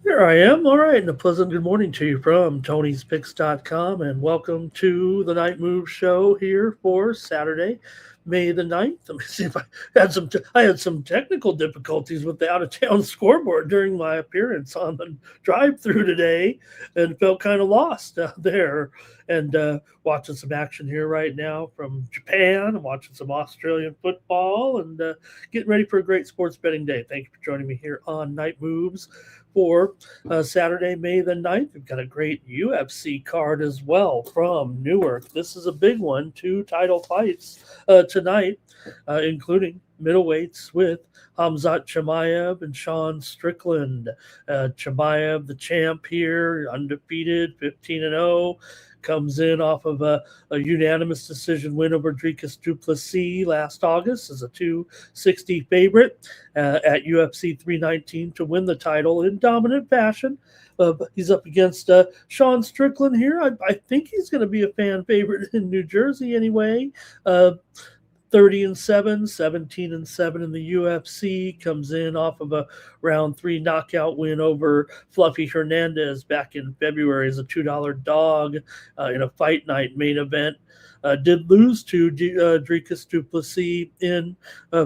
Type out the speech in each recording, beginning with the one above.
Here I am. All right. And a pleasant good morning to you from Tony'sPicks.com. And welcome to the Night Move Show here for Saturday, May the 9th. Let me see if I had some technical difficulties with the out of town scoreboard during my appearance on the drive through today and felt kind of lost out there. And watching some action here right now from Japan. I'm watching some Australian football and getting ready for a great sports betting day. Thank you for joining me here on Night Moves for Saturday, May the 9th. We've got a great UFC card as well from Newark. This is a big one. 2 title fights tonight, including middleweights with Hamzat Chimaev and Sean Strickland. Chimaev, the champ here, undefeated, 15-0. Comes in off of a unanimous decision win over Dricus du Plessis last August as a 260 favorite at UFC 319 to win the title in dominant fashion. He's up against Sean Strickland here. I think he's going to be a fan favorite in New Jersey anyway. 30-7, 17-7 in the UFC. Comes in off of a round 3 knockout win over Fluffy Hernandez back in February as a $2 dog in a fight night main event. Did lose to Dricus du Plessis in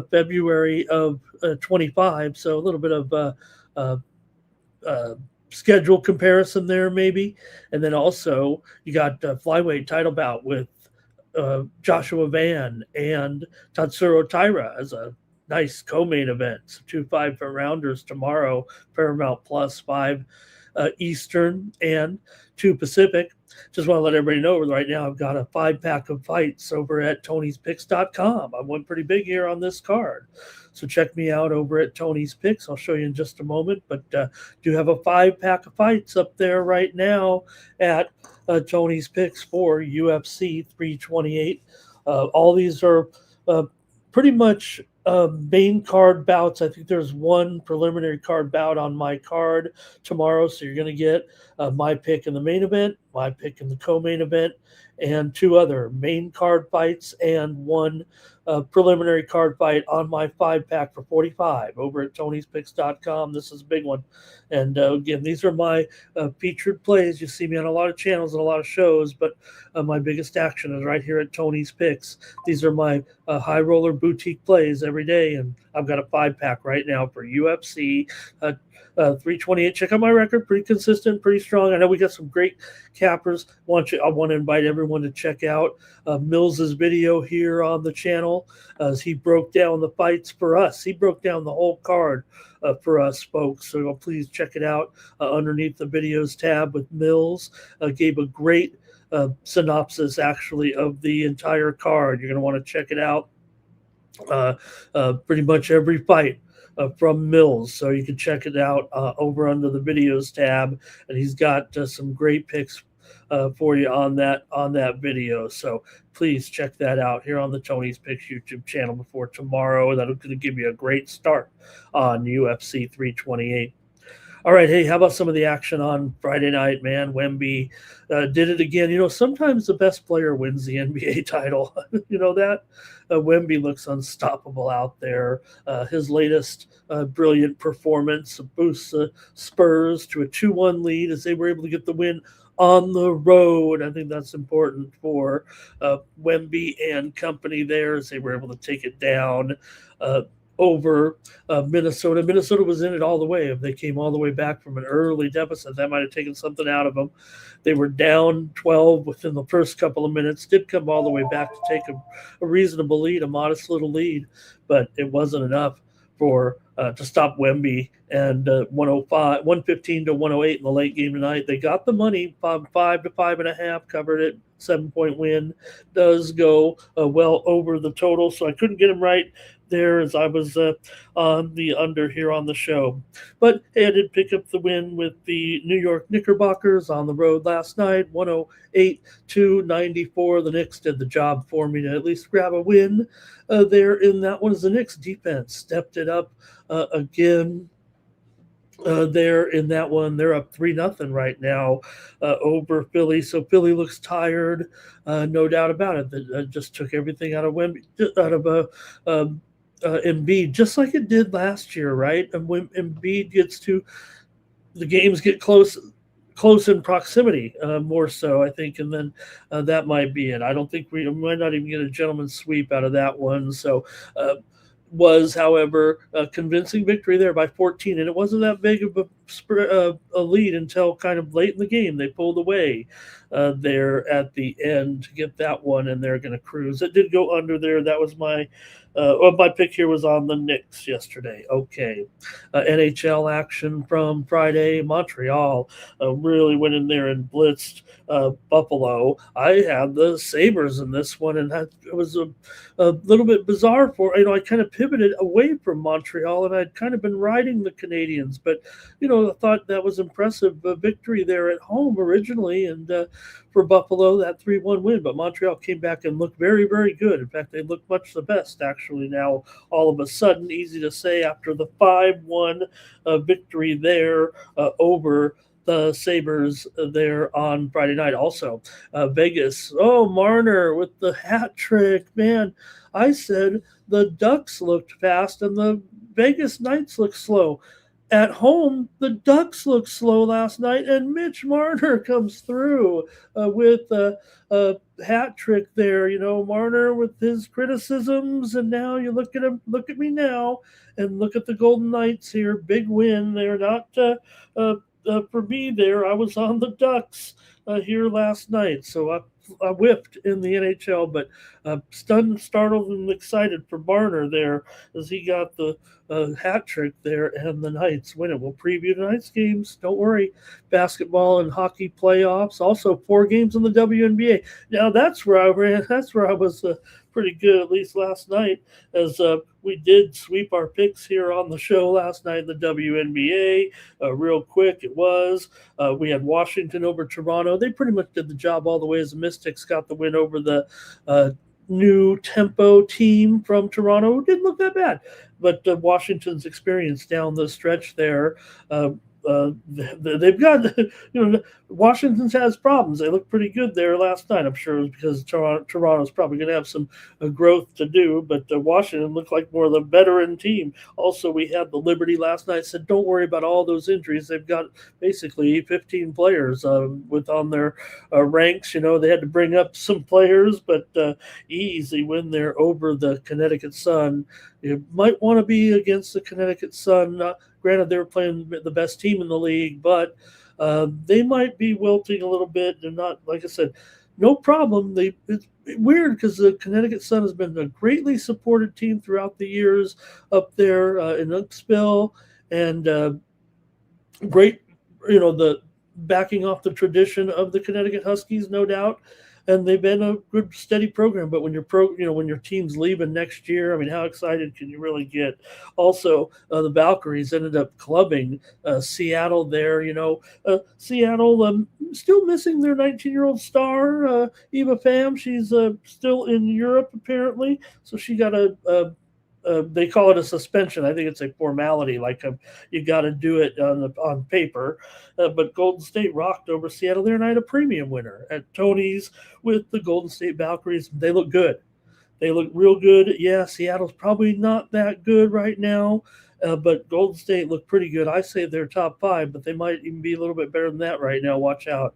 February of 25, so a little bit of schedule comparison there maybe. And then also you got flyweight title bout with Joshua Van and Tatsuro Taira as a nice co-main event. So 2 5-rounders tomorrow, Paramount Plus 5 Eastern and 2 Pacific. Just want to let everybody know right now I've got a 5-pack of fights over at Tony'sPicks.com. I went pretty big here on this card. So check me out over at Tony's Picks. I'll show you in just a moment. But do have a 5-pack of fights up there right now at Tony's Picks for UFC 328. All these are pretty much main card bouts. I think there's 1 preliminary card bout on my card tomorrow. So you're going to get my pick in the main event, my pick in the co-main event, and 2 other main card fights and 1 preliminary card fight on my 5-pack for $45 over at Tony'sPicks.com. This is a big one. And again, these are my featured plays. You see me on a lot of channels and a lot of shows, but my biggest action is right here at Tony's Picks. These are my high roller boutique plays every day, and I've got a 5-pack right now for UFC 328. Check out my record, pretty consistent, pretty strong. I know we got some great cappers. I want to invite everyone to check out Mills's video here on the channel as he broke down the fights for us. He broke down the whole card for us folks. So please check it out underneath the videos tab with Mills. Gave a great synopsis actually of the entire card. You're going to want to check it out. Pretty much every fight from Mills, so you can check it out over under the videos tab, and he's got some great picks for you on that video. So please check that out here on the Tony's Picks YouTube channel before tomorrow. That's going to give you a great start on UFC 328. All right, hey, how about some of the action on Friday night, man? Wemby did it again. You know, sometimes the best player wins the NBA title. You know that? Wemby looks unstoppable out there. His latest brilliant performance boosts the Spurs to a 2-1 lead as they were able to get the win on the road. I think that's important for Wemby and company there as they were able to take it down over Minnesota. Minnesota was in it all the way. If they came all the way back from an early deficit, that might have taken something out of them. They were down 12 within the first couple of minutes, did come all the way back to take a reasonable lead, a modest little lead, but it wasn't enough for to stop Wemby, and 105, 115 to 108 in the late game tonight. They got the money, 5 to 5.5, covered it. 7-point win does go well over the total, so I couldn't get him right there as I was on the under here on the show. But hey, I did pick up the win with the New York Knickerbockers on the road last night, 108-94. The Knicks did the job for me to at least grab a win there in that one, as the Knicks defense stepped it up again. There in that one, they're up 3-0 right now over Philly. So Philly looks tired, no doubt about it. That just took everything out of Wemby, out of Embiid, just like it did last year, right? And when Embiid gets to, the games get close in proximity, more so, I think, and then that might be it. I don't think we might not even get a gentleman's sweep out of that one. So was, however, a convincing victory there by 14, and it wasn't that big of a lead until kind of late in the game. They pulled away there at the end to get that one, and they're going to cruise. It did go under there. That was my my pick here was on the Knicks yesterday. Okay. NHL action from Friday. Montreal really went in there and blitzed Buffalo. I had the Sabres in this one, and it was a little bit bizarre for, I kind of pivoted away from Montreal, and I'd kind of been riding the Canadians, but, I thought that was impressive victory there at home originally, and for Buffalo, that 3-1 win. But Montreal came back and looked very, very good. In fact, they look much the best, actually, now all of a sudden. Easy to say after the 5-1 victory there over the Sabres there on Friday night. Also, Vegas. Oh, Marner with the hat trick. Man, I said the Ducks looked fast and the Vegas Knights looked slow. At home, the Ducks looked slow last night, and Mitch Marner comes through with a hat trick there. Marner with his criticisms, and now you look at him. Look at me now, and look at the Golden Knights here. Big win. They're not for me there. I was on the Ducks here last night, so I whiffed in the NHL, but stunned, startled, and excited for Marner there as he got the hat trick there, and the Knights win it. We'll preview tonight's games. Don't worry. Basketball and hockey playoffs. Also 4 games in the WNBA. Now that's where I ran. That's where I was pretty good, at least last night, as we did sweep our picks here on the show last night in the WNBA. Real quick, it was. We had Washington over Toronto. They pretty much did the job all the way as the Mystics got the win over the new tempo team from Toronto. It didn't look that bad. But Washington's experience down the stretch there, they've got, Washington has problems. They look pretty good there last night. I'm sure it was because Toronto's probably going to have some growth to do, but Washington looked like more of the veteran team. Also, we had the Liberty last night. Said, don't worry about all those injuries. They've got basically 15 players with on their ranks. They had to bring up some players, but easy win there over the Connecticut Sun. You might want to be against the Connecticut Sun. Granted, they were playing the best team in the league, but they might be wilting a little bit. They're not, like I said, no problem. It's weird because the Connecticut Sun has been a greatly supported team throughout the years up there in Uxville, and great, the backing off the tradition of the Connecticut Huskies, no doubt. And they've been a good, steady program. But when when your team's leaving next year, I mean, how excited can you really get? Also, the Valkyries ended up clubbing Seattle there. Seattle still missing their 19-year-old star, Eva Pham. She's still in Europe apparently, so she got they call it a suspension. I think it's a formality, like you got to do it on paper. But Golden State rocked over Seattle there, and I had a premium winner at Tony's with the Golden State Valkyries. They look good. They look real good. Yeah, Seattle's probably not that good right now, but Golden State look pretty good. I say they're top 5, but they might even be a little bit better than that right now. Watch out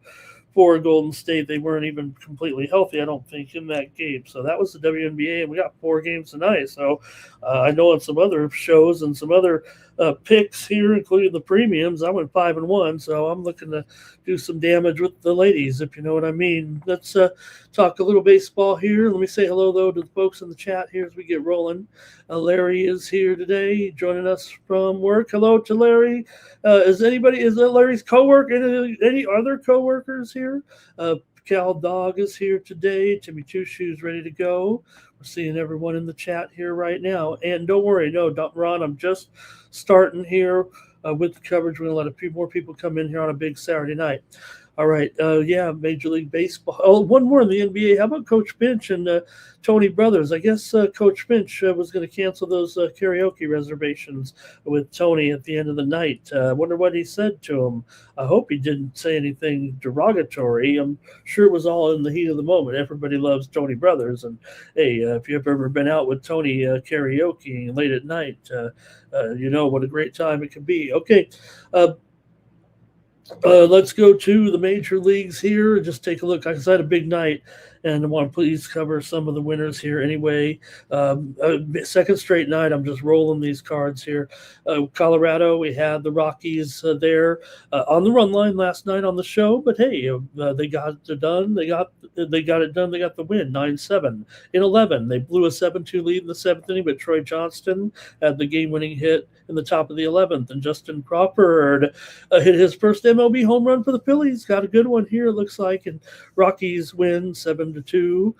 for Golden State. They weren't even completely healthy, I don't think, in that game. So that was the WNBA, and we got 4 games tonight. So I know on some other shows and some other picks here, including the premiums, I went 5-1. So I'm looking to do some damage with the ladies, if you know what I mean. Let's talk a little baseball here. Let me say hello, though, to the folks in the chat here as we get rolling. Larry is here today, joining us from work. Hello to Larry. Is that Larry's coworker? Any other coworkers here? Cal Dog is here today. Timmy Two Shoes ready to go. We're seeing everyone in the chat here right now. And don't worry, Ron, I'm just starting here with the coverage. We're going to let a few more people come in here on a big Saturday night. All right. Major League Baseball. Oh, one more in the NBA. How about Coach Finch and Tony Brothers? I guess Coach Finch was going to cancel those karaoke reservations with Tony at the end of the night. I wonder what he said to him. I hope he didn't say anything derogatory. I'm sure it was all in the heat of the moment. Everybody loves Tony Brothers. And, hey, if you've ever been out with Tony karaoke late at night, you know what a great time it can be. Okay. Let's go to the major leagues here and just take a look. I had a big night, and I want to please cover some of the winners here anyway. Second straight night, I'm just rolling these cards here. Colorado, we had the Rockies there on the run line last night on the show, but hey, they got it done. They got it done. They got the win, 9-7 in 11. They blew a 7-2 lead in the 7th inning, but Troy Johnston had the game-winning hit in the top of the 11th, and Justin Crawford hit his first MLB home run for the Phillies. Got a good one here, it looks like, and Rockies win 7-2.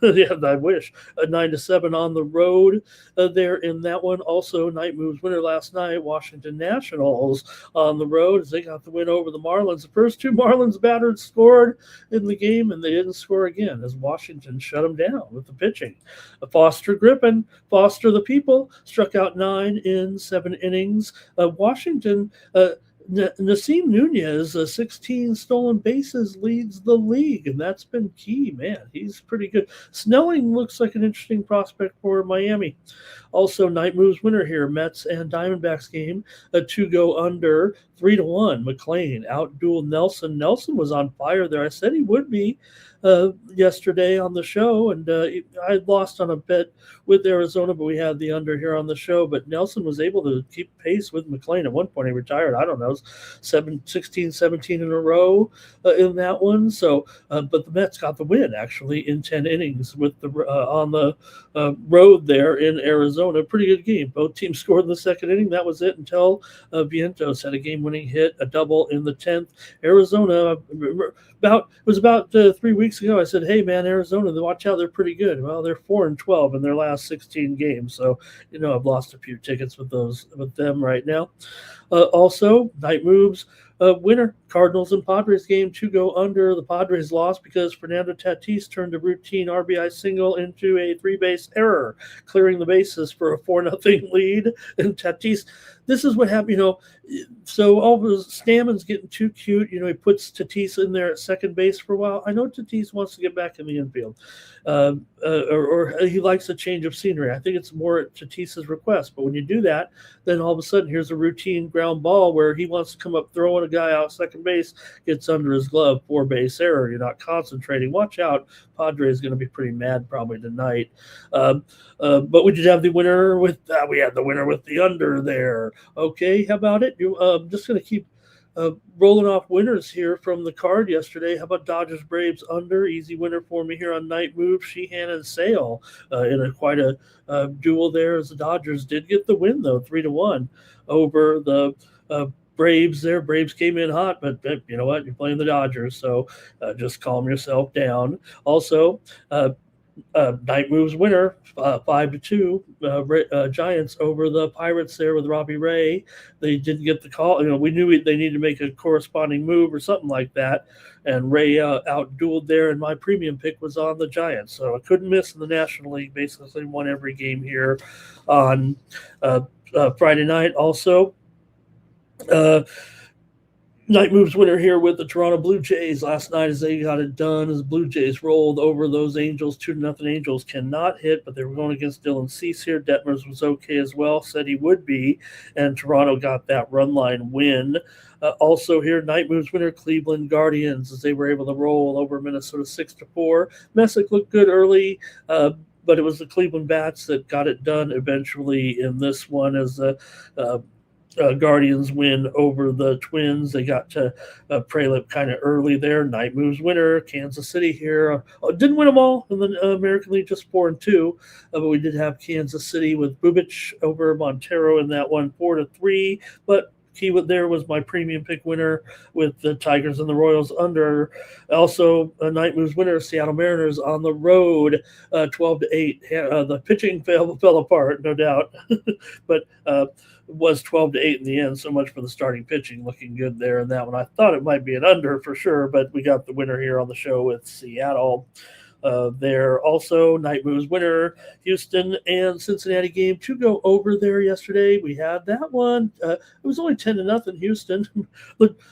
Yeah, I wish 9-7 on the road there in that one. Also, night moves winner last night, Washington Nationals on the road as they got the win over the Marlins. The first 2 Marlins batters scored in the game, and they didn't score again as Washington shut them down with the pitching. Foster Griffin, Foster the People, struck out 9 in 7 innings. Washington, Nasim Nunez, 16 stolen bases, leads the league, and that's been key, man. He's pretty good. Snelling looks like an interesting prospect for Miami. Also, night moves winner here, Mets and Diamondbacks game, to go under 3-1. McLean outdueled Nelson. Nelson was on fire there. I said he would be yesterday on the show, and I lost on a bet with Arizona, but we had the under here on the show. But Nelson was able to keep pace with McLean. At one point, he retired, I don't know, 16, 17 in a row in that one. So, but the Mets got the win, actually, in 10 innings with the on the road there in Arizona. Pretty good game. Both teams scored in the second inning. That was it until Vientos had a game-winning hit, a double in the 10th. Arizona, it was about 3 weeks ago, I said, hey, man, Arizona, watch out, they're pretty good. Well, they're 4-12 in their last 16 games. So, I've lost a few tickets with them right now. Also, night moves winner, Cardinals and Padres game to go under. The Padres lost because Fernando Tatis turned a routine RBI single into a 3-base error, clearing the bases for a 4-0 lead. And Tatis, this is what happened, so all of Stammen's getting too cute. He puts Tatis in there at second base for a while. I know Tatis wants to get back in the infield, or he likes a change of scenery. I think it's more at Tatis's request. But when you do that, then all of a sudden here's a routine ground ball where he wants to come up throwing a guy out second base, gets under his glove, 4-base error. You're not concentrating. Watch out. Padres is going to be pretty mad probably tonight. But we did have the winner we had the winner with the under there. Okay, how about it? I'm just going to keep rolling off winners here from the card yesterday. How about Dodgers Braves under? Easy winner for me here on night move. Sheehan and Sale in quite a duel there as the Dodgers did get the win, though, 3-1 over the Braves there. Braves came in hot, but you know what? You're playing the Dodgers, so just calm yourself down. Also, night moves winner, 5-2 Giants over the Pirates there with Robbie Ray. They didn't get the call. We knew they needed to make a corresponding move or something like that, and Ray outdueled there, and my premium pick was on the Giants, so I couldn't miss in the National League. Basically won every game here on Friday night. Also, Night moves winner here with the Toronto Blue Jays last night as they got it done as Blue Jays rolled over those Angels 2-0. Angels cannot hit, but they were going against Dylan Cease here. Detmers was okay as well, said he would be, and Toronto got that run line win. Also here, night moves winner Cleveland Guardians as they were able to roll over Minnesota 6-4. Messick looked good early, but it was the Cleveland Bats that got it done eventually in this one as the Guardians win over the Twins. They got to Pralip kind of early there. Night moves winner, Kansas City here. Didn't win them all in the American League, just 4-2. But we did have Kansas City with Bubic over Montero in that one, 4-3. But key there was my premium pick winner with the Tigers and the Royals under. Also, a night moves winner, Seattle Mariners on the road, 12-8. The pitching fell apart, no doubt, but was 12-8 in the end. So much for the starting pitching, looking good there in that one. I thought it might be an under for sure, but we got the winner here on the show with Seattle. There also, night moves winner, Houston and Cincinnati game to go over there yesterday. We had that one. It was only 10-0 Houston.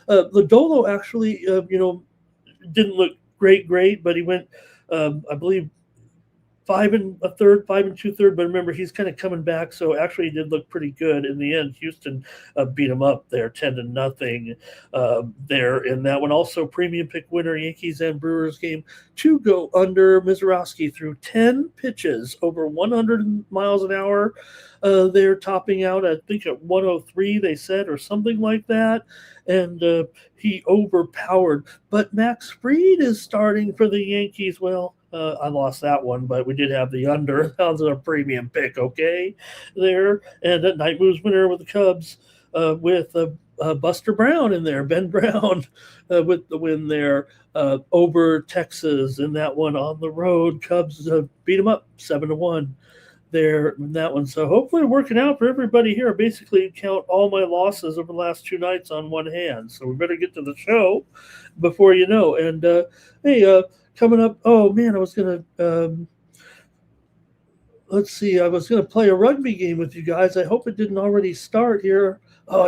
Lodolo actually, didn't look great, but he went, I believe, 5 1/3, 5 2/3. But remember, he's kind of coming back, so actually he did look pretty good in the end. Houston beat him up there, 10-0 there in that one. Also, premium pick winner, Yankees and Brewers game to go under. Mizorowski threw 10 pitches over 100 miles an hour. They're topping out, I think, at 103, they said, or something like that. And he overpowered. But Max Fried is starting for the Yankees. Well, I lost that one, but we did have the under. That was a premium pick, okay, there. And that night moves winner with the Cubs with Buster Brown in there, Ben Brown with the win there over Texas in that one on the road. Cubs beat them up 7-1 there in that one. So hopefully working out for everybody here. I basically count all my losses over the last 2 nights on one hand. So we better get to the show before you know. And hey, coming up, oh man, I was going to, let's see, I was going to play a rugby game with you guys. I hope it didn't already start here.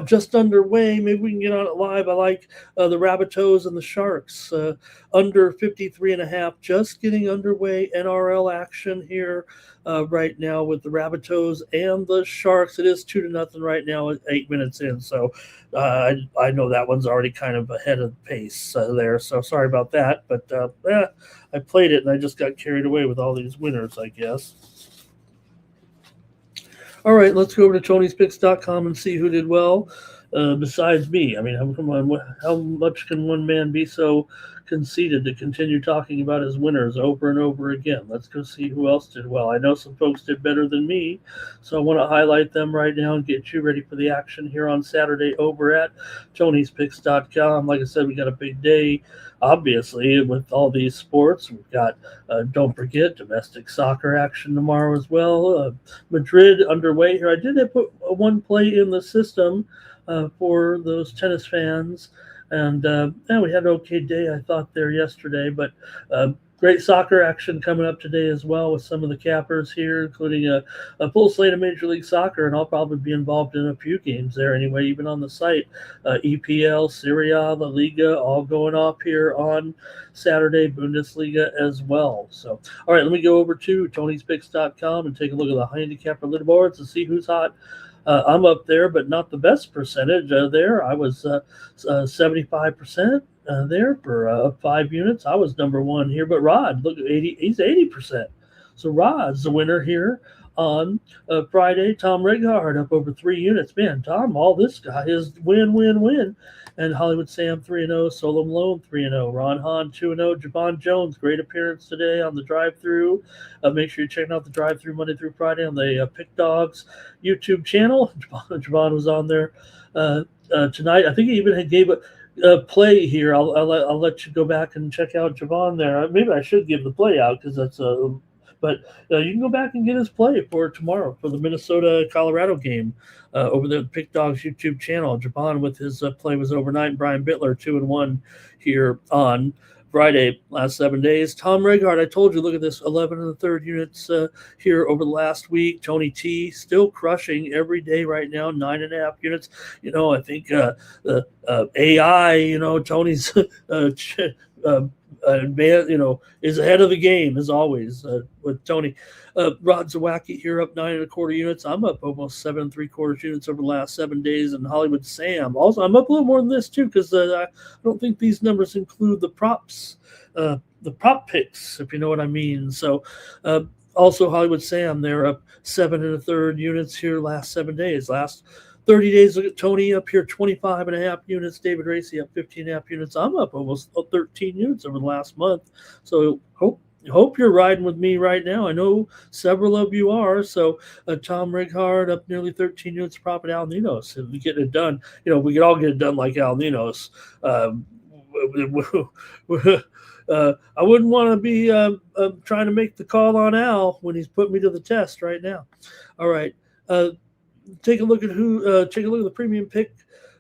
Just underway. Maybe we can get on it live. I like the Rabbitohs and the Sharks. Under 53.5, just getting underway. NRL action here right now with the Rabbitohs and the Sharks. It is 2-0 right now, 8 minutes in. So I know that one's already kind of ahead of the pace there. So sorry about that. But I played it and I just got carried away with all these winners, I guess. All right, let's go over to Tony'sPicks.com and see who did well besides me. I mean, how much can one man be so conceited to continue talking about his winners over and over again? Let's go see who else did well. I know some folks did better than me, so I want to highlight them right now and get you ready for the action here on Saturday over at Tony'sPicks.com. Like I said, we got a big day. Obviously, with all these sports, we've got, don't forget, domestic soccer action tomorrow as well. Madrid underway here. I did put one play in the system for those tennis fans. And we had an okay day, I thought, there yesterday. But great soccer action coming up today as well with some of the cappers here, including a full slate of Major League Soccer. And I'll probably be involved in a few games there anyway, even on the site. EPL, Serie A, La Liga, all going off here on Saturday, Bundesliga as well. So, all right, let me go over to Tony'sPicks.com and take a look at the handicapper leaderboards to see who's hot. I'm up there, but not the best percentage there. I was 75% there for 5 units. I was number one here, but Rod, look, he's 80%. So Rod's the winner here on Friday. Tom Righard up over 3 units. Man, Tom, all this guy is win. And Hollywood Sam 3-0, Solo Malone 3-0, Ron Hahn 2-0, Javon Jones, great appearance today on the drive-through. Make sure you're checking out the drive-through Monday through Friday on the Pick Dogs YouTube channel. Javon was on there tonight. I think he even gave a play here. I'll let you go back and check out Javon there. Maybe I should give the play out because that's a. But you can go back and get his play for tomorrow for the Minnesota-Colorado game over the Pick Dogs YouTube channel. Javon with his play was overnight. Brian Bittler 2-1 here on Friday, last 7 days. Tom Regard, I told you, look at this, 11 and a third units here over the last week. Tony T still crushing every day right now, 9.5 units. I think the AI, Tony's man, is ahead of the game as always with Tony. Rod Zawacki here up 9.25 units. I'm up almost 7.75 units over the last 7 days. And Hollywood Sam also, I'm up a little more than this too because I don't think these numbers include the props, the prop picks, if you know what I mean. So also Hollywood Sam, they're up 7.25 units here last 7 days. Last 30 days, look at Tony up here, 25.5 units. David Racy up 15.5 units. I'm up almost 13 units over the last month. So hope you're riding with me right now. I know several of you are. So Tom Righard up nearly 13 units. Profit Al Ninos. If we get it done, we could all get it done like Al Ninos. I wouldn't want to be trying to make the call on Al when he's put me to the test right now. All right. Take a look at the premium pick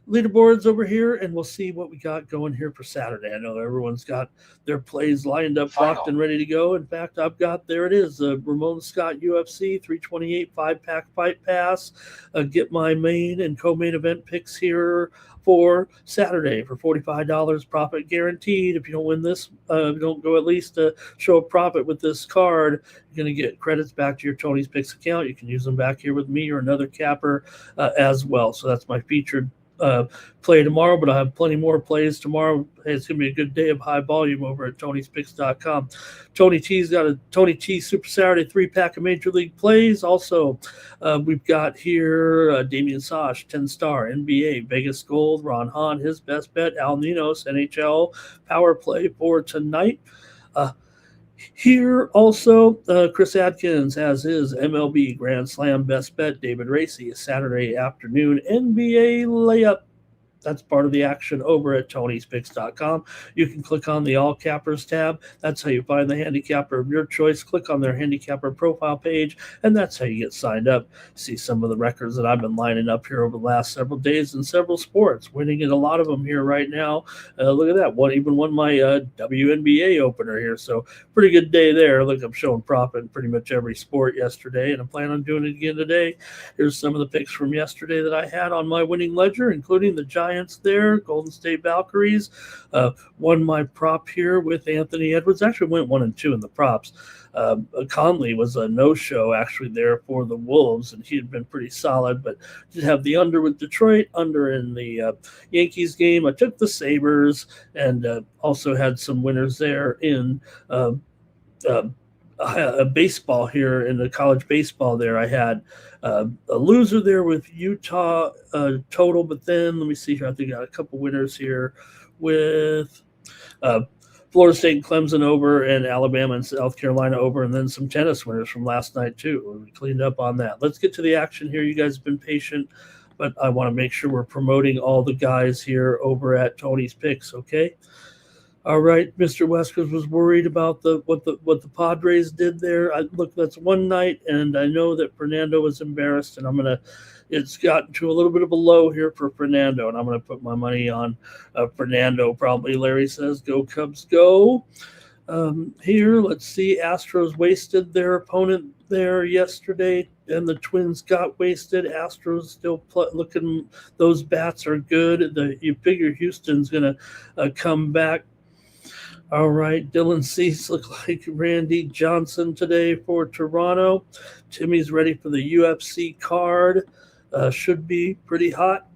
leaderboards over here, and we'll see what we got going here for Saturday. I know everyone's got their plays lined up, locked and ready to go. In fact, I've got, there it is, Ramon Scott UFC 328 5-pack fight pass. Get my main and co-main event picks here for Saturday for $45, profit guaranteed. If you don't win this, don't go at least show a profit with this card, you're going to get credits back to your Tony's Picks account. You can use them back here with me or another capper as well. So that's my featured play tomorrow, but I have plenty more plays tomorrow. Hey, it's going to be a good day of high volume over at Tony'sPicks.com. Tony T's got a Tony T Super Saturday 3-pack of Major League plays. Also, we've got here Damian Sosh, 10-star, NBA, Vegas Gold, Ron Hahn, his best bet, Al Ninos, NHL Power Play for tonight. Here also, Chris Adkins has his MLB Grand Slam best bet. David Racy, a Saturday afternoon NBA layup. That's part of the action over at Tony'sPicks.com. You can click on the All Cappers tab. That's how you find the handicapper of your choice. Click on their handicapper profile page, and that's how you get signed up. See some of the records that I've been lining up here over the last several days in several sports, winning in a lot of them here right now. Look at that. Even won my WNBA opener here, so pretty good day there. Look, I'm showing profit in pretty much every sport yesterday, and I'm planning on doing it again today. Here's some of the picks from yesterday that I had on my winning ledger, including the Giants there, Golden State Valkyries. Won my prop here with Anthony Edwards. Actually went 1 and 2 in the props. Conley was a no-show actually there for the Wolves, and he had been pretty solid, but did have the under with Detroit, under in the Yankees game. I took the Sabres and also had some winners there in baseball here in the college baseball there. I had a loser there with Utah total, but then let me see here. I think I got a couple winners here with Florida State and Clemson over, and Alabama and South Carolina over, and then some tennis winners from last night too. We cleaned up on that. Let's get to the action here. You guys have been patient, but I want to make sure we're promoting all the guys here over at Tony's Picks, okay? All right, Mr. Weskers was worried about what the Padres did there. Look, that's one night, and I know that Fernando was embarrassed, and it's gotten to a little bit of a low here for Fernando, and I'm gonna put my money on Fernando. Probably, Larry says, "Go Cubs, go!" Here, let's see. Astros wasted their opponent there yesterday, and the Twins got wasted. Astros still looking; those bats are good. You figure Houston's gonna come back. All right, Dylan Cease looks like Randy Johnson today for Toronto. Timmy's ready for the UFC card. Should be pretty hot.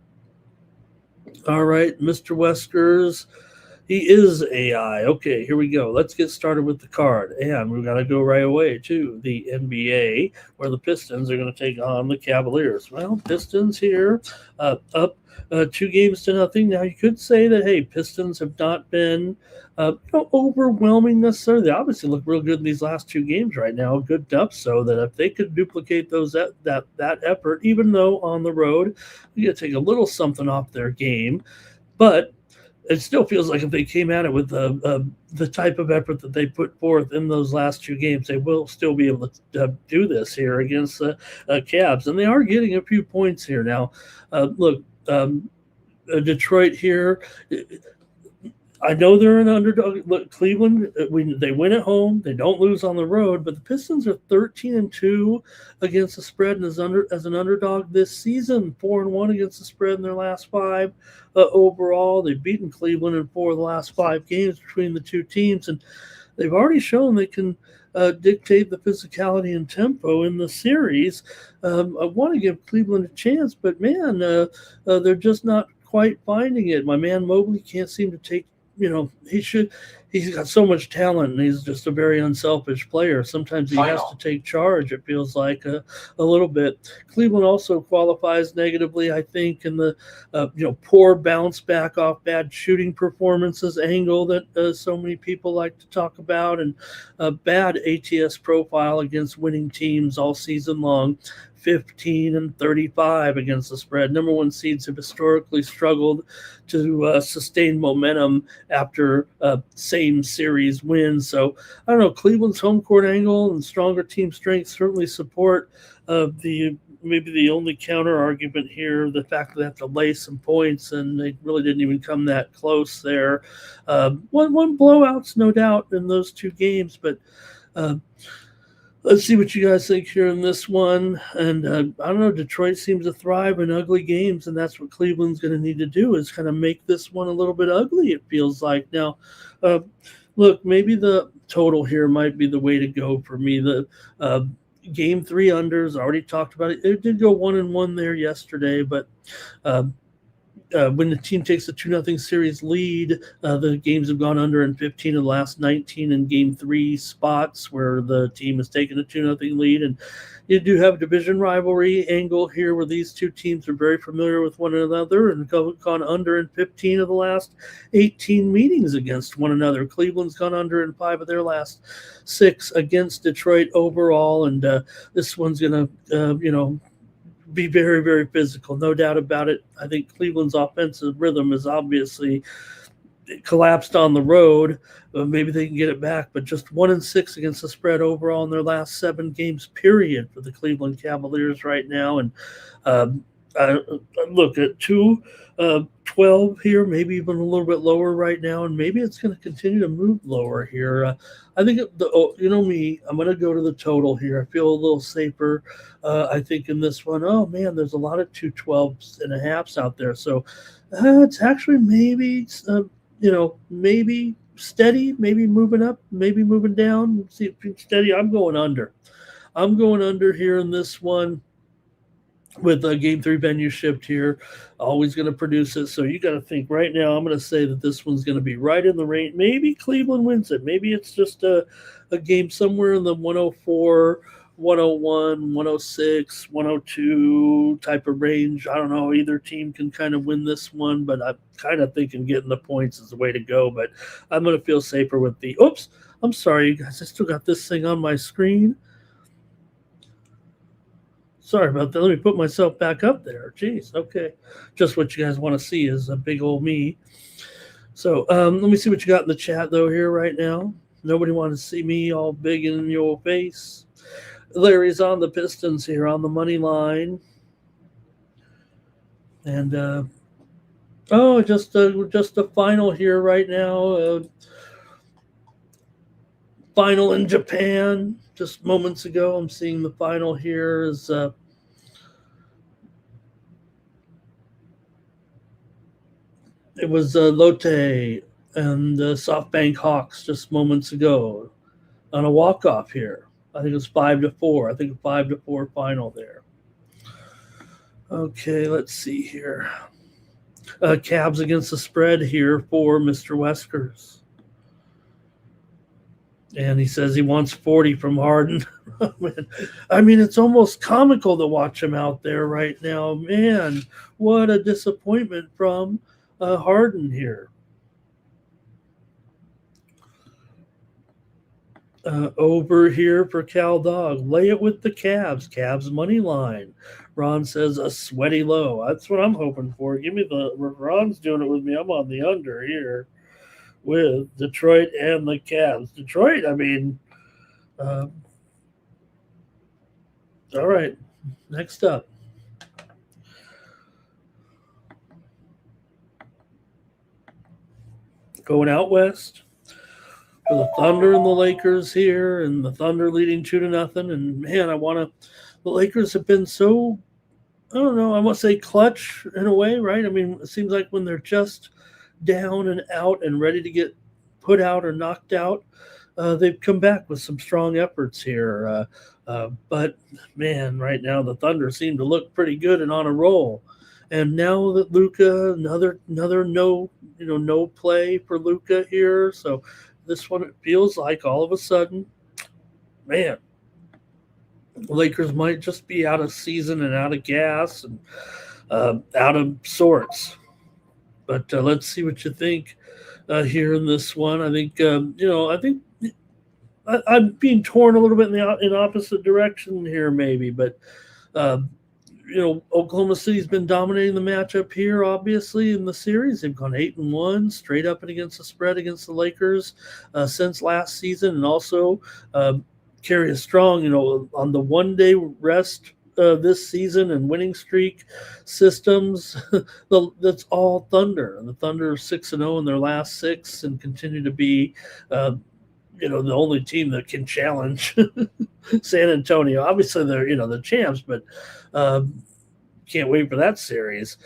All right, Mr. Weskers, he is AI. Okay, here we go. Let's get started with the card. And we're going to go right away to the NBA, where the Pistons are going to take on the Cavaliers. Well, Pistons here up 2-0. Now, you could say that, hey, Pistons have not been overwhelming necessarily. They obviously look real good in these last 2 games right now, good depth, so that if they could duplicate that effort, even though on the road, you got to take a little something off their game. But it still feels like if they came at it with the type of effort that they put forth in those last 2 games, they will still be able to do this here against the Cavs. And they are getting a few points here now. Look, Detroit here, I know they're an underdog. Look, Cleveland, they win at home, they don't lose on the road, but the Pistons are 13-2 against the spread and as an underdog this season. 4-1 against the spread in their last five overall. They've beaten Cleveland in 4 of the last 5 games between the two teams, and they've already shown they can dictate the physicality and tempo in the series. I want to give Cleveland a chance, but man, they're just not quite finding it. My man Mobley can't seem to take. He's got so much talent and he's just a very unselfish player. Sometimes he has to take charge, it feels like a little bit. Cleveland also qualifies negatively, I think, in the poor bounce back off bad shooting performances angle that so many people like to talk about, and a bad ATS profile against winning teams all season long. 15-35 against the spread. Number one seeds have historically struggled to sustain momentum after same series wins. So I don't know. Cleveland's home court angle and stronger team strength certainly support maybe the only counter argument here, the fact that they have to lay some points, and they really didn't even come that close there. One blowouts, no doubt, in those 2 games, but let's see what you guys think here in this one. And I don't know, Detroit seems to thrive in ugly games, and that's what Cleveland's going to need to do, is kind of make this one a little bit ugly, it feels like. Now, look, maybe the total here might be the way to go for me. The Game 3 unders, already talked about it. It did go 1-1 there yesterday, but when the team takes a 2-0 series lead, the games have gone under in 15 of the last 19 in Game 3 spots where the team has taken a 2-0 lead. And you do have a division rivalry angle here where these two teams are very familiar with one another and gone under in 15 of the last 18 meetings against one another. Cleveland's gone under in 5 of their last 6 against Detroit overall, and this one's going to, be very, very physical, no doubt about it. I think Cleveland's offensive rhythm is obviously collapsed on the road. Maybe they can get it back, but just 1-6 against the spread overall in their last 7 games, period, for the Cleveland Cavaliers right now. And I look at 2-12 here, maybe even a little bit lower right now, and maybe it's going to continue to move lower here. I think me, I'm going to go to the total here. I feel a little safer. I think in this one, oh man, there's a lot of 212s and a halves out there, so it's actually maybe maybe steady, maybe moving up, maybe moving down. See if it's steady. I'm going under. I'm going under here in this one. With a Game 3 venue shift here, always going to produce it. So you got to think right now. I'm going to say that this one's going to be right in the range. Maybe Cleveland wins it. Maybe it's just a game somewhere in the 104, 101, 106, 102 type of range. I don't know. Either team can kind of win this one, but I'm kind of thinking getting the points is the way to go. But I'm going to feel safer with the – oops, I'm sorry, you guys. I still got this thing on my screen. Sorry about that. Let me put myself back up there. Jeez. Okay. Just what you guys want to see is a big old me. So let me see what you got in the chat, though, here right now. Nobody wants to see me all big in your face. Larry's on the Pistons here on the money line. And, just a final here right now. Final in Japan. Just moments ago, I'm seeing the final here is it was Lotte and the SoftBank Hawks just moments ago on a walk-off here. I think it was 5-4. I think a 5-4 final there. Okay, let's see here. Cavs against the spread here for Mr. Weskers. And he says he wants 40 from Harden. I mean, it's almost comical to watch him out there right now. Man, what a disappointment from Harden here. Over here for Cal Dog. Lay it with the Cavs. Cavs money line. Ron says a sweaty low. That's what I'm hoping for. Give me the – Ron's doing it with me. I'm on the under here with Detroit and the Cavs. Detroit, I mean, all right, next up. Going out west for the Thunder and the Lakers here, and the Thunder leading 2-0. And man, the Lakers have been so, I don't know, I must say clutch in a way, right? I mean, it seems like when they're just down and out and ready to get put out or knocked out, they've come back with some strong efforts here. But man, right now the Thunder seem to look pretty good and on a roll. And now that Luka, another no play for Luka here. So this one, it feels like all of a sudden, man, the Lakers might just be out of season and out of gas and out of sorts. But let's see what you think here in this one. I think I'm being torn a little bit in opposite direction here, maybe. But Oklahoma City's been dominating the matchup here, obviously, in the series. They've gone 8-1, straight up and against the spread against the Lakers since last season, and also carry a strong, on the one-day rest this season and winning streak systems. That's all Thunder. And the Thunder are 6-0 in their last 6 and continue to be the only team that can challenge San Antonio. Obviously, they're the champs, but can't wait for that series.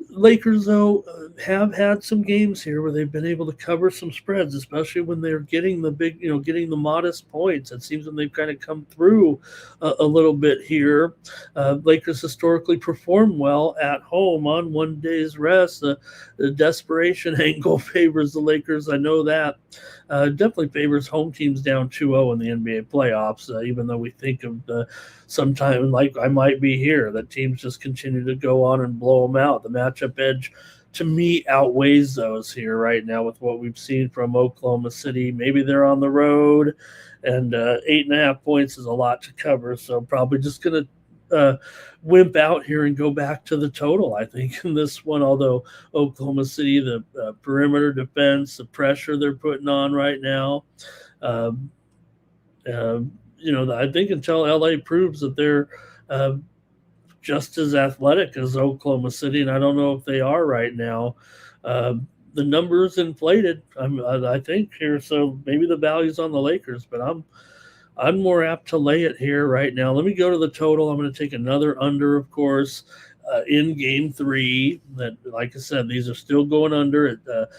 Lakers, though, have had some games here where they've been able to cover some spreads, especially when they're getting the big, getting the modest points. It seems that they've kind of come through a little bit here. Lakers historically perform well at home on one day's rest. The desperation angle favors the Lakers. I know that. Definitely favors home teams down 2-0 in the NBA playoffs, even though we think of sometime like I might be here, that teams just continue to go on and blow them out. The matchup edge, to me, outweighs those here right now with what we've seen from Oklahoma City. Maybe they're on the road, and 8.5 points is a lot to cover, so probably just going to wimp out here and go back to the total, I think, in this one. Although Oklahoma City, the perimeter defense, the pressure they're putting on right now, I think until LA proves that they're just as athletic as Oklahoma City, and I don't know if they are right now. The numbers inflated, I think, here, so maybe the value's on the Lakers, but I'm more apt to lay it here right now. Let me go to the total. I'm going to take another under, of course, in Game 3. That, like I said, these are still going under at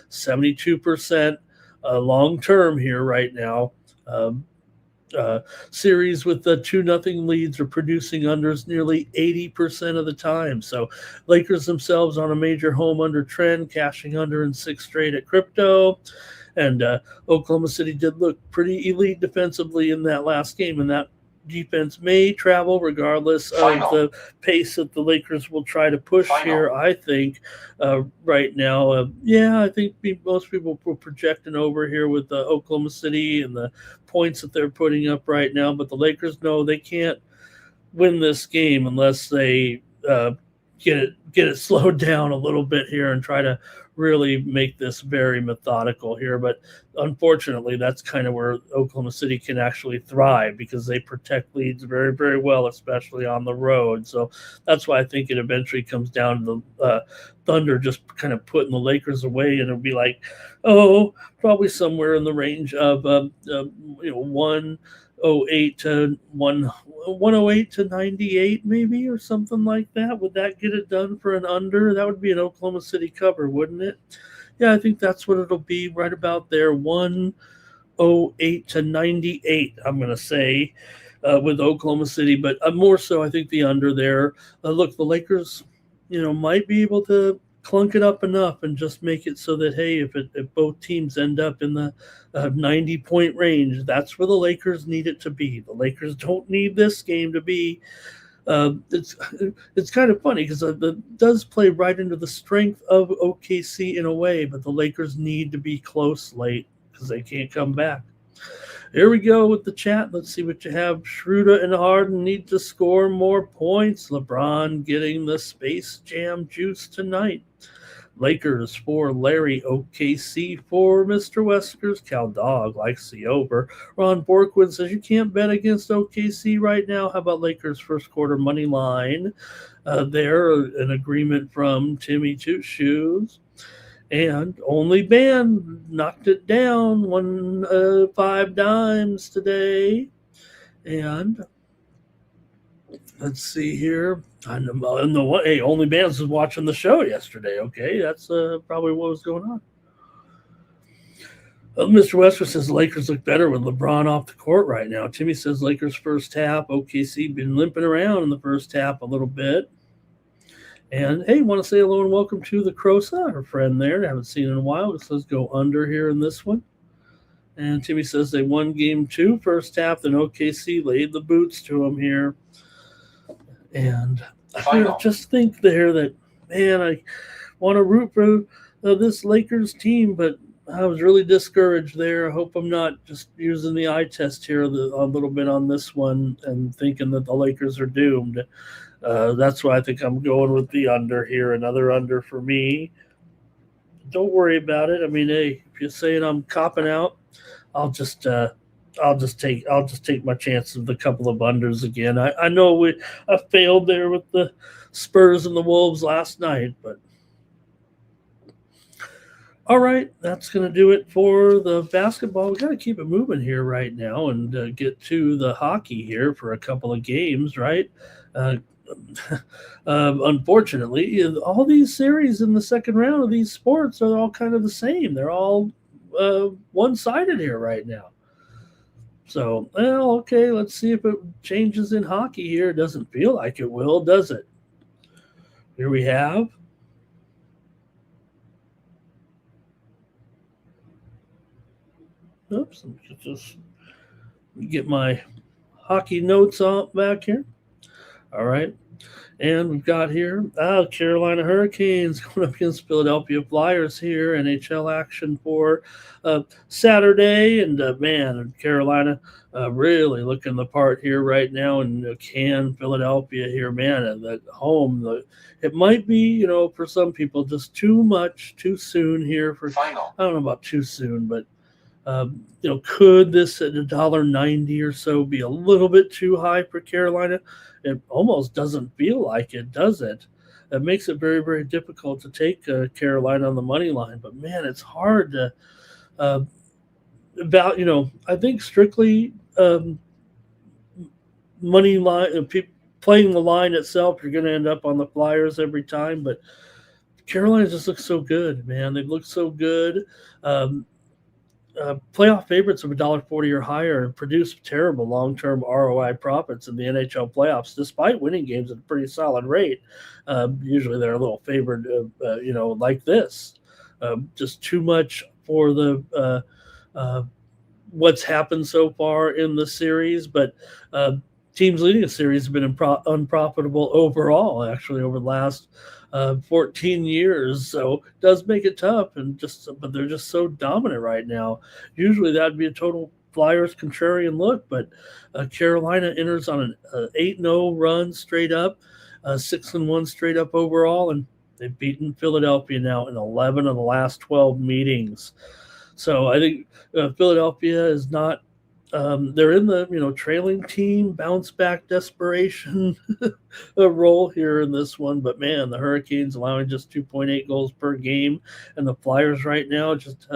72% long-term here right now. Series with the 2-0 leads are producing unders nearly 80% of the time. So Lakers themselves on a major home under trend, cashing under in 6 straight at crypto. And Oklahoma City did look pretty elite defensively in that last game, and that defense may travel regardless of the pace that the Lakers will try to push here, I think, right now. I think most people will project an over here with Oklahoma City and the points that they're putting up right now, but the Lakers know they can't win this game unless they get it slowed down a little bit here and try to really make this very methodical here. But unfortunately, that's kind of where Oklahoma City can actually thrive, because they protect leads very, very well, especially on the road. So that's why I think it eventually comes down to the Thunder just kind of putting the Lakers away, and it'll be like, probably somewhere in the range of 108 to 108 to 98 maybe, or something like that. Would that get it done for an under? That would be an Oklahoma City cover, wouldn't it? Yeah, I think that's what it'll be, right about there, 108 to 98, I'm going to say, with Oklahoma City. But more so, I think the under there. Look, the Lakers, might be able to clunk it up enough and just make it so that, hey, if both teams end up in the 90-point range, that's where the Lakers need it to be. The Lakers don't need this game to be. It's kind of funny because it does play right into the strength of OKC in a way, but the Lakers need to be close late because they can't come back. Here we go with the chat. Let's see what you have. Schroeder and Harden need to score more points. LeBron getting the Space Jam juice tonight. Lakers for Larry, OKC for Mr. Weskers. Cal Dog likes the over. Ron Borkwood says you can't bet against OKC right now. How about Lakers first quarter money line? There, an agreement from Timmy Two Shoes. And only band knocked it down 5 dimes today. And let's see here. I know what. Hey, only bands was watching the show yesterday. Okay, that's probably what was going on. Mr. Westwood says the Lakers look better with LeBron off the court right now. Timmy says Lakers first half. OKC been limping around in the first half a little bit. And hey, want to say hello and welcome to the Crosa, her friend there. I haven't seen in a while. It says go under here in this one. And Timmy says they won game 2 first half. Then OKC laid the boots to them here. And I just think there that, man, I want to root for this Lakers team, but I was really discouraged there. I hope I'm not just using the eye test here a little bit on this one and thinking that the Lakers are doomed. That's why I think I'm going with the under here. Another under for me. Don't worry about it. I mean, hey, if you're saying I'm copping out, I'll just take my chances with a couple of unders again. I know I failed there with the Spurs and the Wolves last night, but all right, that's going to do it for the basketball. We got to keep it moving here right now and get to the hockey here for a couple of games, right? Unfortunately, all these series in the second round of these sports are all kind of the same. They're all one-sided here right now. So, well, okay, let's see if it changes in hockey here. It doesn't feel like it will, does it? Here we have oops, let me just get my hockey notes on back here. All right. And we've got here Carolina Hurricanes going up against Philadelphia Flyers here. NHL action for Saturday. And, man, Carolina really looking the part here right now. And can Philadelphia here, man, at home. It might be, for some people just too much, too soon here. Final. I don't know about too soon, but could this at $1.90 or so be a little bit too high for Carolina? It almost doesn't feel like it, does it? It makes it very, very difficult to take Carolina on the money line. But man, it's hard to I think strictly money line, playing the line itself, you're going to end up on the Flyers every time. But Carolina just looks so good, man. They look so good. Playoff favorites of $1.40 or higher produce terrible long-term ROI profits in the NHL playoffs, despite winning games at a pretty solid rate. Usually they're a little favored, like this. Just too much for the what's happened so far in the series, but teams leading a series have been unprofitable overall, actually, over the last 14 years. So it does make it tough, but they're just so dominant right now. Usually that'd be a total Flyers contrarian look, but Carolina enters on an 8-0 run straight up, 6-1 straight up overall, and they've beaten Philadelphia now in 11 of the last 12 meetings. So I think Philadelphia is not. They're in the trailing team bounce back desperation role here in this one, but man, the Hurricanes allowing just 2.8 goals per game, and the Flyers right now just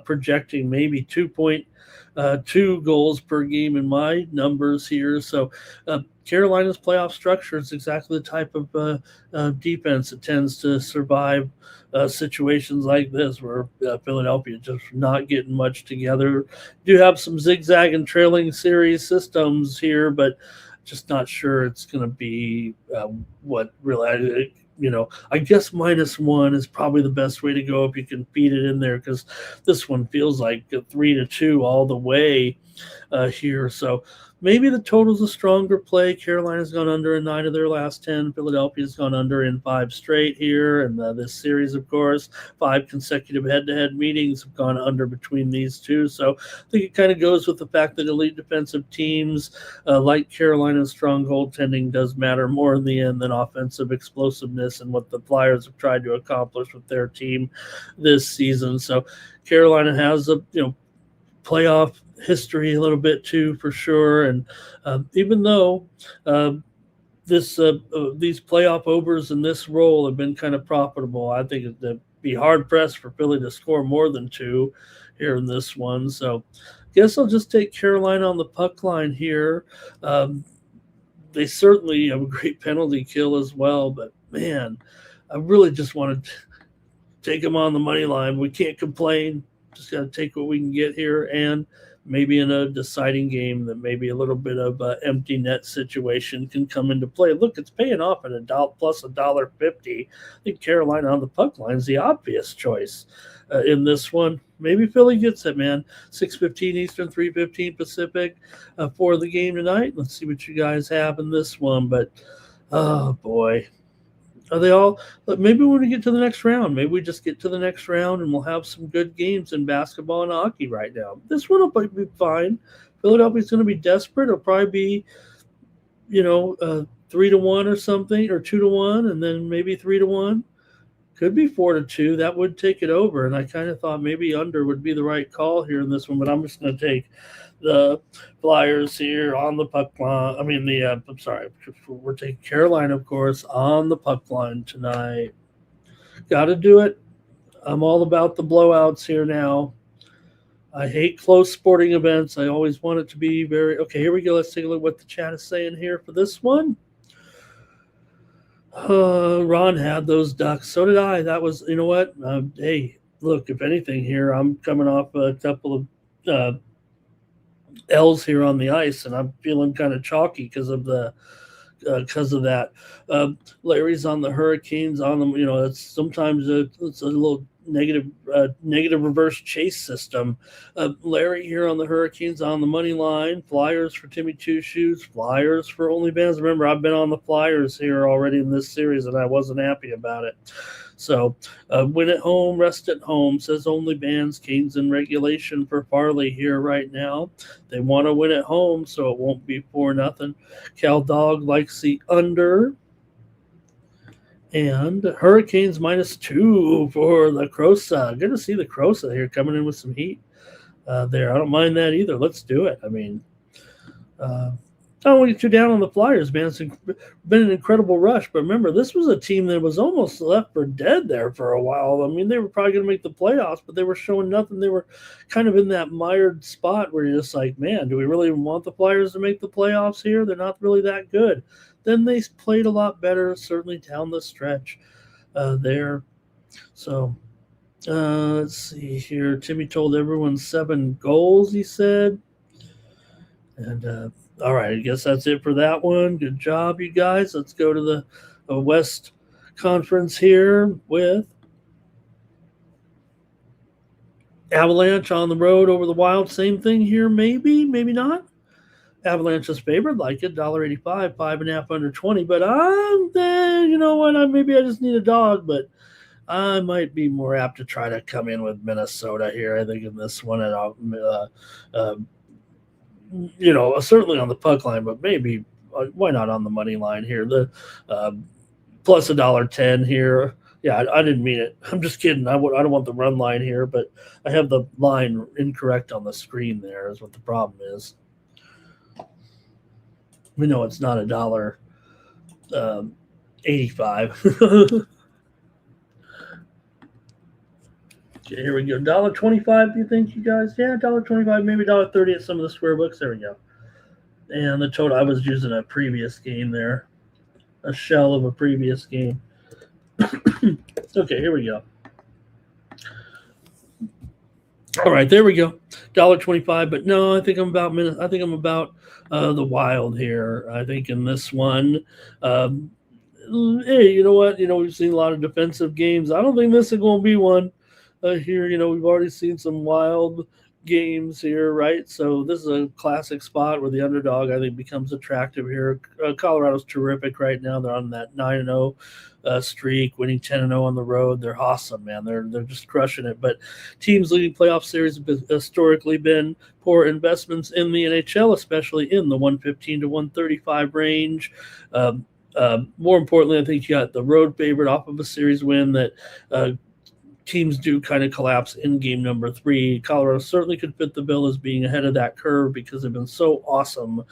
projecting maybe 2.2 goals per game in my numbers here. So Carolina's playoff structure is exactly the type of defense that tends to survive situations like this, where Philadelphia just not getting much together. Do have some zigzag and trailing series systems here, but just not sure it's going to be what really. I guess -1 is probably the best way to go if you can feed it in there, because this one feels like a 3-2 all the way here. So maybe the total's a stronger play. Carolina's gone under in 9 of their last 10. Philadelphia's gone under in 5 straight here. And this series, of course, 5 consecutive head-to-head meetings have gone under between these two. So I think it kind of goes with the fact that elite defensive teams like Carolina's strong goaltending does matter more in the end than offensive explosiveness and what the Flyers have tried to accomplish with their team this season. So Carolina has a playoff history a little bit too, for sure. And even though these playoff overs in this role have been kind of profitable, I think that be hard pressed for Philly to score more than 2 here in this one. So guess I'll just take Carolina on the puck line here. They certainly have a great penalty kill as well, but man, I really just want to take them on the money line. We can't complain. Just got to take what we can get here, and maybe in a deciding game that maybe a little bit of an empty net situation can come into play. Look, it's paying off at $1+1.50. I think Carolina on the puck line is the obvious choice in this one. Maybe Philly gets it, man. 6:15 Eastern, 3:15 Pacific for the game tonight. Let's see what you guys have in this one. But, oh, boy. Are they all? Maybe when we get to the next round, maybe we just get to the next round and we'll have some good games in basketball and hockey right now. This one will be fine. Philadelphia's going to be desperate. It'll probably be, 3-1 or something, or 2-1, and then maybe 3-1. Could be 4-2. That would take it over. And I kind of thought maybe under would be the right call here in this one, but I'm just going to take the Flyers here on the puck line. We're taking Carolina, of course, on the puck line tonight. Got to do it. I'm all about the blowouts here now. I hate close sporting events. I always want it to be very – okay, here we go. Let's take a look at what the chat is saying here for this one. Ron had those Ducks. So did I. That was – you know what? Hey, look, if anything here, I'm coming off a couple of L's here on the ice, and I'm feeling kind of chalky because of that. Larry's on the Hurricanes on them. It's sometimes it's a little negative reverse chase system. Larry here on the Hurricanes on the money line. Flyers for Timmy Two Shoes. Flyers for Only Bands. Remember, I've been on the Flyers here already in this series, and I wasn't happy about it. So win at home, rest at home, says Only Bands. Canes in regulation for Farley here right now. They want to win at home, so it won't be 4-0. Cal Dog likes the under. And Hurricanes -2 for the Crosa. Good to see the Crosa here coming in with some heat there. I don't mind that either. Let's do it. I mean, I don't want to get you down on the Flyers, man. It's been an incredible rush. But remember, this was a team that was almost left for dead there for a while. I mean, they were probably going to make the playoffs, but they were showing nothing. They were kind of in that mired spot where you're just like, man, do we really want the Flyers to make the playoffs here? They're not really that good. Then they played a lot better, certainly down the stretch there. So let's see here. Timmy told everyone 7 goals, he said. And all right, I guess that's it for that one. Good job, you guys. Let's go to the West Conference here with Avalanche on the road over the Wild. Same thing here, maybe not. Avalanche is favored, like it, $1.85, 5.5 under 20. But you know what? Maybe I just need a dog, but I might be more apt to try to come in with Minnesota here. I think in this one, certainly on the puck line, but maybe why not on the money line here? The plus $1.10 here. Yeah, I didn't mean it. I'm just kidding. I don't want the run line here, but I have the line incorrect on the screen. There is what the problem is. We know it's not $1.85. Okay, here we go. $1.25, do you think, you guys? Yeah, $1.25, maybe $1.30 at some of the square books. There we go. And the total, I was using a previous game there. A shell of a previous game. Okay, here we go. All right, there we go. $1.25, but no, I think I'm about the Wild here. I think in this one, hey, you know what? We've seen a lot of defensive games. I don't think this is going to be one here. We've already seen some Wild games here, right? So this is a classic spot where the underdog, I think, becomes attractive here. Colorado's terrific right now. They're on that 9-0 streak, winning 10-0 on the road. They're awesome, man. They're just crushing it. But teams leading playoff series have historically been poor investments in the NHL, especially in the 115 to 135 range. More importantly, I think you got the road favorite off of a series win that teams do kind of collapse in game number 3. Colorado certainly could fit the bill as being ahead of that curve because they've been so awesome,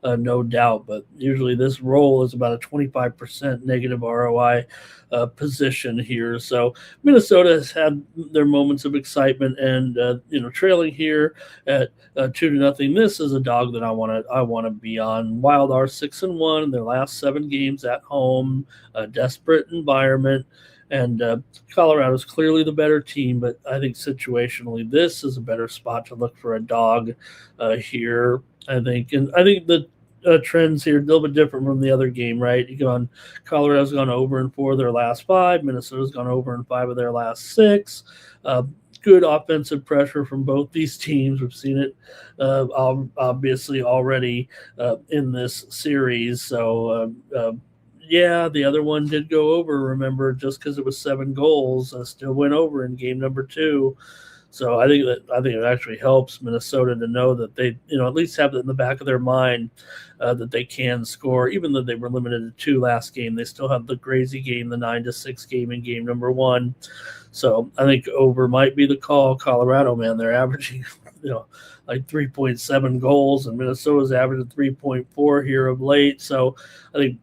no doubt. But usually this roll is about a 25% negative ROI position here. So Minnesota has had their moments of excitement, and trailing here at 2-0. This is a dog that I want to be on. Wild are 6-1 in their last 7 games at home. A desperate environment. And Colorado's clearly the better team, but I think situationally this is a better spot to look for a dog here. I think the trends here a little bit different from the other game, right? Colorado's gone over in 4 of their last 5. Minnesota's gone over in 5 of their last 6. Good offensive pressure from both these teams. We've seen it obviously already in this series. So. Yeah, the other one did go over, remember, just because it was 7 goals, still went over in game number 2. So I think it actually helps Minnesota to know that they, at least have it in the back of their mind that they can score, even though they were limited to 2 last game. They still have the crazy game, the 9-6 game in game number 1. So I think over might be the call. Colorado, man, they're averaging, like 3.7 goals, and Minnesota's averaging 3.4 here of late. So I think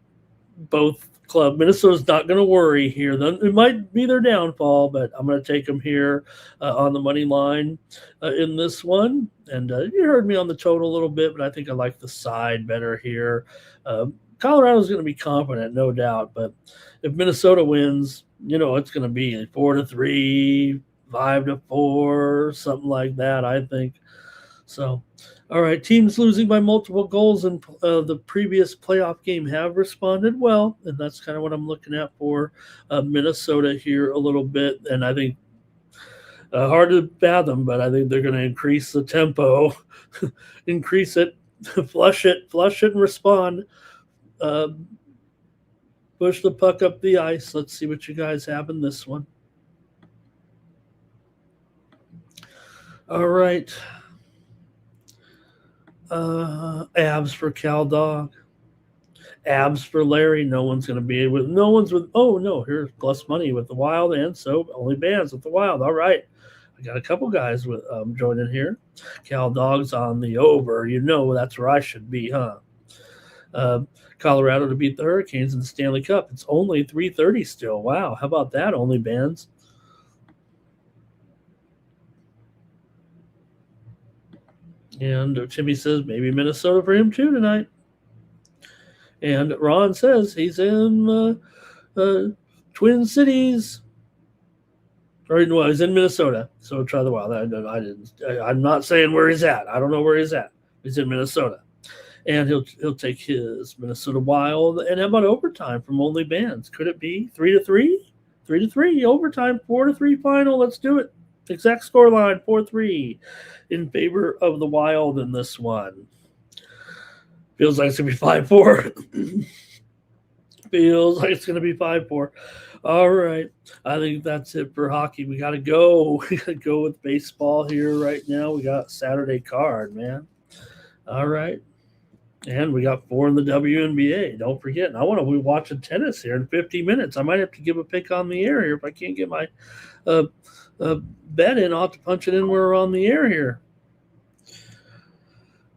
both club. Minnesota's not going to worry here. It might be their downfall, but I'm going to take them here on the money line in this one. And you heard me on the total a little bit, but I think I like the side better here. Colorado's going to be confident, no doubt. But if Minnesota wins, it's going to be 4-3, 5-4, something like that, I think. So, all right, teams losing by multiple goals in the previous playoff game have responded well, and that's kind of what I'm looking at for Minnesota here a little bit. And I think hard to fathom, but I think they're going to increase the tempo, increase it, flush it, and respond. Push the puck up the ice. Let's see what you guys have in this one. All right. Abs for Cal Dog. Abs for Larry. No one's going to be with. No one's with. Oh no, here's plus money with the Wild, and so only bands with the Wild. All right, I got a couple guys with joining here. Cal Dog's on the over. That's where I should be, huh? Colorado to beat the Hurricanes in the Stanley Cup. It's only 3:30 still. Wow, how about that? Only bands. And Timmy says maybe Minnesota for him too tonight. And Ron says he's in Twin Cities. Or no, he's in Minnesota. So try the Wild. I'm not saying where he's at. I don't know where he's at. He's in Minnesota. And he'll take his Minnesota Wild. And how about overtime from only bands? Could it be 3-3? 3-3 overtime, 4-3 final. Let's do it. Exact scoreline 4-3 in favor of the Wild in this one. Feels like it's going to be 5-4. Feels like it's going to be 5-4. All right. I think that's it for hockey. We got to go. We got to go with baseball here right now. We got Saturday card, man. All right. And we got 4 in the WNBA. Don't forget. And I want to be watching tennis here in 50 minutes. I might have to give a pick on the air here if I can't get my bet in. I'll have to punch it in when we're on the air here.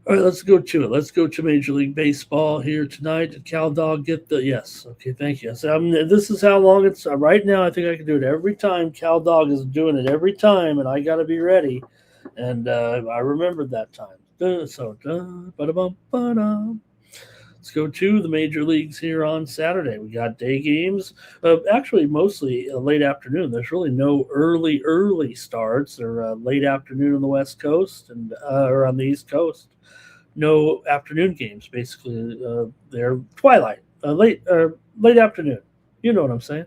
All right, let's go to it. Let's go to Major League Baseball here tonight. Did Cal Dog get the – yes. Okay, thank you. So, this is how long it's right now. I think I can do it every time. Cal Dog is doing it every time, and I got to be ready. And I remembered that time. So, let's go to the major leagues here on Saturday. We got day games, actually mostly late afternoon. There's really no early starts. They're late afternoon on the West Coast and or on the East Coast. No afternoon games, basically. They're twilight, late afternoon. You know what I'm saying.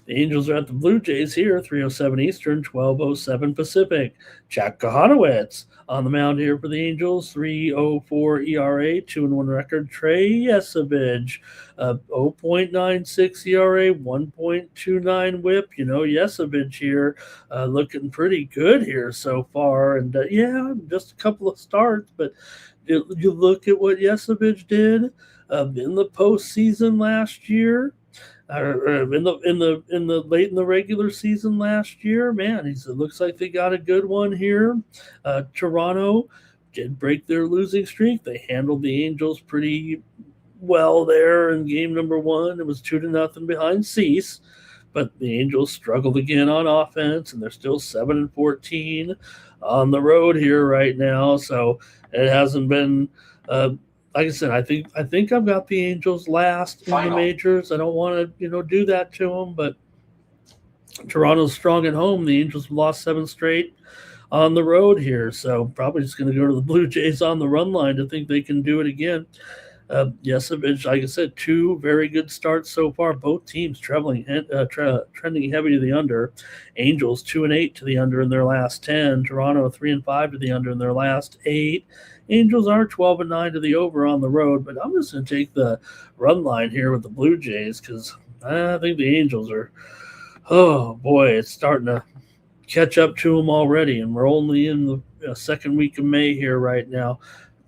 The Angels are at the Blue Jays here, 3:07 Eastern, 12:07 Pacific. Jack Kohanowitz on the mound here for the Angels, 3.04 ERA, 2-1 record. Trey Yesavage, 0.96 ERA, 1.29 WHIP. Yesavage here looking pretty good here so far. And just a couple of starts, but you look at what Yesavage did in the postseason last year. In the late in the regular season last year, man, it looks like they got a good one here. Toronto did break their losing streak. They handled the Angels pretty well there in game number one. It was 2-0 behind Cease, but the Angels struggled again on offense, and they're still 7-14 on the road here right now. So it hasn't been. Like I said, I think I've got the Angels last in the majors. I don't want to do that to them, but Toronto's strong at home. The Angels lost 7 straight on the road here, so probably just going to go to the Blue Jays on the run line to think they can do it again. Yesevich, like I said, 2 very good starts so far. Both teams trending heavy to the under. Angels 2-8 to the under in their last 10. Toronto 3-5 to the under in their last 8. Angels are 12-9 to the over on the road, but I'm just going to take the run line here with the Blue Jays because I think the Angels are, oh boy, it's starting to catch up to them already, and we're only in the second week of May here right now.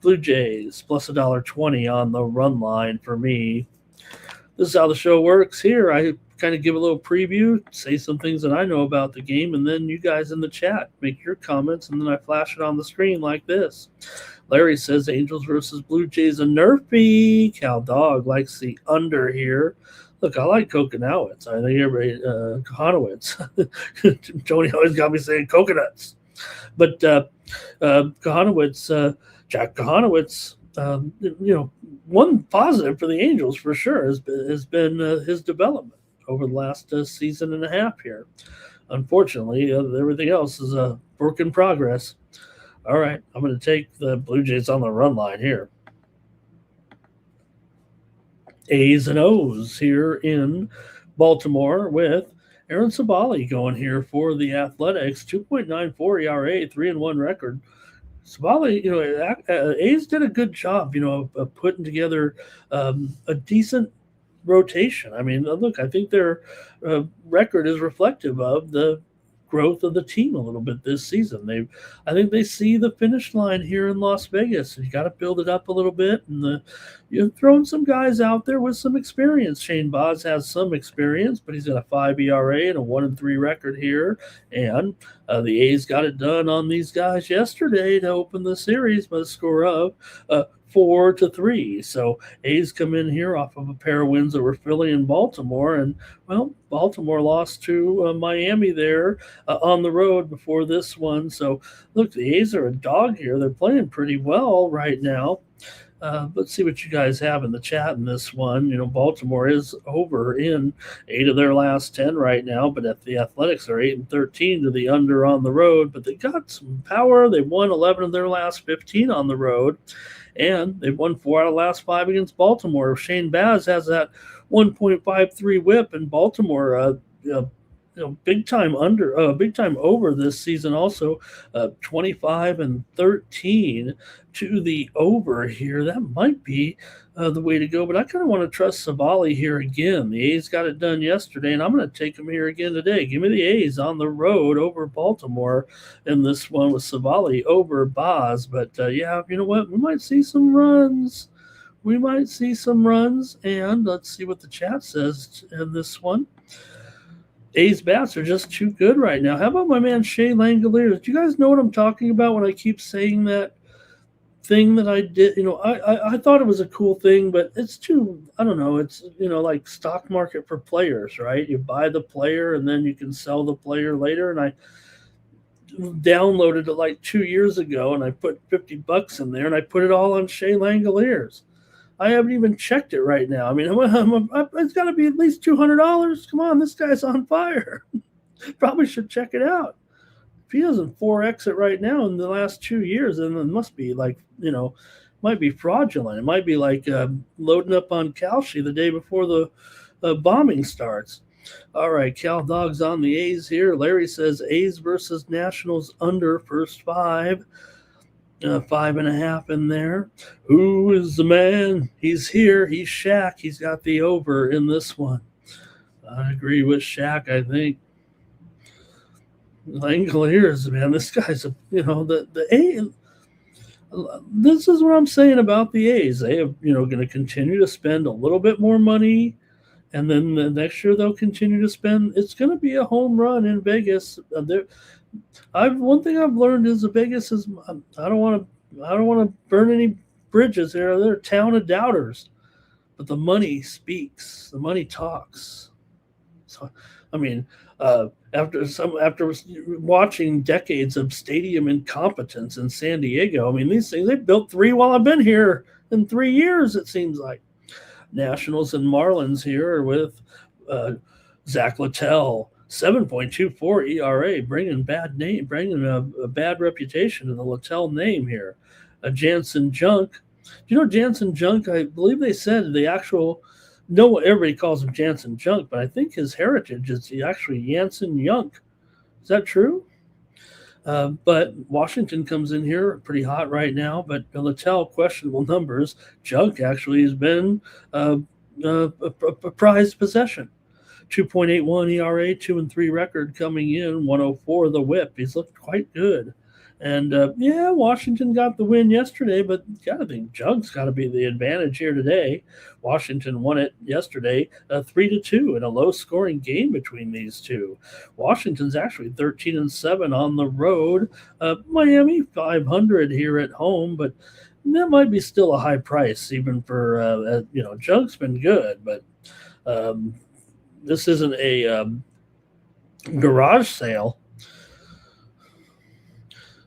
Blue Jays plus $1.20 on the run line for me. This is how the show works here. I kind of give a little preview, say some things that I know about the game, and then you guys in the chat make your comments, and then I flash it on the screen like this. Larry says Angels versus Blue Jays a nerfy. Cal Dog likes the under here. Look, I like Coconowitz. I think everybody, Kohanowitz. Tony always got me saying coconuts. But Kohanowitz, Jack Kohanowitz, one positive for the Angels for sure has been his development over the last season and a half here. Unfortunately, everything else is a work in progress. All right, I'm going to take the Blue Jays on the run line here. A's and O's here in Baltimore with Aaron Sabali going here for the Athletics. 2.94 ERA, 3-1 record. Sabali, A's did a good job, of putting together a decent rotation. I mean, look, I think their record is reflective of the growth of the team a little bit this season. I think they see the finish line here in Las Vegas. You got to build it up a little bit, and you're throwing some guys out there with some experience. Shane Baz has some experience, but he's got a 5 ERA and a 1-3 record here. And the A's got it done on these guys yesterday to open the series by the score of 4-3. So A's come in here off of a pair of wins over Philly and Baltimore, and Baltimore lost to Miami there on the road before this one. So look, the A's are a dog here. They're playing pretty well right now. Let's see what you guys have in the chat in this one. Baltimore is over in 8 of their last 10 right now, but the Athletics are 8-13 to the under on the road. But they got some power. They won 11 of their last 15 on the road, and they've won 4 out of the last 5 against Baltimore. Shane Baz has that 1.53 whip, and Baltimore, big time over this season. Also, 25-13 to the over here. That might be the way to go, but I kind of want to trust Savali here again. The A's got it done yesterday, and I'm going to take them here again today. Give me the A's on the road over Baltimore in this one with Savali over Baz. But you know what? We might see some runs. And let's see what the chat says in this one. A's bats are just too good right now. How about my man Shea Langoliers? Do you guys know what I'm talking about when I keep saying that thing that I did? I thought it was a cool thing, but it's too, I don't know. It's, like stock market for players, right? You buy the player and then you can sell the player later. And I downloaded it like 2 years ago, and I put $50 in there, and I put it all on Shea Langoliers. I haven't even checked it right now. I mean, it's got to be at least $200. Come on, this guy's on fire. Probably should check it out. If he doesn't 4X it right now in the last 2 years, then it must be like, might be fraudulent. It might be like loading up on Kalshi the day before the bombing starts. All right, Cal Dog's on the A's here. Larry says A's versus Nationals under first 5. 5.5 in there. Who is the man? He's here. He's Shaq. He's got the over in this one. I agree with Shaq, I think. Langoliers, man, this guy's the A. This is what I'm saying about the A's. They have, going to continue to spend a little bit more money And then the next year they'll continue to spend. It's going to be a home run in Vegas. One thing I've learned is Vegas is I don't want to burn any bridges here. They're a town of doubters, but the money speaks. The money talks. So, I mean, after watching decades of stadium incompetence in San Diego, I mean, these things they built 3 while I've been here in 3 years. It seems like Nationals and Marlins here with Zach Littell, 7.24 ERA, bringing a bad reputation to the Littell name here. Jansen Junk. You know, Jansen Junk, I believe they said everybody calls him Jansen Junk, but I think his heritage is actually Jansen Junk. Is that true? But Washington comes in here pretty hot right now, but Littell, questionable numbers. Junk actually has been a prized possession. 2.81 ERA, 2-3 record coming in, 104 the whip. He's looked quite good. And Washington got the win yesterday, but you got to think Junk's got to be the advantage here today. Washington won it yesterday, 3-2 in a low-scoring game between these two. Washington's actually 13-7 on the road. Miami 500 here at home, but that might be still a high price even for Junk's been good, but this isn't a garage sale.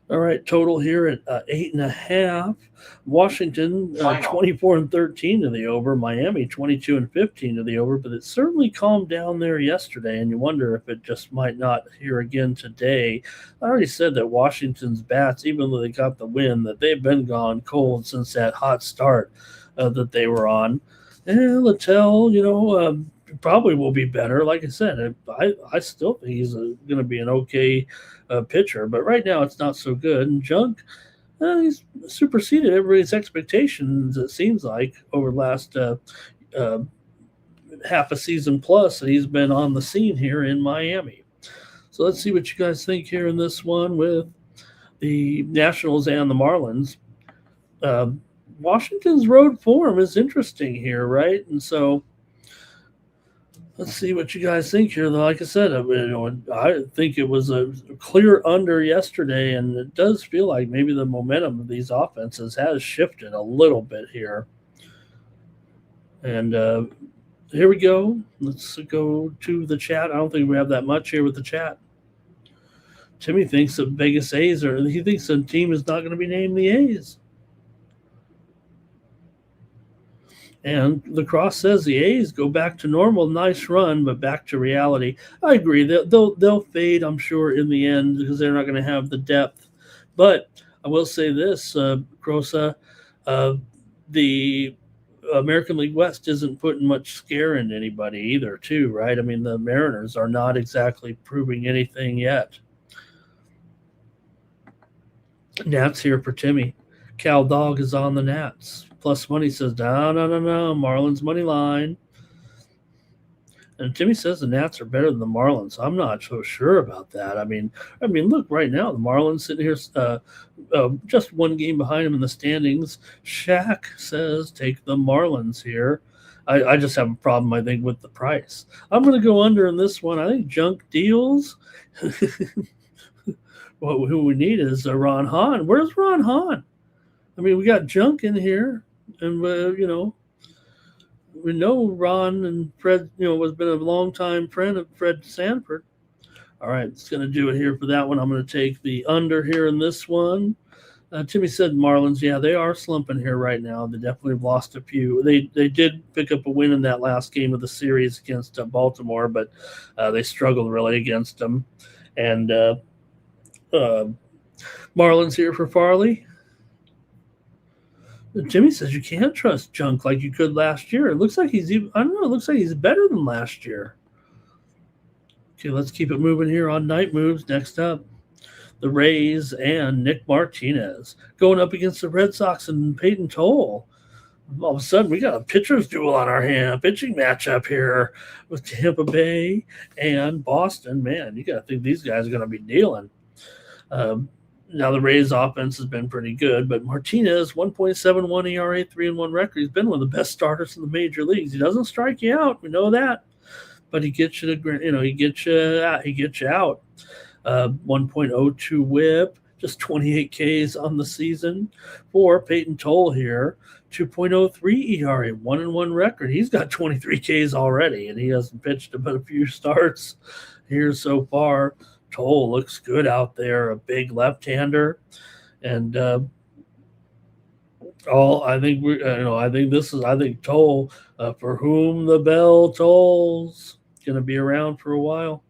All right, total here at 8.5. Washington 24-13 to the over. Miami 22-15 to the over. But it certainly calmed down there yesterday, and you wonder if it just might not here again today. I already said that Washington's bats, even though they got the win, that they've been gone cold since that hot start that they were on. And Littell, probably will be better. Like I said, I still think he's going to be an okay pitcher, but right now it's not so good. And Junk, he's superseded everybody's expectations, it seems like, over the last half a season plus that he's been on the scene here in Miami. So let's see what you guys think here in this one with the Nationals and the Marlins. Washington's road form is interesting here, right? And so let's see what you guys think here. Like I said, I think it was a clear under yesterday, and it does feel like maybe the momentum of these offenses has shifted a little bit here. And here we go. Let's go to the chat. I don't think we have that much here with the chat. Timmy thinks the Vegas A's he thinks the team is not going to be named the A's. And Lacrosse says the A's go back to normal. Nice run, but back to reality. I agree. They'll fade, I'm sure, in the end because they're not going to have the depth. But I will say this, Grossa, the American League West isn't putting much scare into anybody either, too, right? I mean, the Mariners are not exactly proving anything yet. Nats here for Timmy. Cal Dog is on the Nats. Plus money says, no, Marlins money line. And Timmy says the Nats are better than the Marlins. I'm not so sure about that. I mean, look, right now, the Marlins sitting here just one game behind them in the standings. Shaq says take the Marlins here. I just have a problem, I think, with the price. I'm going to go under in this one. I think Junk deals. Well, who we need is Ron Hahn. Where's Ron Hahn? I mean, we got Junk in here. And, we know Ron and Fred, has been a long-time friend of Fred Sanford. All right, it's going to do it here for that one. I'm going to take the under here in this one. Timmy said Marlins, yeah, they are slumping here right now. They definitely have lost a few. They did pick up a win in that last game of the series against Baltimore, but they struggled really against them. And Marlins here for Farley. Jimmy says you can't trust Junk like you could last year. It looks like it looks like he's better than last year. Okay, let's keep it moving here on night moves. Next up, the Rays and Nick Martinez going up against the Red Sox and Peyton Toll. All of a sudden, we got a pitcher's duel on our hand, pitching matchup here with Tampa Bay and Boston. Man, you got to think these guys are going to be dealing. Now the Rays offense has been pretty good, but Martinez, 1.71 ERA, 3-1 record. He's been one of the best starters in the major leagues. He doesn't strike you out, we know that, but he gets you to, he gets you out. 1.02 WHIP, just 28 Ks on the season for Peyton Toll here. 2.03 ERA, 1-1 record. He's got 23 Ks already, and he hasn't pitched but a few starts here so far. Toll looks good out there, a big left-hander, and I think Toll, for whom the bell tolls, going to be around for a while.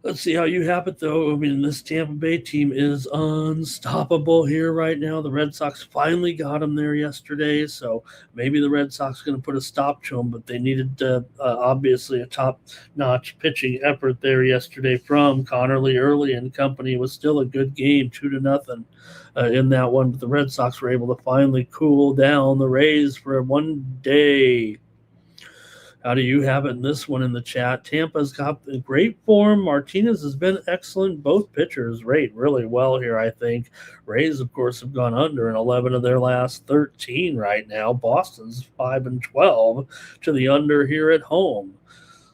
Let's see how you have it, though. I mean, this Tampa Bay team is unstoppable here right now. The Red Sox finally got them there yesterday, so maybe the Red Sox are going to put a stop to them, but they needed, obviously, a top-notch pitching effort there yesterday from Connerly early and company. It was still a good game, 2-0 in that one, but the Red Sox were able to finally cool down the Rays for one day. How do you have it in this one in the chat? Tampa's got the great form. Martinez has been excellent. Both pitchers rate really well here, I think. Rays, of course, have gone under in 11 of their last 13 right now. Boston's 5-12 to the under here at home.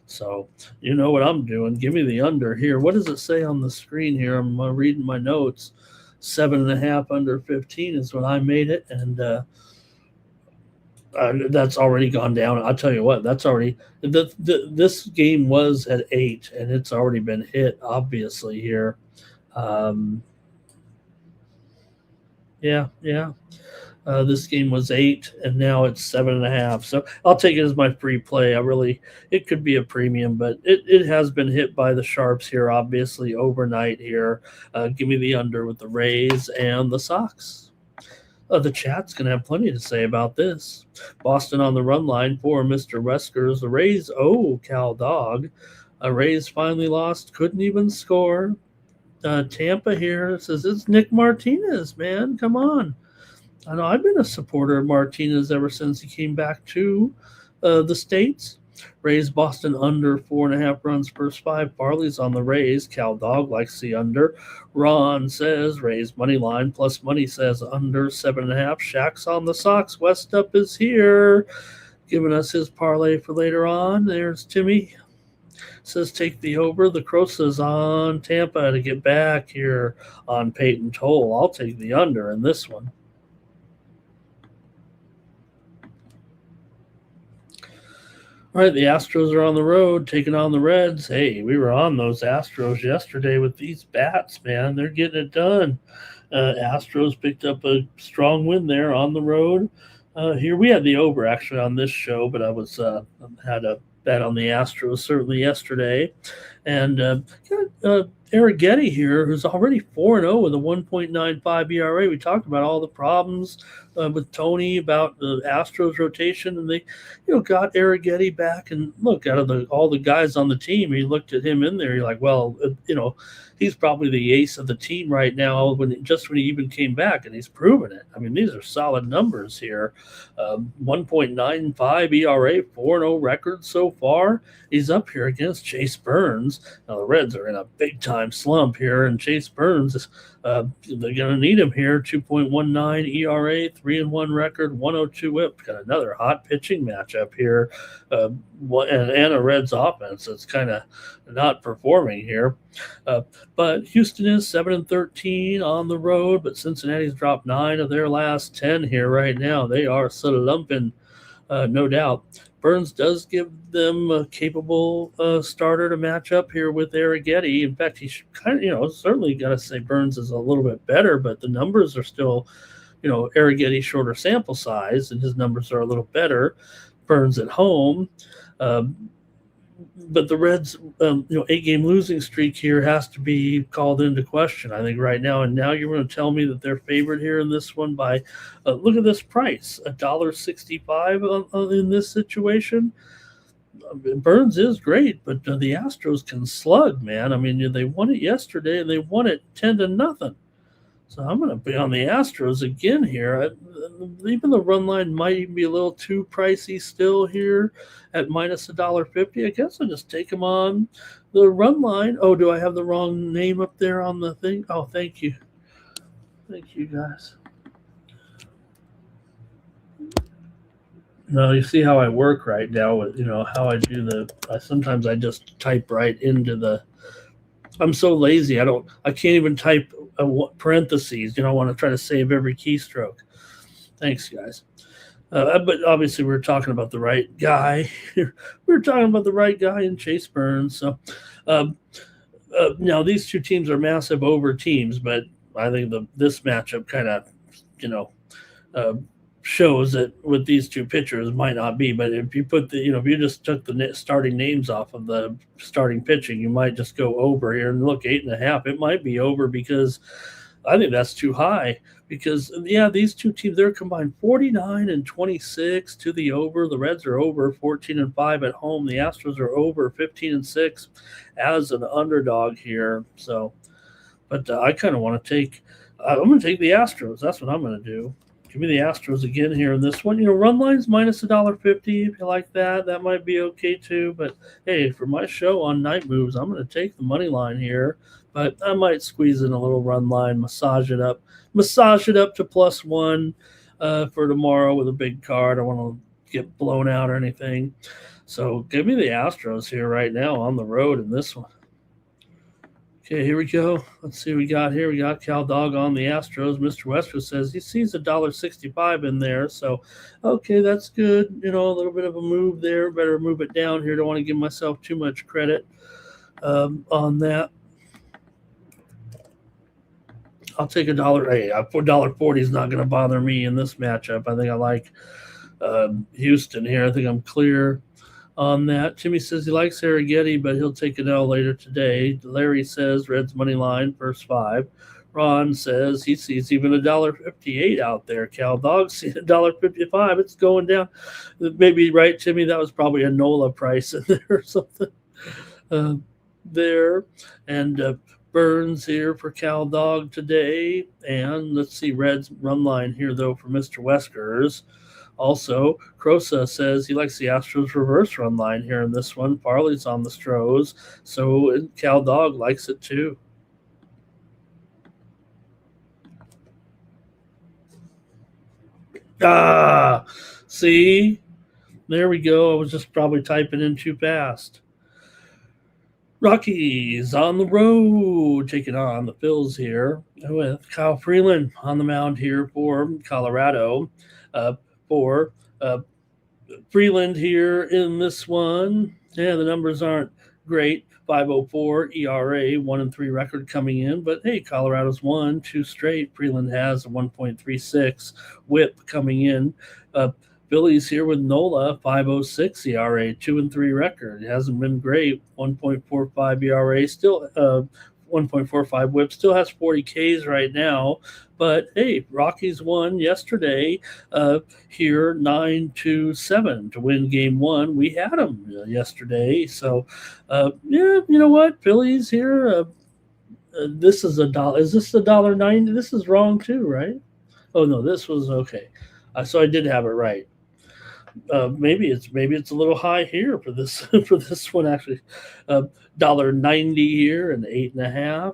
So you know what I'm doing. Give me the under here. What does it say on the screen here? I'm reading my notes. 7.5 under 15 is what I made it, and that's already gone down. I'll tell you what, that's already this game was at 8, and it's already been hit, obviously, here. This game was 8, and now it's 7.5. So I'll take it as my free play. It could be a premium, but it has been hit by the Sharps here, obviously, overnight here. Give me the under with the Rays and the Sox. The chat's going to have plenty to say about this. Boston on the run line for Mr. Weskers. The Rays, Cal Dog. Rays finally lost, couldn't even score. Tampa here says, it's Nick Martinez, man. Come on. I know I've been a supporter of Martinez ever since he came back to the States. Rays Boston under 4.5 runs first 5. Farley's on the Rays. Cal Dog likes the under. Ron says Rays money line plus money says under 7.5. Shaq's on the Sox. West Up is here, giving us his parlay for later on. There's Timmy. Says take the over. The Crosa's on Tampa to get back here on Peyton Toll. I'll take the under in this one. All right, the Astros are on the road, taking on the Reds. Hey, we were on those Astros yesterday with these bats, man. They're getting it done. Astros picked up a strong win there on the road. Here we had the over, actually, on this show, but I was had a bet on the Astros certainly yesterday. And got Arrighetti here, who's already 4-0 with a 1.95 ERA. We talked about all the problems with Tony about the Astros rotation, and they, got Arrighetti back. And look, out of all the guys on the team, you looked at him in there, you're like, well, he's probably the ace of the team right now. When he even came back, and he's proven it. I mean, these are solid numbers here. 1.95 ERA, 4-0 record so far. He's up here against Chase Burns. Now the Reds are in a big time slump here, and Chase Burns is they're going to need him here. 2.19 ERA, 3-1 record, 102 WHIP. Got another hot pitching matchup here, and a Reds offense that's kind of not performing here. But Houston is 7-13 on the road, but Cincinnati's dropped 9 of their last 10 here right now. They are slumping, no doubt. Burns does give them a capable starter to match up here with Arrighetti. In fact, he should certainly got to say Burns is a little bit better, but the numbers are still, Arrighetti shorter sample size, and his numbers are a little better. Burns at home. But the Reds, 8-game losing streak here has to be called into question, I think, right now. And now you're going to tell me that they're favored here in this one by, look at this price, $1.65 in this situation. Burns is great, but the Astros can slug, man. I mean, they won it yesterday, and they won it 10-0. So I'm going to be on the Astros again here. Even the run line might even be a little too pricey still here at minus $1.50. I guess I'll just take them on the run line. Oh, do I have the wrong name up there on the thing? Oh, thank you. Thank you, guys. No, you see how I work right now with, how I do sometimes I just type right into I'm so lazy. I can't even type parentheses. I want to try to save every keystroke. Thanks, guys. But obviously, we're talking about the right guy. We're talking about the right guy in Chase Burns. So now these two teams are massive over teams, but I think this matchup kind of, shows that with these two pitchers might not be. But if you put if you just took the starting names off of the starting pitching, you might just go over here and look 8.5. It might be over because I think that's too high. Because these two teams, they're combined 49 and 26 to the over. The Reds are over 14 and 5 at home. The Astros are over 15 and 6 as an underdog here. So, but I kind of want to take. I'm going to take the Astros. That's what I'm going to do. Give me the Astros again here in this one. Run line's minus $1.50. If you like that, that might be okay too. But hey, for my show on Night Moves, I'm going to take the money line here. But I might squeeze in a little run line, massage it up to +1 for tomorrow with a big card. I don't want to get blown out or anything. So give me the Astros here right now on the road in this one. Okay, here we go. Let's see what we got here. We got Cal Dog on the Astros. Mr. Wesker says he sees $1.65 in there. So, okay, that's good. A little bit of a move there. Better move it down here. Don't want to give myself too much credit on that. I'll take $1. Hey, $4.40 is not going to bother me in this matchup. I think I like Houston here. I think I'm clear on that. Timmy says he likes Arrighetti, but he'll take an L later today. Larry says Reds money line, first 5. Ron says he sees even $1.58 out there. Cal Dog sees $1.55. It's going down. Maybe, right, Timmy? That was probably a NOLA price in there or something there. And Burns here for Cal Dog today. And let's see, Reds run line here, though, for Mr. Weskers. Also, Crosa says he likes the Astros reverse run line here in this one. Farley's on the Stros, so Cal Dog likes it too. See? There we go. I was just probably typing in too fast. Rockies on the road, taking on the Phils here with Kyle Freeland on the mound here for Colorado. For Freeland here in this one. Yeah, the numbers aren't great. 5.04 ERA, 1-3 record coming in. But hey, Colorado's won 2 straight. Freeland has a 1.36 WHIP coming in. Phillies here with Nola, 5.06 ERA, 2-3 record. It hasn't been great. 1.45 ERA, still 1.45 WHIP, still has 40 Ks right now. But hey, Rockies won yesterday here 9-7 to win game 1. We had them yesterday. So, you know what? Phillies here, this is $1. Is this $1.90? This is wrong too, right? Oh, no, this was okay. So I did have it right. Maybe it's a little high here for this for this one actually. $1.90 here and 8.5.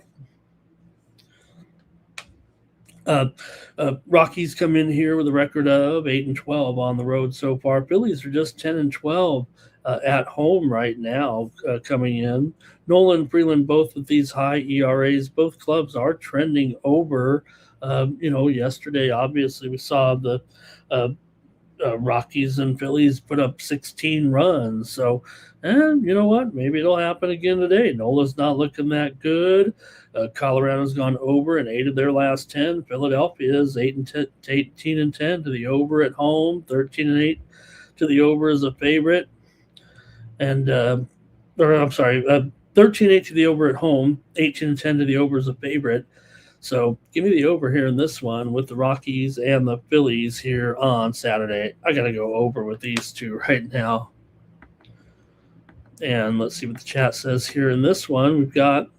Rockies come in here with a record of 8-12 on the road so far. Phillies are just 10-12 at home right now coming in. Nola and Freeland both with these high ERAs. Both clubs are trending over. Yesterday obviously we saw the Rockies and Phillies put up 16 runs. So, you know what? Maybe it'll happen again today. Nola's not looking that good. Colorado's gone over in 8 of their last 10. Philadelphia is 18-10 to the over at home. 13-8 to the over as a favorite. And 13-8 to the over at home. 18-10 to the over as a favorite. So give me the over here in this one with the Rockies and the Phillies here on Saturday. I got to go over with these two right now. And let's see what the chat says here in this one. We've got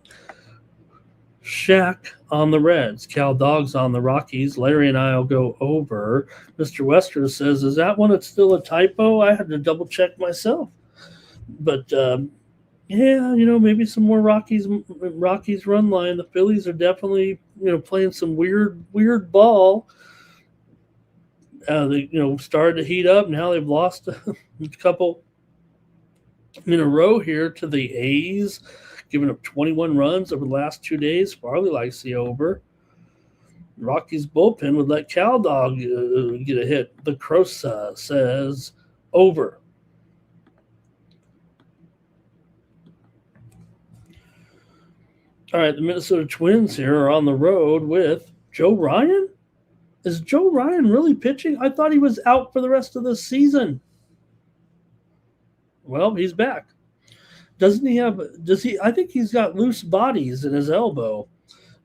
Shaq on the Reds. Cal Dogs on the Rockies. Larry and I will go over. Mr. Wester says, is that one it's still a typo? I had to double check myself. But yeah, maybe some more Rockies run line. The Phillies are definitely, playing some weird ball. They, started to heat up. Now they've lost a couple in a row here to the A's, giving up 21 runs over the last 2 days. Farley likes the over. Rockies bullpen would let Cal Dog get a hit. The Crosa says over. All right, the Minnesota Twins here are on the road with Joe Ryan. Is Joe Ryan really pitching? I thought he was out for the rest of the season. Well, he's back. Does he? I think he's got loose bodies in his elbow.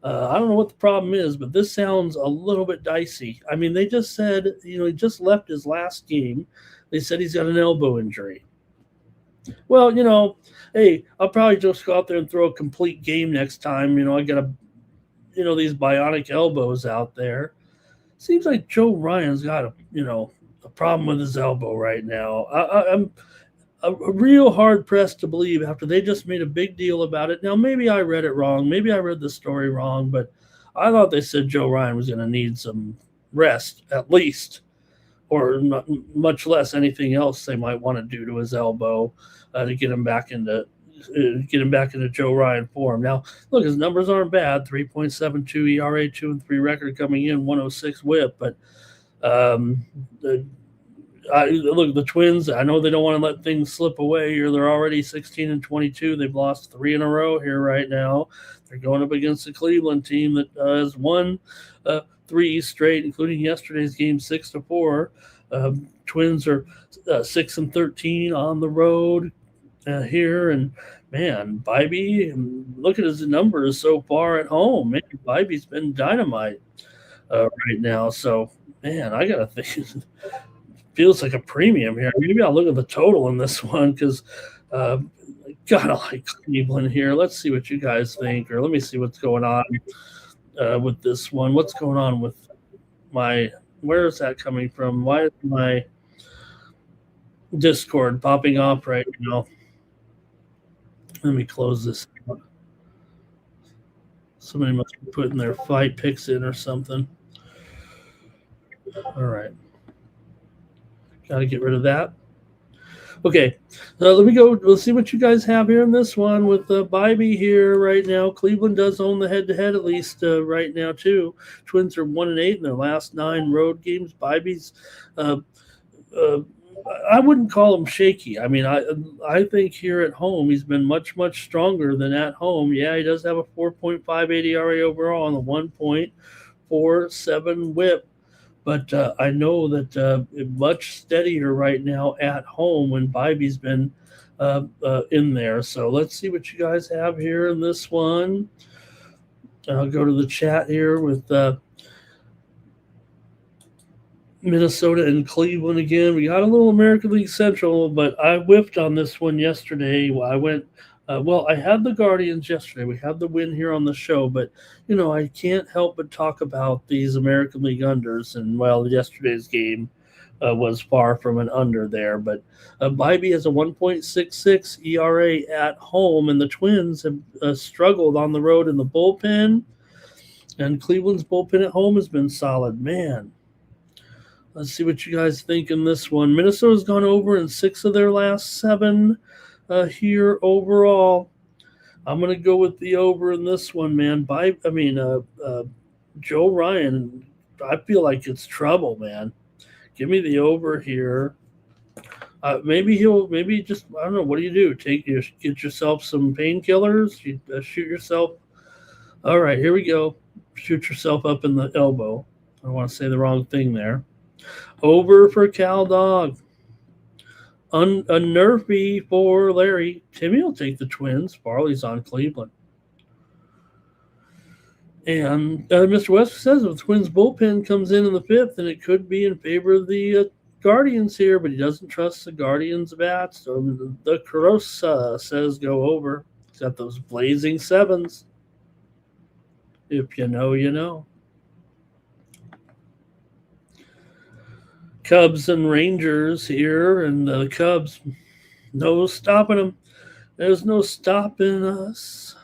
I don't know what the problem is, but this sounds a little bit dicey. I mean, they just said, he just left his last game. They said he's got an elbow injury. Well, hey, I'll probably just go out there and throw a complete game next time. I got these bionic elbows out there. Seems like Joe Ryan's got a problem with his elbow right now. I'm real hard pressed to believe after they just made a big deal about it. Now, maybe I read it wrong. Maybe I read the story wrong, but I thought they said Joe Ryan was going to need some rest at least, or not, much less anything else they might want to do to his elbow to get him back into Joe Ryan form. Now, look, his numbers aren't bad: 3.72 ERA, 2-3 record coming in, 106 WHIP. But look, the Twins, I know they don't want to let things slip away. Or they're already 16-22. They've lost 3 in a row here right now. They're going up against the Cleveland team that has won 3 straight, including yesterday's game 6-4. Twins are 6-13 on the road here, and man, Bybee, look at his numbers so far at home. Man, Bybee's been dynamite right now. So, man, I gotta think. Feels like a premium here. Maybe I'll look at the total in this one because gotta like Cleveland here. Let's see what you guys think, or let me see what's going on with this one. What's going on with where is that coming from? Why is my Discord popping off right now? Let me close this out. Somebody must be putting their fight picks in or something. All right. Got to get rid of that. Okay, let me go. We'll see what you guys have here in this one with Bybee here right now. Cleveland does own the head-to-head at least right now too. Twins are 1-8 in their last 9 road games. Bybee's, I wouldn't call him shaky. I mean, I think here at home he's been much stronger than at home. Yeah, he does have a 4.58 ERA overall and a 1.47 WHIP. But I know that much steadier right now at home when Bybee's been in there. So let's see what you guys have here in this one. I'll go to the chat here with Minnesota and Cleveland again. We got a little American League Central, but I whiffed on this one yesterday. I went I had the Guardians yesterday. We had the win here on the show, but, I can't help but talk about these American League unders. And, yesterday's game was far from an under there. But Bybee has a 1.66 ERA at home, and the Twins have struggled on the road in the bullpen. And Cleveland's bullpen at home has been solid. Man, let's see what you guys think in this one. Minnesota's gone over in 6 of their last 7. Here overall. I'm going to go with the over in this one, man. Joe Ryan, I feel like it's trouble, man. Give me the over here. Maybe just, I don't know, what do you do? Get yourself some painkillers? You shoot yourself. All right, here we go. Shoot yourself up in the elbow. I don't want to say the wrong thing there. Over for Cal Dog. A nerfy for Larry. Timmy will take the Twins. Farley's on Cleveland. And Mr. West says if the Twins bullpen comes in the 5th, then it could be in favor of the Guardians here, but he doesn't trust the Guardians' bats. So the Carosa says go over. He's got those blazing 7s. If you know, you know. Cubs and Rangers here, and the Cubs, no stopping them. There's no stopping us.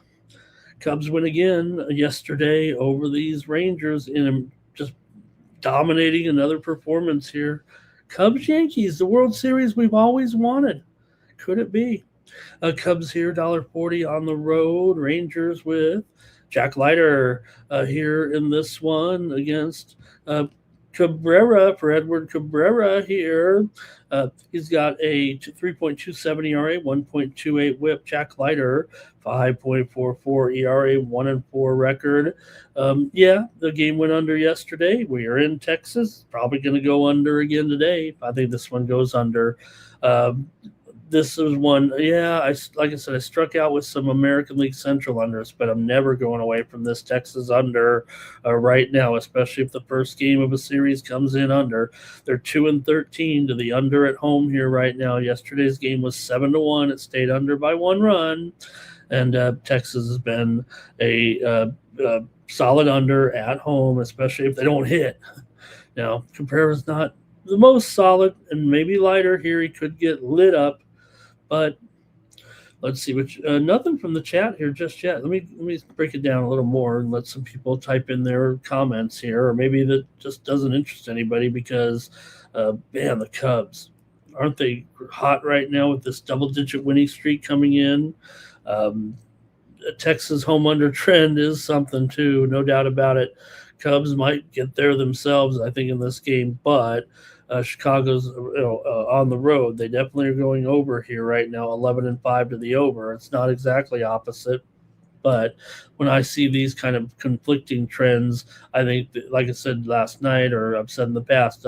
Cubs win again yesterday over these Rangers in just dominating another performance here. Cubs Yankees, the World Series we've always wanted. Could it be? Cubs here, $1.40 on the road. Rangers with Jack Leiter here in this one against Cabrera for Edward Cabrera here. He's got a 3.27 ERA, 1.28 WHIP. Jack Leiter, 5.44 ERA, 1-4 record. Yeah, the game went under yesterday. We are in Texas. Probably going to go under again today. I think this one goes under. This is one, yeah, like I said, I struck out with some American League Central unders, but I'm never going away from this Texas under right now, especially if the first game of a series comes in under. They're 2-13 to the under at home here right now. Yesterday's game was 7-1. It stayed under by 1 run, and Texas has been a solid under at home, especially if they don't hit. Now, Cabrera's not the most solid, and maybe Leiter here. He could get lit up. But let's see, which nothing from the chat here just yet. Let me break it down a little more and let some people type in their comments here, or maybe that just doesn't interest anybody because, man, the Cubs, aren't they hot right now with this double-digit winning streak coming in? Texas home under trend is something too, no doubt about it. Cubs might get there themselves, I think, in this game, but Chicago's on the road. They definitely are going over here right now, 11-5 to the over. It's not exactly opposite, but when I see these kind of conflicting trends, I think, that, like I said last night, or I've said in the past,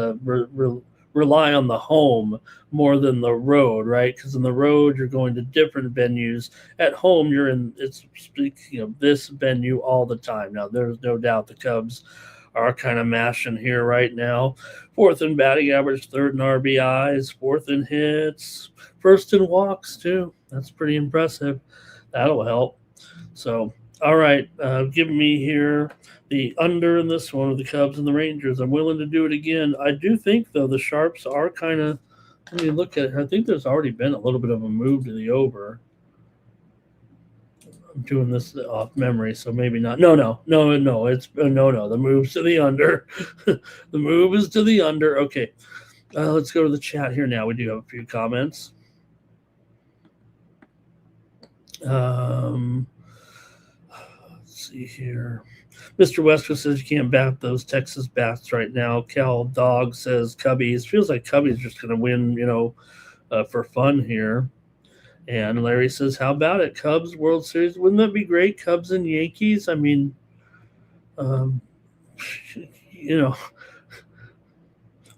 rely on the home more than the road, right? Because in the road, you're going to different venues. At home, you're in this venue all the time. Now, there's no doubt the Cubs are kind of mashing here right now. Fourth in batting average, third in RBIs, fourth in hits, first in walks too. That's pretty impressive. That'll help. So, all right, give me here the under in this one with the Cubs and the Rangers. I'm willing to do it again. I do think, though, the Sharps are kind of, let me look at it. I think there's already been a little bit of a move to the over. I'm doing this off memory, so maybe not. No. It's no. The move's to the under. The move is to the under. Okay, let's go to the chat here now. We do have a few comments. Let's see here. Mr. Westwood says you can't bat those Texas bats right now. Cal Dog says Cubbies. Feels like Cubbies just going to win, for fun here. And Larry says, how about it? Cubs World Series. Wouldn't that be great? Cubs and Yankees. I mean, I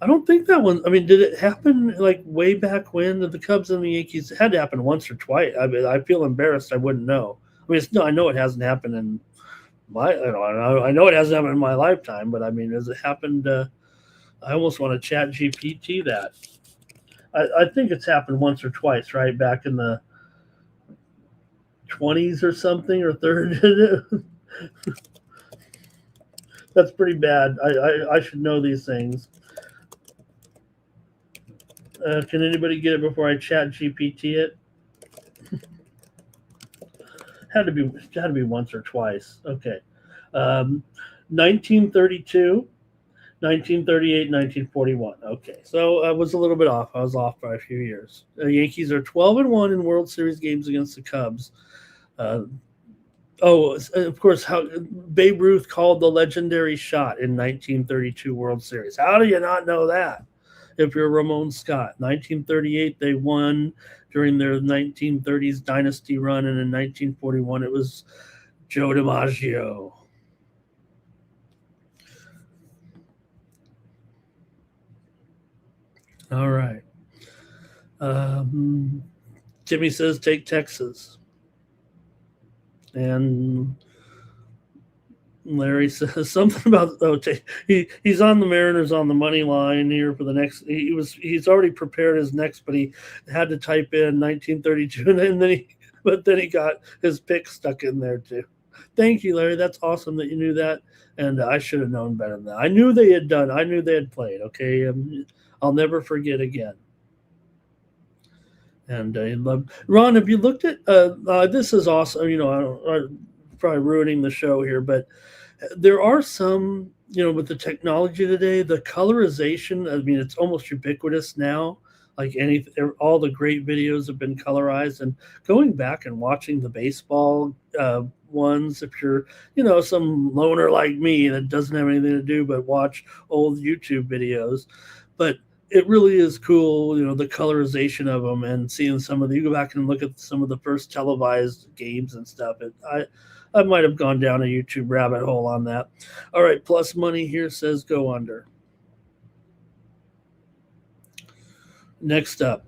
don't think that one. I mean, did it happen like way back when the Cubs and the Yankees? It had to happen once or twice. I mean, I feel embarrassed. I wouldn't know. I mean, I know it hasn't happened in my, I know it hasn't happened in my lifetime, but I mean, has it happened? I almost want to chat GPT that. I think it's happened once or twice, right? Back in the 20s or something, or 30s. That's pretty bad. I should know these things. Can anybody get it before I chat GPT it? Had to be once or twice. Okay. 1932. 1938, 1941. Okay, so I was a little bit off. I was off by a few years. The Yankees are 12-1 in World Series games against the Cubs. Of course, how Babe Ruth called the legendary shot in 1932 World Series. How do you not know that? If you're Ramon Scott, 1938 they won during their 1930s dynasty run, and in 1941 it was Joe DiMaggio. All right. Timmy says take Texas. And Larry says something about he's on the Mariners on the money line here for the next. He's already prepared his next, but he had to type in 1932, and then he got his pick stuck in there too. Thank you, Larry. That's awesome that you knew that, and I should have known better than that. I knew they had done. I knew they had played. Okay, I'll never forget again. And Ron, have you looked at? This is awesome. I'm probably ruining the show here, but there are some. With the technology today, the colorization. I mean, it's almost ubiquitous now. Like all the great videos have been colorized, and going back and watching the baseball ones, if you're, some loner like me that doesn't have anything to do but watch old YouTube videos, but it really is cool, the colorization of them and seeing some of the. You go back and look at some of the first televised games and stuff. I might have gone down a YouTube rabbit hole on that. All right, plus money here says go under. Next up,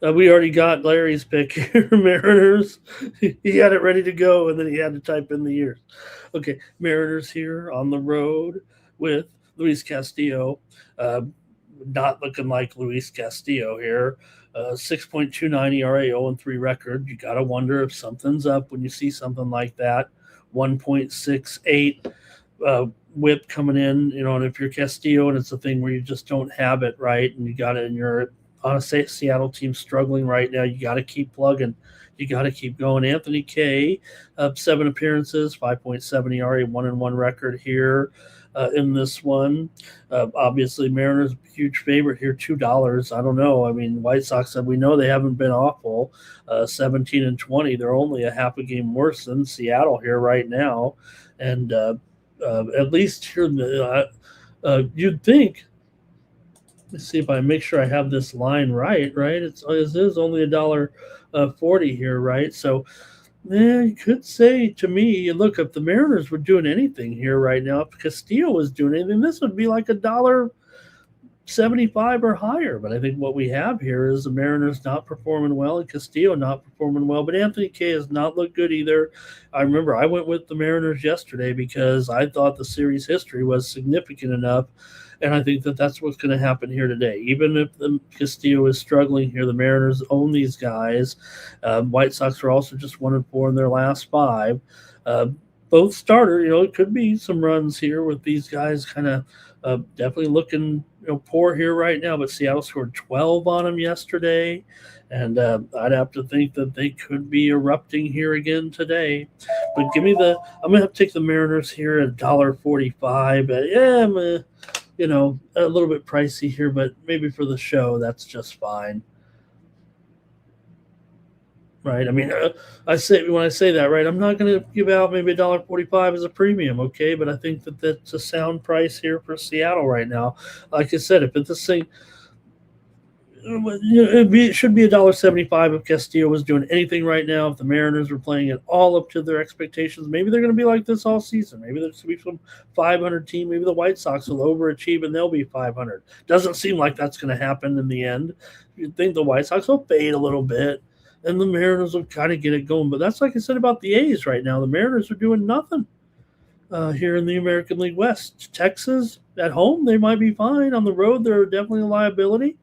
we already got Larry's pick here, Mariners. He had it ready to go, and then he had to type in the years. Okay, Mariners here on the road with Luis Castillo. Not looking like Luis Castillo here. 6.29 ERA, 0-3 record. You got to wonder if something's up when you see something like that. 1.68 whip coming in, and if you're Castillo and it's a thing where you just don't have it right, and you got it, and you're on a Seattle team struggling right now, you got to keep plugging. You got to keep going. Anthony K, 7 appearances, 5.7 ERA, 1-1 record here in this one. Obviously, Mariners huge favorite here, $2. I don't know. I mean, White Sox said we know they haven't been awful. 17-20. They're only a half a game worse than Seattle here right now, and at least here, you'd think. Let's see if I make sure I have this line right. It is only $1.40 here, right? So, you could say to me, look, if the Mariners were doing anything here right now, if Castillo was doing anything, this would be like $1.75 or higher. But I think what we have here is the Mariners not performing well and Castillo not performing well. But Anthony K has not looked good either. I remember I went with the Mariners yesterday because I thought the series history was significant enough. And I think that that's what's going to happen here today. Even if the Castillo is struggling here, the Mariners own these guys. White Sox are also just 1-4 in their last 5. Both starter, it could be some runs here with these guys kind of definitely looking poor here right now. But Seattle scored 12 on them yesterday. And I'd have to think that they could be erupting here again today. But I'm going to have to take the Mariners here at $1.45. Yeah, a little bit pricey here, but maybe for the show, that's just fine. Right? I mean, when I say that, right, I'm not going to give out maybe $1.45 as a premium, okay? But I think that that's a sound price here for Seattle right now. Like I said, if it's this thing, it should be $1.75 if Castillo was doing anything right now. If the Mariners were playing it all up to their expectations, maybe they're going to be like this all season. Maybe there's going to be some 500 team. Maybe the White Sox will overachieve and they'll be 500. Doesn't seem like that's going to happen in the end. You'd think the White Sox will fade a little bit, and the Mariners will kind of get it going. But that's like I said about the A's right now. The Mariners are doing nothing here in the American League West. Texas at home, they might be fine. On the road, they're definitely a liability.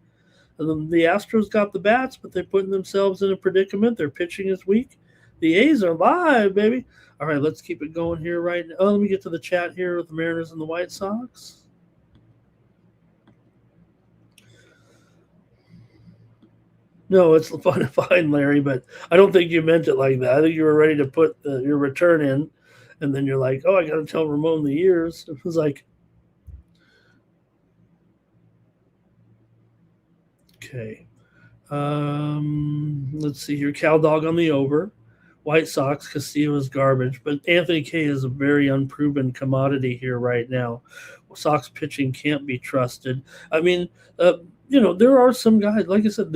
The Astros got the bats, but they're putting themselves in a predicament. Their pitching is weak. The A's are live, baby. All right, let's keep it going here right now. Let me get to the chat here with the Mariners and the White Sox. No, it's fine, Larry, but I don't think you meant it like that. I think you were ready to put your return in, and then you're like, oh, I got to tell Ramon the years. It was like, okay. Let's see here. Cal Dog on the over. White Sox, Castillo is garbage, but Anthony K is a very unproven commodity here right now. Sox pitching can't be trusted. I mean, there are some guys, like I said,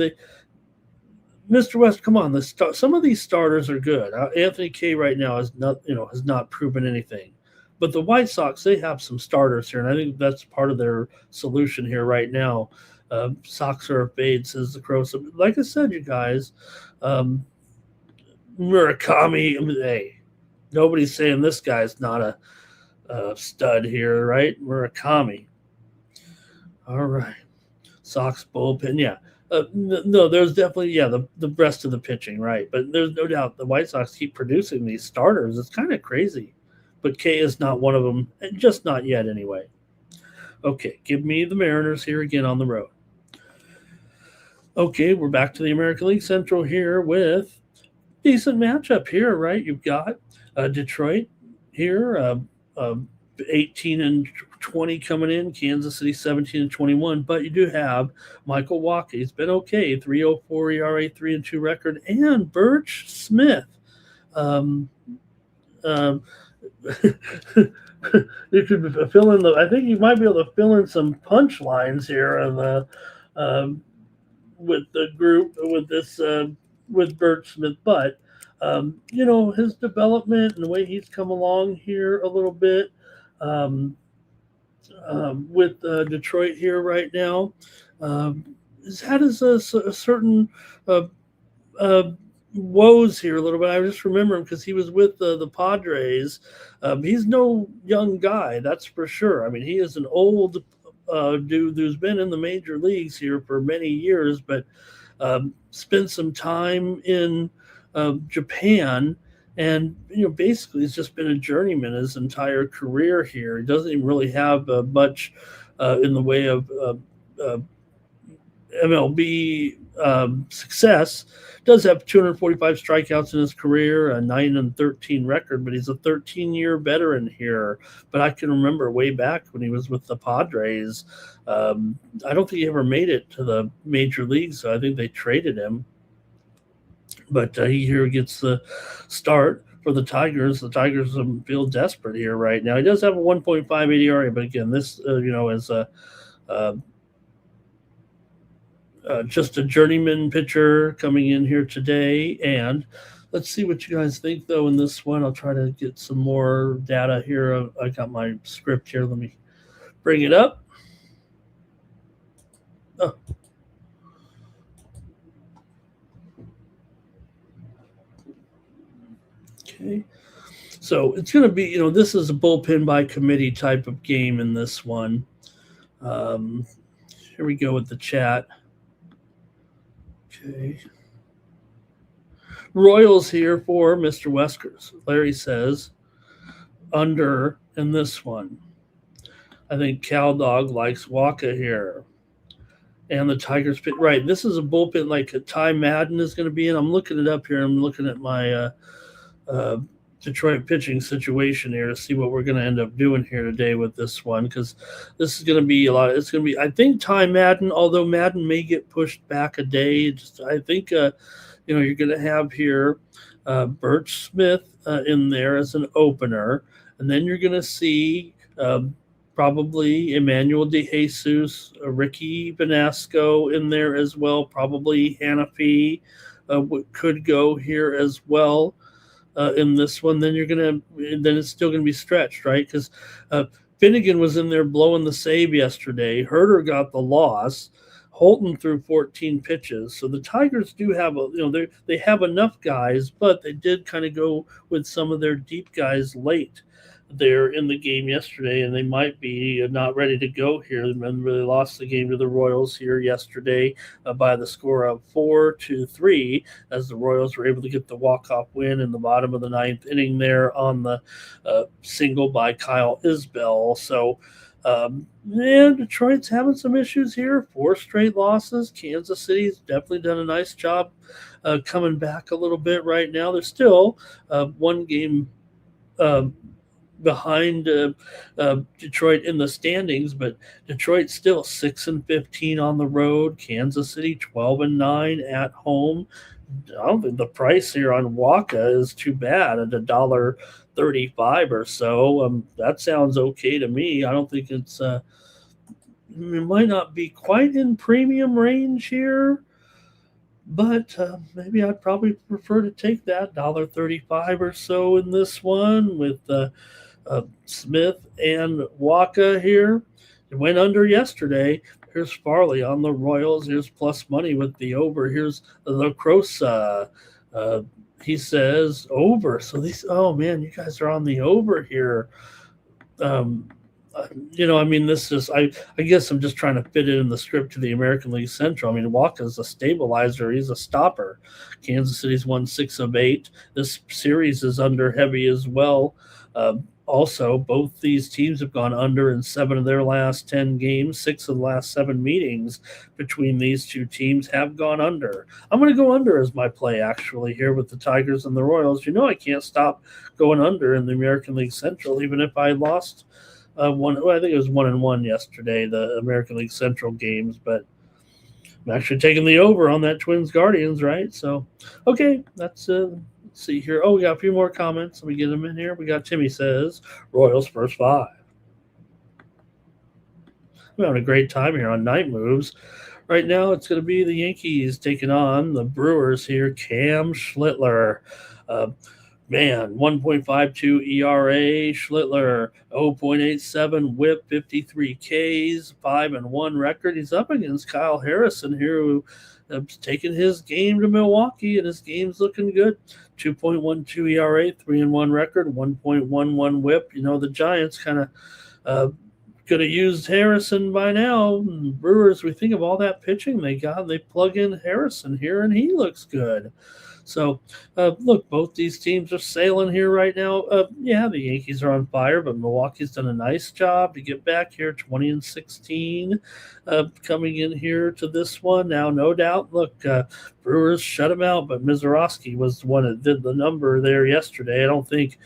Mr. West, come on. Some of these starters are good. Anthony K right now has not proven anything. But the White Sox, they have some starters here, and I think that's part of their solution here right now. Sox are a fade, says the Crow. So, like I said, you guys, Murakami, hey, nobody's saying this guy's not a stud here, right? Murakami. All right. Sox bullpen, yeah. No, there's definitely the rest of the pitching, right? But there's no doubt the White Sox keep producing these starters. It's kind of crazy, but K is not one of them, just not yet anyway. Okay, give me the Mariners here again on the road. Okay, we're back to the American League Central here with decent matchup here, right? You've got Detroit here, 18 and 20 coming in, Kansas City 17 and 21, but you do have Michael Wacha. He's been okay, 3.04 ERA, 3-2 record, and Birch Smith. Um, um, you could fill in I think you might be able to fill in some punchlines here on the with the group with this with Birch Smith, but his development and the way he's come along here a little bit with Detroit here right now has had a certain woes here a little bit. I just remember him because he was with the Padres. He's no young guy, that's for sure. I mean, he is an old dude who's been in the major leagues here for many years, but spent some time in Japan, and basically he's just been a journeyman his entire career here. He doesn't even really have much in the way of MLB success. Does have 245 strikeouts in his career, a 9-13 record, but he's a 13-year veteran here. But I can remember way back when he was with the Padres. I don't think he ever made it to the major leagues, so I think they traded him. But he here gets the start for the Tigers. The Tigers feel desperate here right now. He does have a 1.58 ERA, but again, this is a just a journeyman pitcher coming in here today. And let's see what you guys think, though, in this one. I'll try to get some more data here. I got my script here. Let me bring it up. Oh. Okay. So it's going to be, this is a bullpen by committee type of game in this one. Here we go with the chat. Okay. Royals here for Mr. Weskers. Larry says under in this one. I think Caldog likes Wacha here. And the Tigers pick. Right. This is a bullpen like Ty Madden is going to be in. I'm looking it up here. I'm looking at my Detroit pitching situation here to see what we're going to end up doing here today with this one, because this is going to be a lot. It's going to be, I think, Ty Madden, although Madden may get pushed back a day. I think, you're going to have here Birch Smith in there as an opener, and then you're going to see probably Emmanuel DeJesus, Ricky Benasco in there as well. Probably Hanafi could go here as well. In this one, then it's still gonna be stretched, right? Because Finnegan was in there blowing the save yesterday. Herter got the loss. Holton threw 14 pitches. So the Tigers do have they have enough guys, but they did kind of go with some of their deep guys late there in the game yesterday, and they might be not ready to go here. Remember, they lost the game to the Royals here yesterday by the score of 4-3, as the Royals were able to get the walk-off win in the bottom of the ninth inning there on the single by Kyle Isbell. So, Detroit's having some issues here. 4 straight losses. Kansas City's definitely done a nice job coming back a little bit right now. They're still one game behind Detroit in the standings, but Detroit still 6-15 on the road. Kansas City 12-9 at home. I don't think the price here on Wacha is too bad at $1.35 or so. That sounds okay to me. I don't think it might not be quite in premium range here, but maybe I'd probably prefer to take that $1.35 or so in this one with Smith and Wacha here. It went under yesterday. Here's Farley on the Royals. Here's plus money with the over. Here's La Crosa. He says over. So these, oh man, you guys are on the over here. I mean, this is I guess I'm just trying to fit it in the script to the American League Central. I mean, Walker's a stabilizer; he's a stopper. Kansas City's won 6 of 8. This series is under heavy as well. Also, both these teams have gone under in 7 of their last 10 games. 6 of the last 7 meetings between these two teams have gone under. I'm going to go under as my play actually here with the Tigers and the Royals. I can't stop going under in the American League Central, even if I lost one. Well, I think it was 1-1 yesterday, the American League Central games, but I'm actually taking the over on that Twins Guardians, right? So, okay, that's let's see here. Oh, we got a few more comments. Let me get them in here. We got Timmy says Royals first 5. We're having a great time here on Night Moves. Right now, it's going to be the Yankees taking on the Brewers here. Cam Schlittler. Man, 1.52 ERA, Schlittler, 0.87 whip, 53 Ks, 5-1 record. He's up against Kyle Harrison here, who has taken his game to Milwaukee, and his game's looking good. 2.12 ERA, 3-1 record, 1.11 whip. The Giants kind of could have used Harrison by now. Brewers, we think of all that pitching they got, they plug in Harrison here, and he looks good. So, look, both these teams are sailing here right now. The Yankees are on fire, but Milwaukee's done a nice job to get back here, 20-16, coming in here to this one. Now, no doubt, look, Brewers shut him out, but Mizorowski was the one that did the number there yesterday. I don't think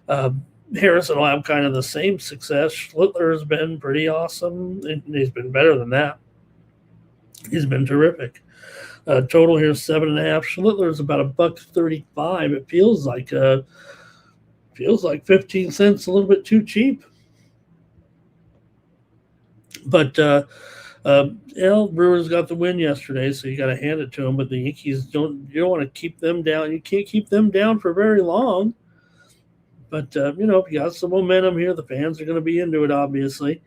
Harrison will have kind of the same success. Schlittler has been pretty awesome, and he's been better than that. He's been terrific. Total here 7.5. Schlittler is about $1.35. It feels like 15 cents, a little bit too cheap. But Brewers got the win yesterday, so you got to hand it to them. But the Yankees you don't want to keep them down. You can't keep them down for very long. But if you got some momentum here, the fans are going to be into it. Obviously.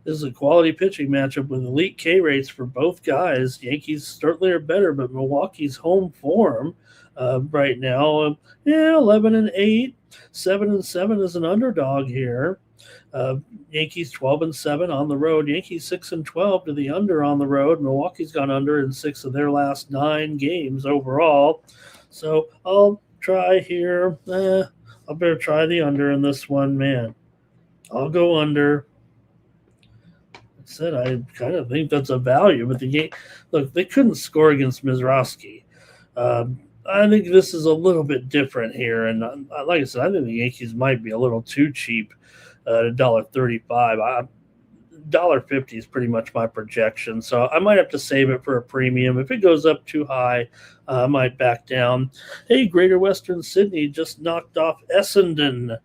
This is a quality pitching matchup with elite K rates for both guys. Yankees certainly are better, but Milwaukee's home form right now, 11-8, 7-7 is an underdog here. Yankees 12-7 on the road. Yankees 6-12 to the under on the road. Milwaukee's gone under in 6 of their last 9 games overall. So I'll try here. I better try the under in this one, man. I'll go under. Said I kind of think that's a value, but the game, look, they couldn't score against Mizorowski. I think this is a little bit different here, and like I said, I think the Yankees might be a little too cheap at $1.35. $1.50 is pretty much my projection, so I might have to save it for a premium. If it goes up too high, I might back down. Hey, Greater Western Sydney just knocked off Essendon.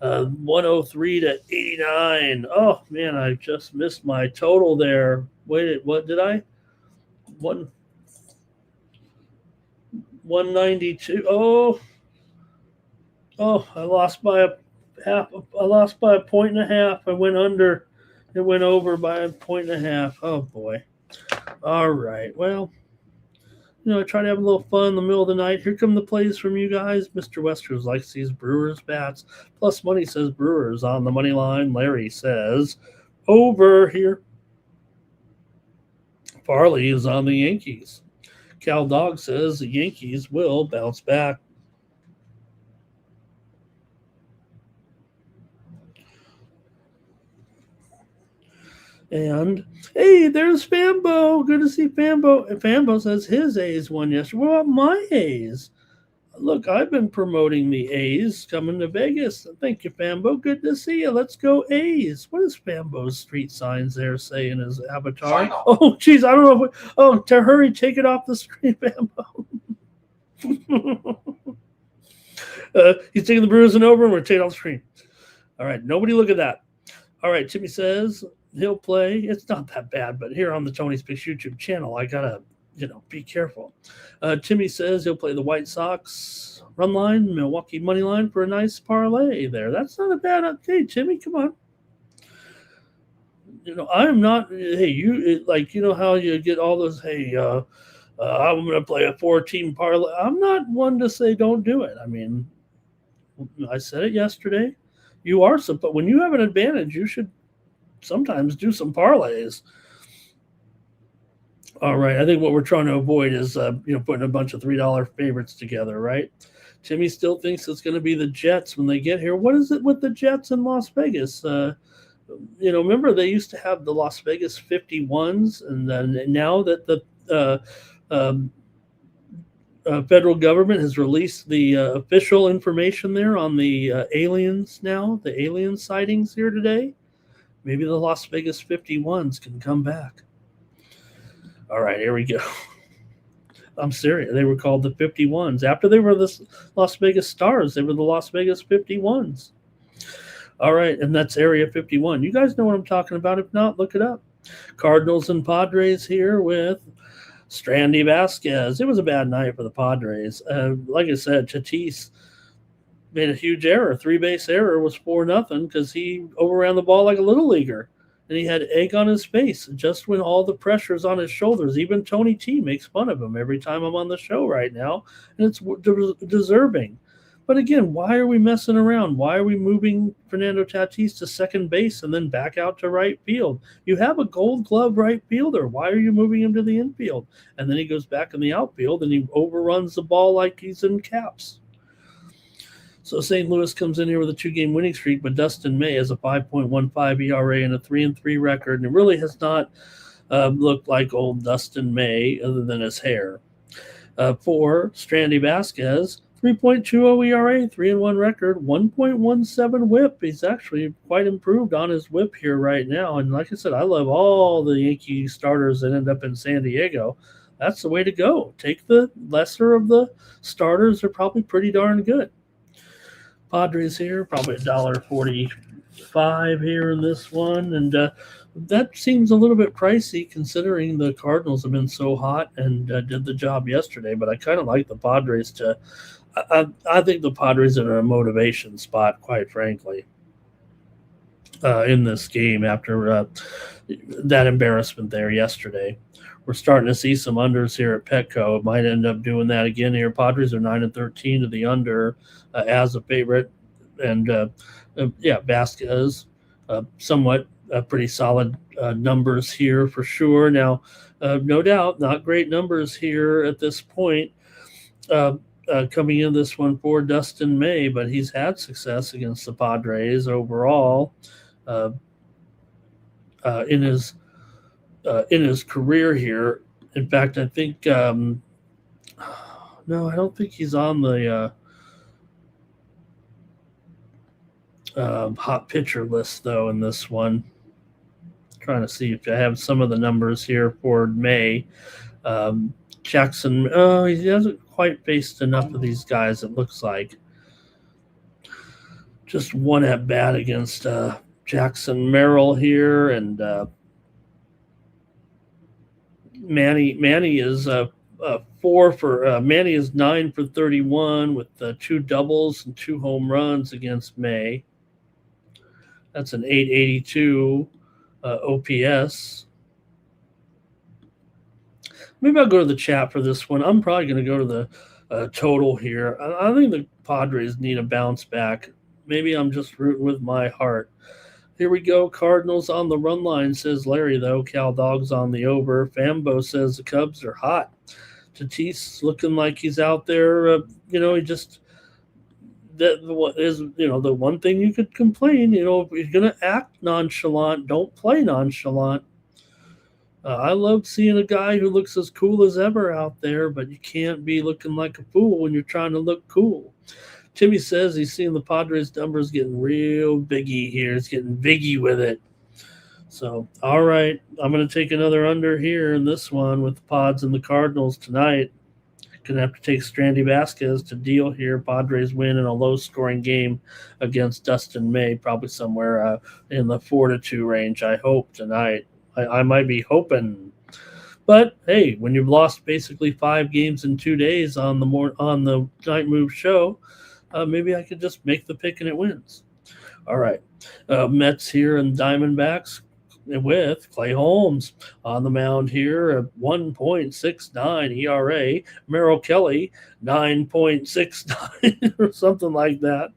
103-89. Oh man, I just missed my total there. Wait, what did I? 192. Oh, I lost by a half. I lost by 1.5. I went under. It went over by 1.5. Oh boy. All right. Well, I try to have a little fun in the middle of the night. Here come the plays from you guys. Mr. Westers likes these Brewers bats. Plus money says Brewers on the money line. Larry says over here. Farley is on the Yankees. Cal Dog says the Yankees will bounce back. And, hey, there's Fambo. Good to see Fambo. And Fambo says his A's won yesterday. What about my A's? Look, I've been promoting the A's coming to Vegas. Thank you, Fambo. Good to see you. Let's go A's. What does Fambo's street signs there say in his avatar? Final. Oh, geez, I don't know. To hurry, take it off the screen, Fambo. He's taking the Brewers and over, and we're taking off the screen. All right, nobody look at that. All right, Timmy says he'll play. It's not that bad, but here on the Tony Speaks YouTube channel, I gotta, be careful. Timmy says he'll play the White Sox run line, Milwaukee money line for a nice parlay there. That's not a bad. Hey, Timmy, come on. I'm not. Hey, you how you get all those. Hey, I'm gonna play a 4-team parlay. I'm not one to say don't do it. I mean, I said it yesterday. You are but when you have an advantage, you should sometimes do some parlays. All right, I think what we're trying to avoid is putting a bunch of $3 favorites together, right? Timmy still thinks it's going to be the Jets when they get here. What is it with the Jets in Las Vegas? Remember they used to have the Las Vegas 51s, and then now that the um, federal government has released the official information there on the aliens now, the alien sightings here today, maybe the Las Vegas 51s can come back. All right, here we go. I'm serious. They were called the 51s. After they were the Las Vegas Stars, they were the Las Vegas 51s. All right, and that's Area 51. You guys know what I'm talking about. If not, look it up. Cardinals and Padres here with Strandy Vasquez. It was a bad night for the Padres. Like I said, Tatis made a huge error. 3-base error was 4-0 because he overran the ball like a little leaguer. And he had egg on his face just when all the pressure's on his shoulders. Even Tony T makes fun of him every time I'm on the show right now, and it's deserving. But again, why are we messing around? Why are we moving Fernando Tatis to second base and then back out to right field? You have a Gold Glove right fielder. Why are you moving him to the infield? And then he goes back in the outfield and he overruns the ball like he's in caps. So St. Louis comes in here with a 2-game winning streak, but Dustin May has a 5.15 ERA and a 3-3 record, and it really has not looked like old Dustin May other than his hair. For Strandy Vasquez, 3.20 ERA, 3-1 record, 1.17 WHIP. He's actually quite improved on his WHIP here right now. And like I said, I love all the Yankee starters that end up in San Diego. That's the way to go. Take the lesser of the starters. They're probably pretty darn good. Padres here, probably $1.45 here in this one. And that seems a little bit pricey considering the Cardinals have been so hot and did the job yesterday. But I kind of like the Padres to I think the Padres are in a motivation spot, quite frankly, in this game after that embarrassment there yesterday. We're starting to see some unders here at Petco. It might end up doing that again here. Padres are 9-13 to the under as a favorite. And, Vasquez, somewhat pretty solid numbers here for sure. Now, no doubt, not great numbers here at this point. Coming in this one for Dustin May, but he's had success against the Padres overall in his career here. In fact, I think no, I don't think he's on the hot pitcher list though in this one. Trying to see if I have some of the numbers here for May. Jackson, he hasn't quite faced enough of these guys, it looks like. Just one at bat against Jackson Merrill here, and Manny is 9 for 31 with 2 doubles and 2 home runs against May. That's an 882 OPS. Maybe I'll go to the chat for this one. I'm probably going to go to the total here. I think the Padres need a bounce back. Maybe I'm just rooting with my heart. Here we go. Cardinals on the run line, says Larry, though. Cal Dogs on the over. Fambo says the Cubs are hot. Tatis looking like he's out there. He just that is the one thing you could complain. If you're going to act nonchalant, don't play nonchalant. I love seeing a guy who looks as cool as ever out there, but you can't be looking like a fool when you're trying to look cool. Timmy says he's seeing the Padres numbers getting real biggie here. It's getting biggie with it. So, all right, I'm going to take another under here in this one with the Pods and the Cardinals tonight. Going to have to take Strandy Vasquez to deal here. Padres win in a low-scoring game against Dustin May, probably somewhere in the 4-2 range, I hope, tonight. I might be hoping. But, hey, when you've lost basically 5 games in 2 days on the Night Move show, maybe I could just make the pick and it wins. All right. Mets here and Diamondbacks with Clay Holmes on the mound here at 1.69 ERA. Merrill Kelly, 9.69 or something like that.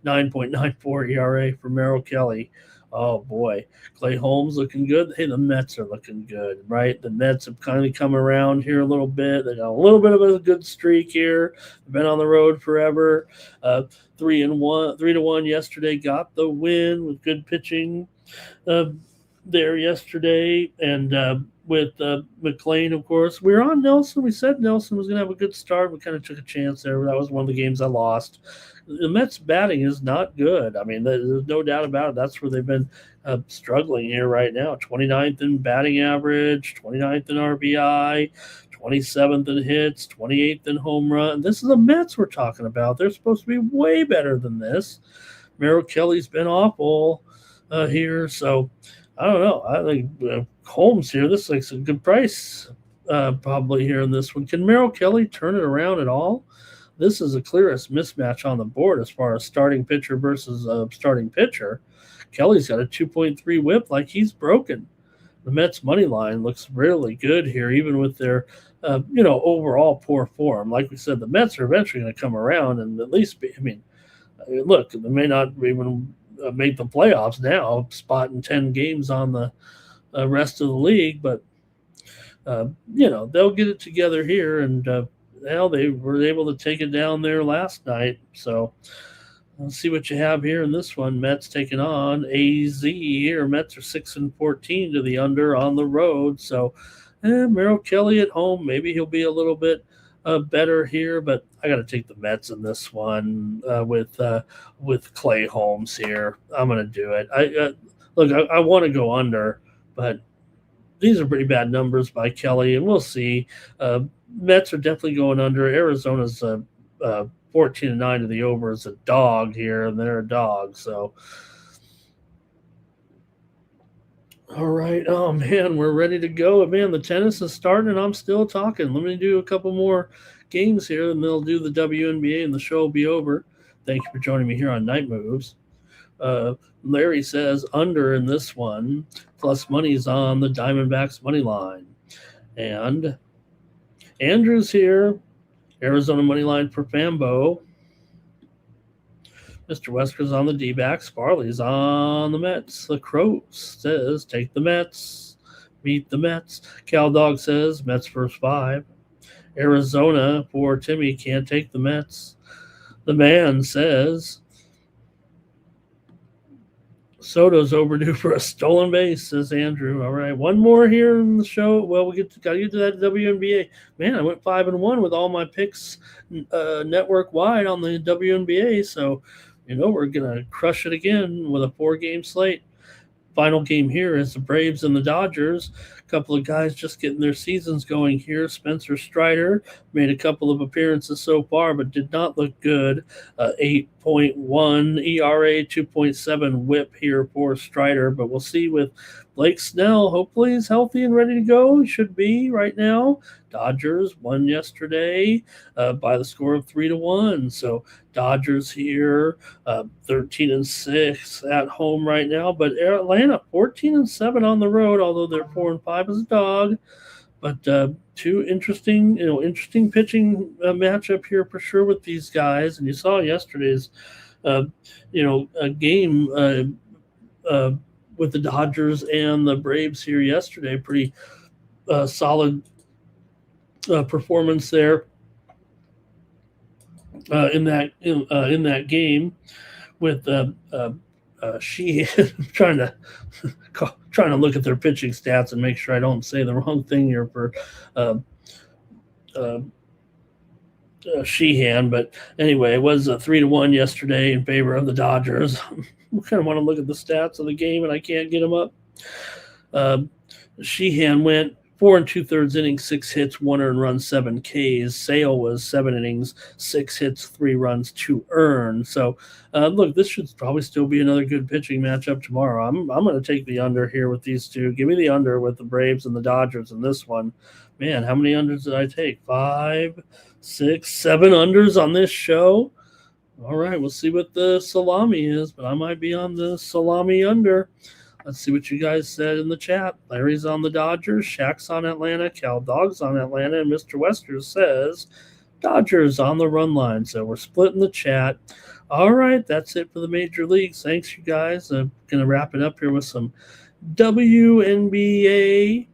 9.94 ERA for Merrill Kelly Oh boy, Clay Holmes looking good. Hey, the Mets are looking good, right? The Mets have kind of come around here a little bit. They got a little bit of a good streak here. They've been on the road forever. 3-1 yesterday. Got the win with good pitching uh, there yesterday, and with McLean, of course. We were on Nelson. We said Nelson was going to have a good start. We kind of took a chance there. That was one of the games I lost. The Mets batting is not good. I mean, there's no doubt about it. That's where they've been struggling here right now. 29th in batting average, 29th in RBI, 27th in hits, 28th in home run. This is the Mets we're talking about. They're supposed to be way better than this. Merrill Kelly's been awful here, so I don't know. I think Holmes here. This looks a good price probably here in this one. Can Merrill Kelly turn it around at all? This is the clearest mismatch on the board as far as starting pitcher versus starting pitcher. Kelly's got a 2.3 whip like he's broken. The Mets money line looks really good here, even with their overall poor form. Like we said, the Mets are eventually going to come around and at least be. I mean, look, they may not even make the playoffs now, spotting 10 games on the rest of the league, but they'll get it together here, and they were able to take it down there last night. So let's see what you have here in this one. Mets taking on AZ here. Mets are 6-14 to the under on the road. So Merrill Kelly at home, maybe he'll be a little bit better here, but I got to take the Mets in this one with Clay Holmes here. I'm going to do it. I want to go under, but these are pretty bad numbers by Kelly, and we'll see. Mets are definitely going under. Arizona's 14-9 to the over is a dog here, and they're a dog. So, all right. Oh, man, we're ready to go. Man, the tennis is starting, and I'm still talking. Let me do a couple more games here, and then they'll do the WNBA, and the show will be over. Thank you for joining me here on Night Moves. Larry says under in this one, plus money's on the Diamondbacks money line. And Andrew's here, Arizona money line for Fambo. Mr. Wesker's on the D-backs. Farley's on the Mets. The Crow says take the Mets. Meet the Mets. Cal Dog says Mets first 5. Arizona for Timmy can't take the Mets. The man says Soto's overdue for a stolen base, says Andrew. All right, one more here in the show. Well, got to get to that WNBA. Man, I went 5-1 with all my picks network wide on the WNBA. So, we're gonna crush it again with a 4-game slate. Final game here is the Braves and the Dodgers. A couple of guys just getting their seasons going here. Spencer Strider made a couple of appearances so far, but did not look good. 8.1 ERA, 2.7 whip here for Strider. But we'll see with Blake Snell. Hopefully he's healthy and ready to go. He should be right now. Dodgers won yesterday by the score of 3-1. So Dodgers here, 13-6 at home right now. But Atlanta 14-7 on the road, although they're 4-5 as a dog. But two interesting pitching matchup here for sure with these guys. And you saw yesterday's, a game with the Dodgers and the Braves here yesterday. Pretty solid performance there in that game with Sheehan. trying to look at their pitching stats and make sure I don't say the wrong thing here for Sheehan. But anyway, it was a 3-1 yesterday in favor of the Dodgers. I kind of want to look at the stats of the game, and I can't get them up. Sheehan went 4 2/3 innings, 6 hits, 1 earned run, 7 Ks. Sale was 7 innings, 6 hits, 3 runs, 2 earned. So, look, this should probably still be another good pitching matchup tomorrow. I'm going to take the under here with these two. Give me the under with the Braves and the Dodgers in this one. Man, how many unders did I take? 5, 6, 7 unders on this show. All right, we'll see what the salami is, but I might be on the salami under. Let's see what you guys said in the chat. Larry's on the Dodgers, Shaq's on Atlanta, Cal Dog's on Atlanta, and Mr. Wester says Dodgers on the run line. So we're splitting the chat. All right, that's it for the major leagues. Thanks, you guys. I'm going to wrap it up here with some WNBA.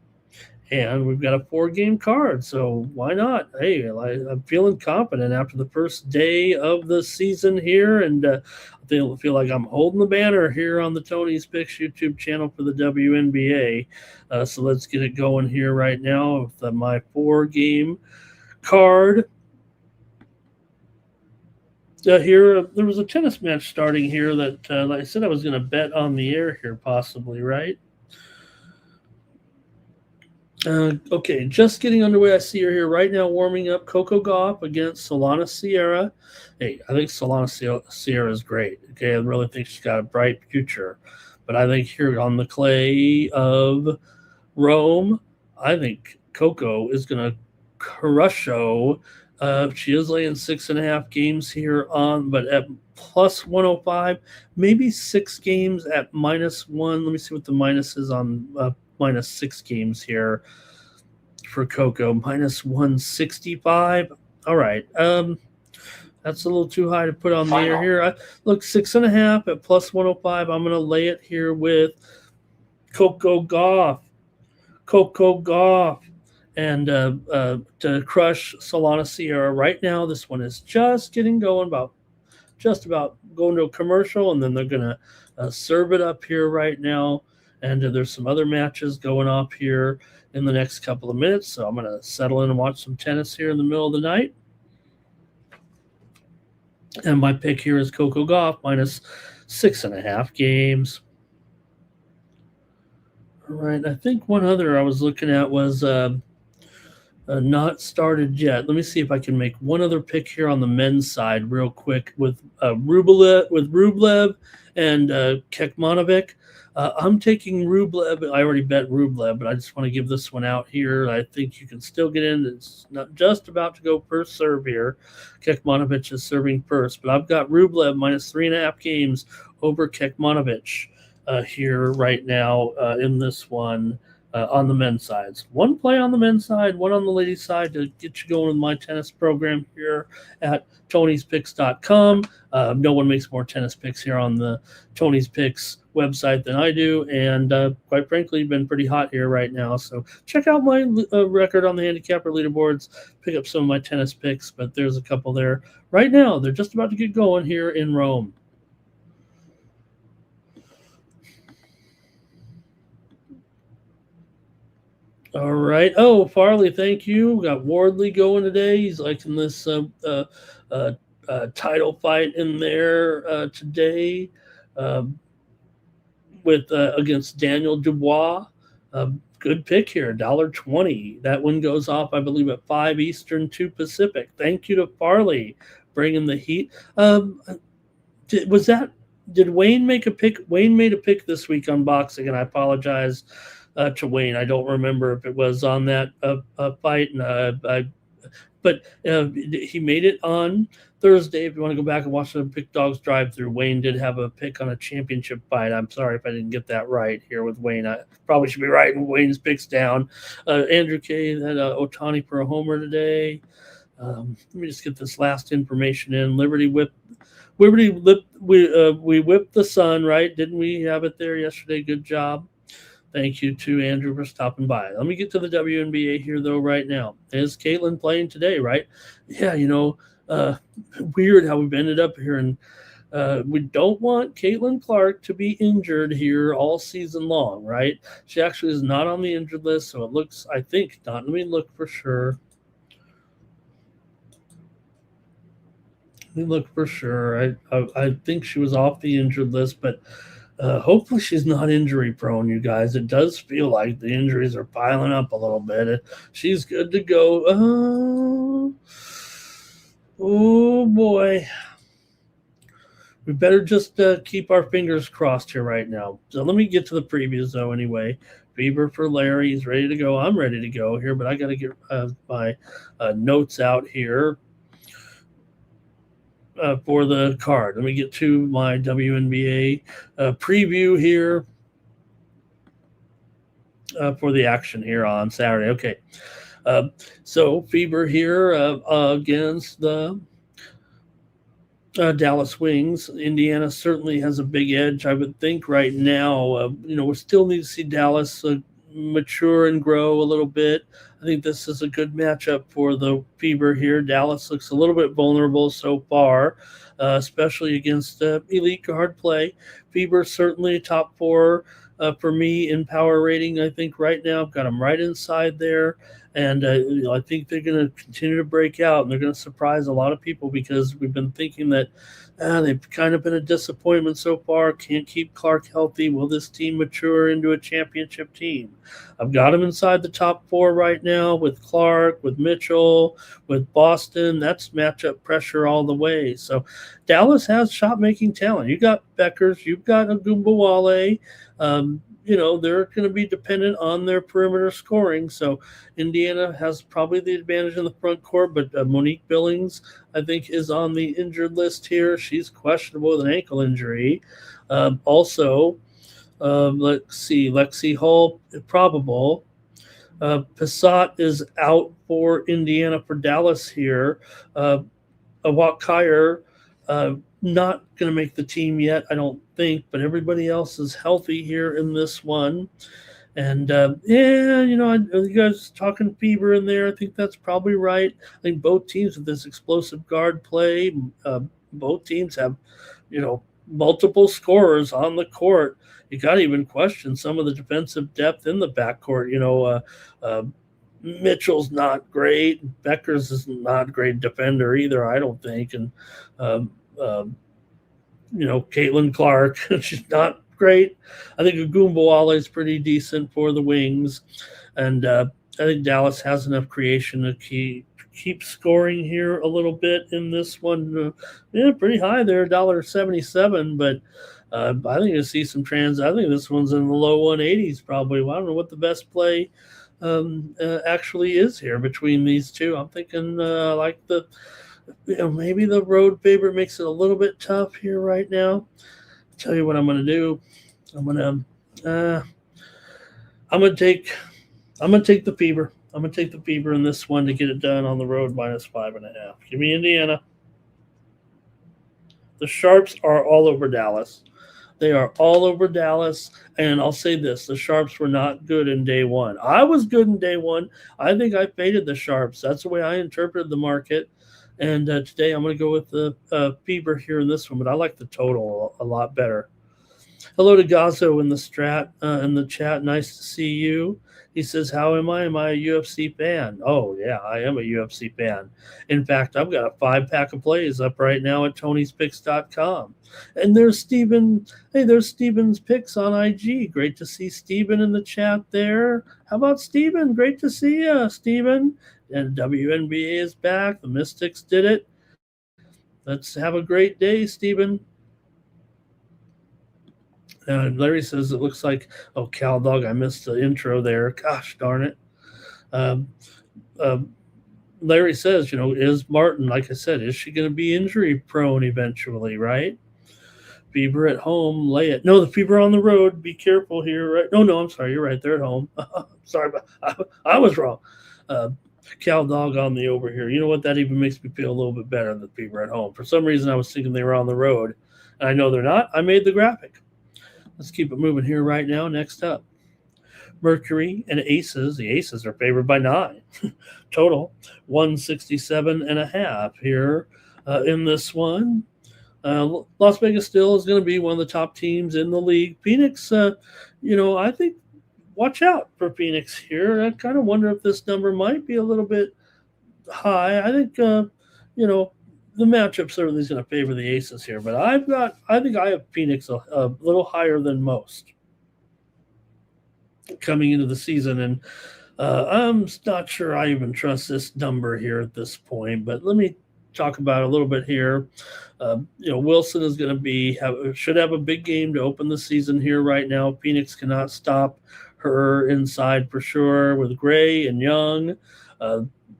And we've got a 4-game card, so why not? Hey, I'm feeling confident after the first day of the season here, and I feel like I'm holding the banner here on the Tony's Picks YouTube channel for the WNBA. So let's get it going here right now with my 4-game card. Here, there was a tennis match starting here that, like I said, I was going to bet on the air here, possibly, right? Okay, just getting underway. I see her here right now warming up. Coco Gauff against Solana Sierra. Hey, I think Solana Sierra is great. Okay, I really think she's got a bright future. But I think here on the clay of Rome, I think Coco is going to crush show. She is laying 6.5 games here on, but at plus 105, maybe 6 games at -1. Let me see what the minus is on minus 6 games here for Coco, minus 165. All right. That's a little too high to put on the air here. Look, 6.5 at plus 105. I'm going to lay it here with Coco Gauff. And to crush Solana Sierra right now. This one is just getting going, just about going to a commercial, and then they're going to serve it up here right now. And there's some other matches going off here in the next couple of minutes. So I'm going to settle in and watch some tennis here in the middle of the night. And my pick here is Coco Gauff minus 6.5 games. All right. I think one other I was looking at was not started yet. Let me see if I can make one other pick here on the men's side real quick with Rublev and Kekmanovic. I'm taking Rublev. I already bet Rublev, but I just want to give this one out here. I think you can still get in. It's not just about to go first serve here. Kekmanovic is serving first, but I've got Rublev minus 3.5 games over Kekmanovic here right now in this one. On the men's sides. One play on the men's side, one on the ladies' side to get you going with my tennis program here at Tony'sPicks.com. No one makes more tennis picks here on the Tony's Picks website than I do, and quite frankly, been pretty hot here right now. So check out my record on the handicapper leaderboards, pick up some of my tennis picks, but there's a couple there right now. They're just about to get going here in Rome. All right. Oh, Farley, thank you. We got Wardley going today. He's liking this title fight in there today with against Daniel Dubois. Good pick here, $1.20. That one goes off, I believe, at 5 Eastern, 2 Pacific. Thank you to Farley bringing the heat. Did Wayne make a pick? Wayne made a pick this week on boxing, and I apologize to Wayne. I don't remember if it was on that fight, but he made it on Thursday. If you want to go back and watch the Pick Dogs drive-through, Wayne did have a pick on a championship fight. I'm sorry if I didn't get that right here with Wayne. I probably should be writing Wayne's picks down. Andrew K. had Otani for a homer today. Let me just get this last information in. We whipped the Sun, right? Didn't we have it there yesterday? Good job. Thank you to Andrew for stopping by. Let me get to the WNBA here, though, right now. Is Caitlin playing today, right? Yeah, weird how we've ended up here. And we don't want Caitlin Clark to be injured here all season long, right? She actually is not on the injured list, so it looks, I think, not. Let me look for sure. I think she was off the injured list, but hopefully she's not injury prone, you guys. It does feel like the injuries are piling up a little bit. She's good to go. Oh boy. We better just keep our fingers crossed here right now. So let me get to the previews, though, anyway. Fever for Larry. He's ready to go. I'm ready to go here, but I got to get my notes out here. For the card. Let me get to my WNBA preview here for the action here on Saturday. Okay. So Fever here against the Dallas Wings. Indiana certainly has a big edge, I would think, right now. We still need to see Dallas mature and grow a little bit. I think this is a good matchup for the Fever here. Dallas looks a little bit vulnerable so far, especially against elite guard play. Fever certainly top four for me in power rating. I think right now I've got them right inside there. And I think they're going to continue to break out, and they're going to surprise a lot of people because we've been thinking that they've kind of been a disappointment so far. Can't keep Clark healthy. Will this team mature into a championship team? I've got them inside the top four right now with Clark, with Mitchell, with Boston. That's matchup pressure all the way. So Dallas has shot-making talent. You got Beckers. You've got Agumbawale. They're going to be dependent on their perimeter scoring. So Indiana has probably the advantage in the front court, but Monique Billings, I think, is on the injured list here. She's questionable with an ankle injury. Let's see, Lexi Hull, probable. Passat is out for Indiana for Dallas here. Awak Kyer, not going to make the team yet, I don't think, but everybody else is healthy here in this one. And you guys talking Fever in there. I think that's probably right. I think both teams with this explosive guard play, both teams have, multiple scorers on the court. You got to even question some of the defensive depth in the backcourt. Mitchell's not great. Beckers is not a great defender either, I don't think. And, Caitlin Clark, she's not great. I think Agumbawale is pretty decent for the Wings. And I think Dallas has enough creation to keep scoring here a little bit in this one. Pretty high there, $1.77. But I think you'll see some I think this one's in the low 180s probably. Well, I don't know what the best play actually is here between these two. I'm thinking maybe the road favorite makes it a little bit tough here right now. I'll tell you what I'm going to do. I'm going to take the Fever. I'm going to take the Fever in this one to get it done on the road -5.5. Give me Indiana. The Sharps are all over Dallas. They are all over Dallas. And I'll say this, the Sharps were not good in day one. I was good in day one. I think I faded the Sharps. That's the way I interpreted the market. And today I'm going to go with the Fever here in this one, but I like the total a lot better. Hello to Gazo in the chat. Nice to see you. He says, how am I? Am I a UFC fan? Oh, yeah, I am a UFC fan. In fact, I've got a 5-pack of plays up right now at Tony'sPicks.com. And there's Steven. Hey, there's Steven's picks on IG. Great to see Steven in the chat there. How about Steven? Great to see you, Steven. And WNBA is back. The Mystics did it. Let's have a great day, Steven. Larry says it looks like, Cal Dog, I missed the intro there. Gosh darn it. Larry says, is Martin, like I said, is she going to be injury prone eventually, right? Fever at home, lay it. No, the Fever on the road. Be careful here, right? No, I'm sorry. You're right. They're at home. Sorry, but I was wrong. Cal Dog on the over here. You know what? That even makes me feel a little bit better than Fever at home. For some reason, I was thinking they were on the road. And I know they're not. I made the graphic. Let's keep it moving here right now. Next up, Mercury and Aces. The Aces are favored by 9. Total 167.5 here in this one. Las Vegas still is going to be one of the top teams in the league. Phoenix, I think watch out for Phoenix here. I kind of wonder if this number might be a little bit high. I think, the matchup certainly is going to favor the Aces here, but I think I have Phoenix a little higher than most coming into the season, and I'm not sure I even trust this number here at this point. But let me talk about it a little bit here. Wilson is going to should have a big game to open the season here right now. Phoenix cannot stop her inside for sure with Gray and Young.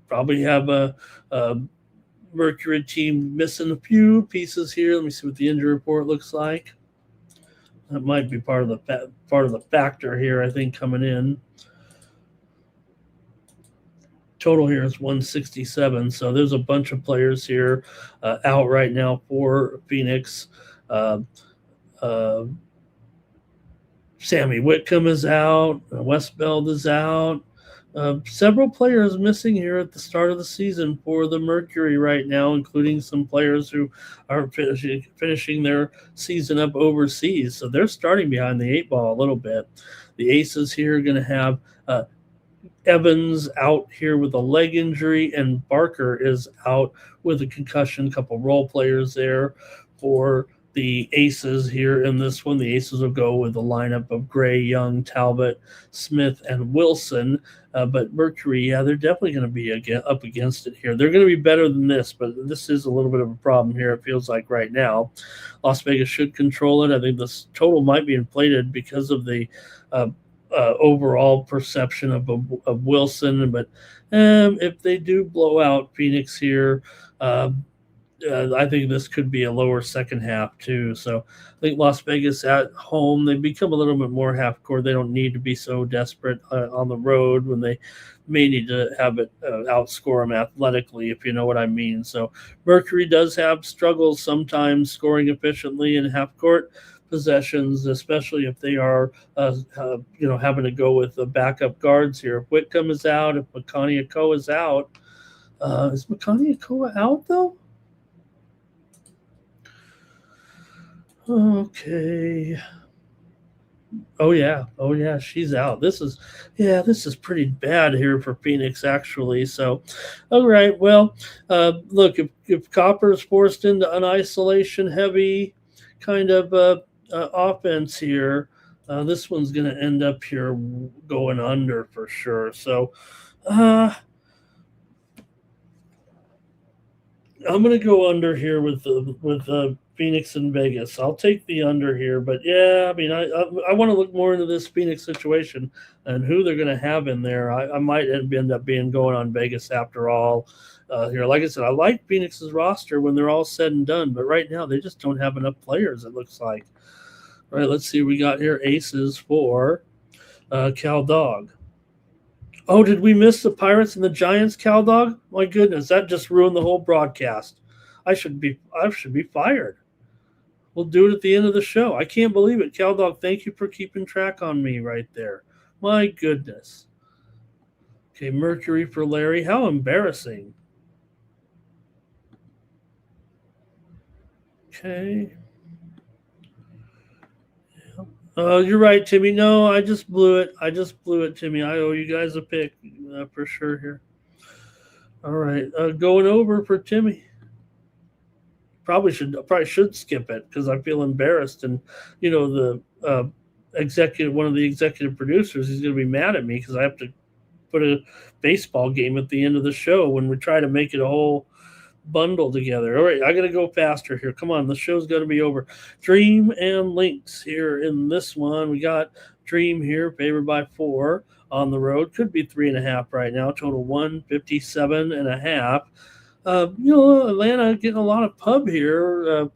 Probably have a Mercury team missing a few pieces here. Let me see what the injury report looks like. That might be part of the factor here, I think, coming in. Total here is 167. So there's a bunch of players here out right now for Phoenix. Uh, uh, Sammy Whitcomb is out. Westbeld is out. Several players missing here at the start of the season for the Mercury right now, including some players who are finishing their season up overseas. So they're starting behind the eight ball a little bit. The Aces here are going to have Evans out here with a leg injury, and Barker is out with a concussion. A couple role players there for the Aces here in this one. The Aces will go with a lineup of Gray, Young, Talbot, Smith, and Wilson. But Mercury, yeah, they're definitely going to be up against it here. They're going to be better than this, but this is a little bit of a problem here, it feels like right now. Las Vegas should control it. I think this total might be inflated because of the overall perception of Wilson. But if they do blow out Phoenix here, I think this could be a lower second half too. So I think Las Vegas at home, they become a little bit more half court. They don't need to be so desperate on the road when they may need to have it outscore them athletically, if you know what I mean. So Mercury does have struggles sometimes scoring efficiently in half court possessions, especially if they are, having to go with the backup guards here. If Whitcomb is out, if Makani Akoa is out, is Makani Akoa out though? Okay. Oh yeah, she's out. This is pretty bad here for Phoenix actually. So, all right. Well, look, if Copper is forced into an isolation heavy kind of offense here, this one's going to end up here going under for sure. So, I'm going to go under here with Phoenix and Vegas. I'll take the under here, but yeah, I mean, I want to look more into this Phoenix situation and who they're going to have in there. I might end up being going on Vegas after all. Here, like I said, I like Phoenix's roster when they're all said and done, but right now they just don't have enough players. It looks like. All right, let's see. We got here Aces for Cal Dog. Oh, did we miss the Pirates and the Giants, Cal Dog? My goodness, that just ruined the whole broadcast. I should be fired. We'll do it at the end of the show. I can't believe it, Cal Dog. Thank you for keeping track on me right there. My goodness. Okay, Mercury for Larry. How embarrassing. Okay. You're right, Timmy. No, I just blew it. Timmy. I owe you guys a pick for sure here. All right, going over for Timmy. Probably should skip it because I feel embarrassed, and the one of the executive producers, he's going to be mad at me because I have to put a baseball game at the end of the show when we try to make it a whole bundle together. All right, I got to go faster here. Come on, the show's got to be over. Dream and Lynx here in this one. We got Dream here, favored by 4 on the road. Could be 3.5 right now. Total 157.5. Atlanta getting a lot of pub here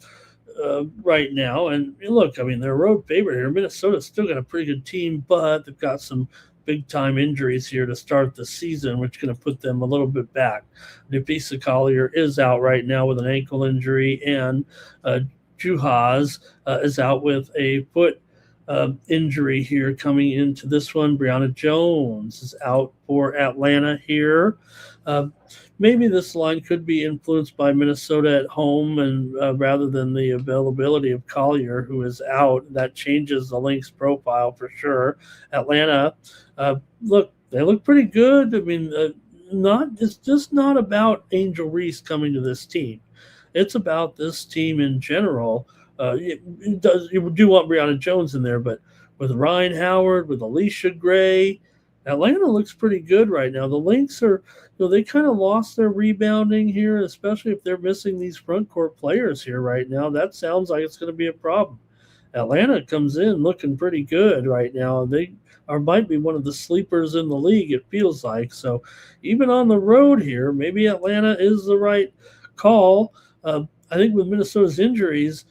right now. And look, I mean, they're a road favorite here. Minnesota's still got a pretty good team, but they've got some big-time injuries here to start the season, which is going to put them a little bit back. Nafisa Collier is out right now with an ankle injury, and Juhaz is out with a foot injury here coming into this one. Brianna Jones is out for Atlanta here. Maybe this line could be influenced by Minnesota at home, and rather than the availability of Collier, who is out, that changes the Lynx profile for sure. Atlanta, they look pretty good. I mean, it's just not about Angel Reese coming to this team. It's about this team in general. You do want Brianna Jones in there, but with Ryan Howard, with Alicia Gray, Atlanta looks pretty good right now. The Lynx are, they kind of lost their rebounding here, especially if they're missing these front court players here right now. That sounds like it's going to be a problem. Atlanta comes in looking pretty good right now. They might be one of the sleepers in the league, it feels like. So even on the road here, maybe Atlanta is the right call. I think with Minnesota's injuries,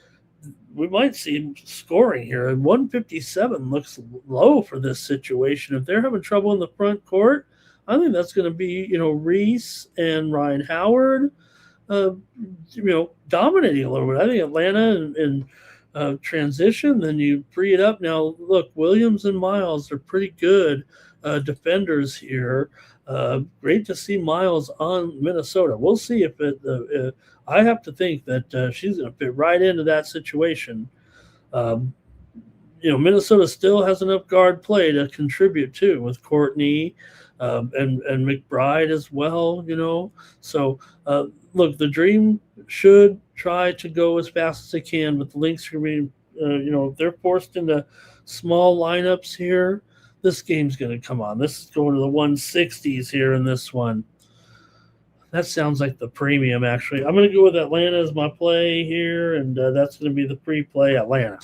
we might see scoring here. And 157 looks low for this situation. If they're having trouble in the front court, I think that's going to be, Reese and Ryan Howard, uh, dominating a little bit. I think Atlanta and transition, then you free it up. Now, look, Williams and Miles are pretty good defenders here. Great to see Miles on Minnesota. We'll see if I have to think that she's going to fit right into that situation. Um, Minnesota still has enough guard play to contribute too with Courtney and McBride as well. So look, the Dream should try to go as fast as they can, but the Lynx are being, if they're forced into small lineups here, this game's going to come on. This is going to the 160s here in this one. That sounds like the premium, actually. I'm going to go with Atlanta as my play here, and that's going to be the free play, Atlanta.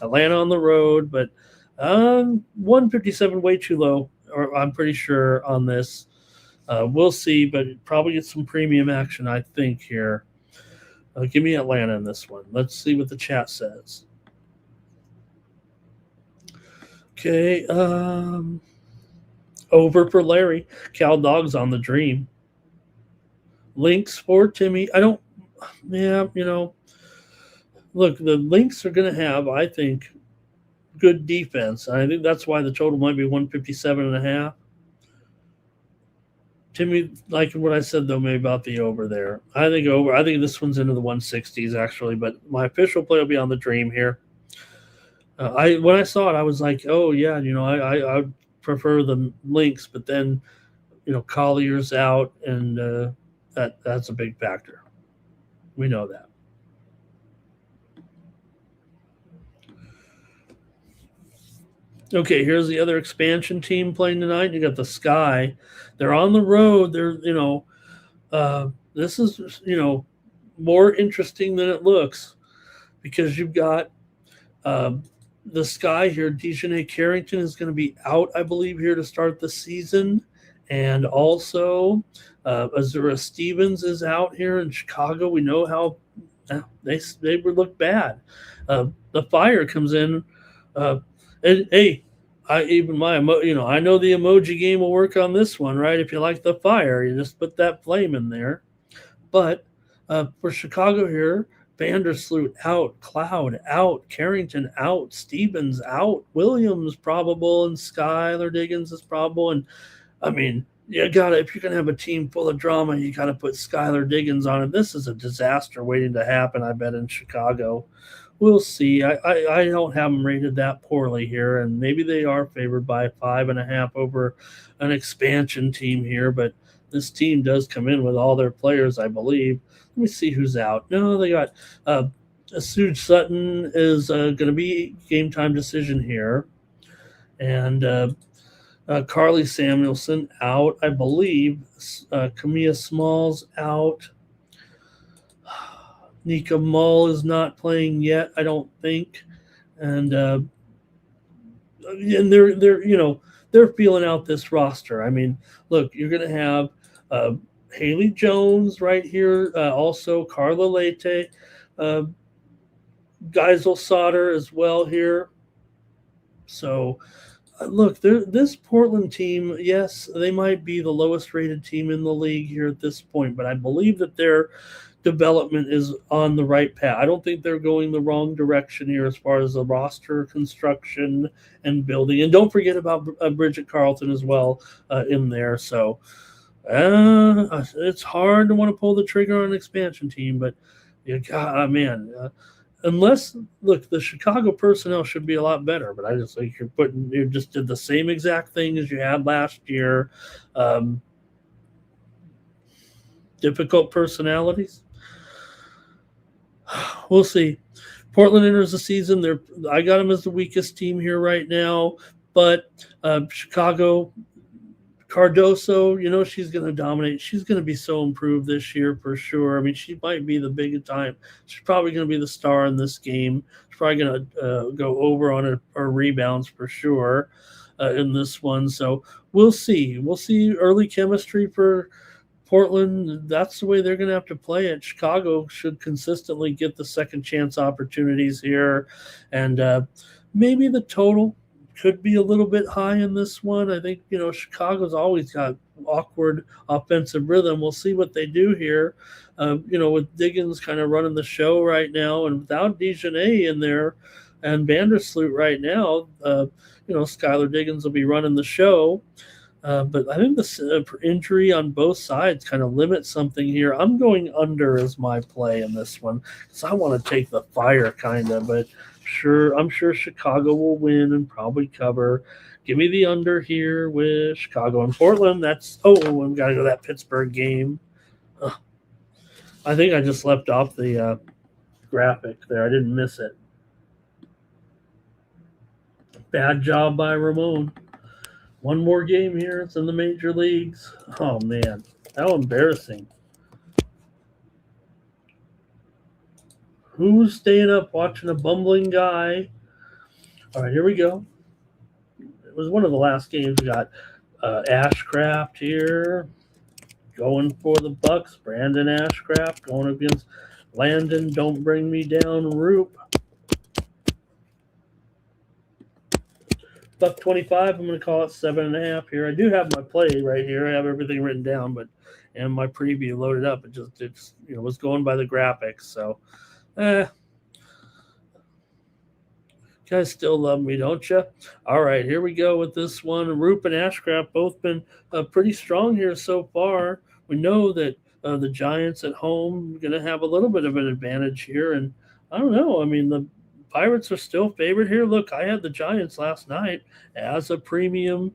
Atlanta on the road, but 157 way too low, or I'm pretty sure on this. We'll see, but probably get some premium action, I think, here. Give me Atlanta in this one. Let's see what the chat says. Okay. Over for Larry. Cal Dogs on the Dream. Lynx for Timmy. Look, the Lynx are going to have, I think, good defense. I think that's why the total might be 157.5. Timmy, like what I said, though, maybe about the over there. I think over. I think this one's into the 160s, actually, but my official play will be on the Dream here. When I saw it, I was like, oh, yeah, I would prefer the Lynx, but then, Collier's out, and that's a big factor. We know that. Okay, here's the other expansion team playing tonight. You got the Sky. They're on the road. They're, this is, more interesting than it looks because you've got the Sky here. Dejanay Carrington is going to be out, I believe, here to start the season. And also, Azura Stevens is out here in Chicago. We know how they would look bad. The Fire comes in. And hey, I know the emoji game will work on this one, right? If you like the Fire, you just put that flame in there. But for Chicago here, Vandersloot out, Cloud out, Carrington out, Stevens out, Williams probable, and Skylar Diggins is probable. And I mean, if you're gonna have a team full of drama, you gotta put Skylar Diggins on it. This is a disaster waiting to happen, I bet, in Chicago. We'll see. I don't have them rated that poorly here, and maybe they are favored by 5.5 over an expansion team here, but this team does come in with all their players, I believe. Let me see who's out. No, they got Suge Sutton is going to be game time decision here, and Carly Samuelson out, I believe. Camilla Smalls out. Nika Mull is not playing yet, I don't think, and they're feeling out this roster. I mean, look, you're going to have Haley Jones right here, also Carla Leite, Geisel Sauter as well here. So, look, this Portland team, yes, they might be the lowest rated team in the league here at this point, but I believe that their development is on the right path. I don't think they're going the wrong direction here as far as the roster construction and building. And don't forget about Bridget Carlton as well in there. So it's hard to want to pull the trigger on an expansion team, but unless, look, the Chicago personnel should be a lot better, but I just think you just did the same exact thing as you had last year. Difficult personalities. We'll see. Portland enters the season. I got them as the weakest team here right now, but Chicago, Cardoso, she's going to dominate. She's going to be so improved this year for sure. I mean, she might be the big time. She's probably going to be the star in this game. She's probably going to go over on her rebounds for sure in this one. So we'll see. We'll see early chemistry for Portland. That's the way they're going to have to play it. Chicago should consistently get the second chance opportunities here. And maybe the total could be a little bit high in this one. I think, Chicago's always got awkward offensive rhythm. We'll see what they do here. With Diggins kind of running the show right now, and without Dejanay in there and Vandersloot right now, Skylar Diggins will be running the show. But I think the injury on both sides kind of limits something here. I'm going under as my play in this one because I want to take the fire kind of, but I'm sure Chicago will win and probably cover. Give me the under here with Chicago and Portland. I've got to go to that Pittsburgh game. I think I just left off the graphic there. I didn't miss it. Bad job by Ramon. One more game here. It's in the major leagues. Oh, man. How embarrassing. Who's staying up watching a bumbling guy? All right, here we go. It was one of the last games. We got Ashcraft here going for the Bucks. Brandon Ashcraft going against Landon. Don't bring me down, Roop. $1.25. I'm going to call it 7.5 here. I do have my play right here. I have everything written down, and my preview loaded up. It was going by the graphics. So, you guys still love me, don't you? All right, here we go with this one. Roop and Ashcraft both been pretty strong here so far. We know that the Giants at home are going to have a little bit of an advantage here, and I don't know. I mean, the Pirates are still favored here. Look, I had the Giants last night as a premium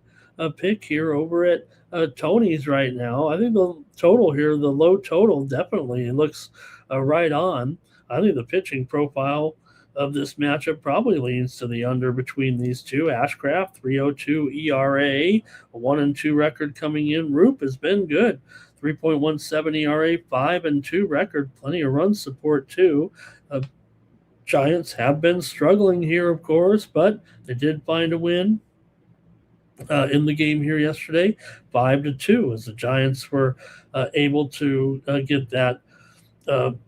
pick here over at Tony's right now. I think the total here, the low total, definitely looks right on. I think the pitching profile of this matchup probably leans to the under between these two. Ashcraft, 3.02 ERA, a 1-2 record coming in. Roop has been good. 3.17 ERA, 5-2 record. Plenty of run support, too. Giants have been struggling here, of course, but they did find a win in the game here yesterday, 5-2, as the Giants were able to get that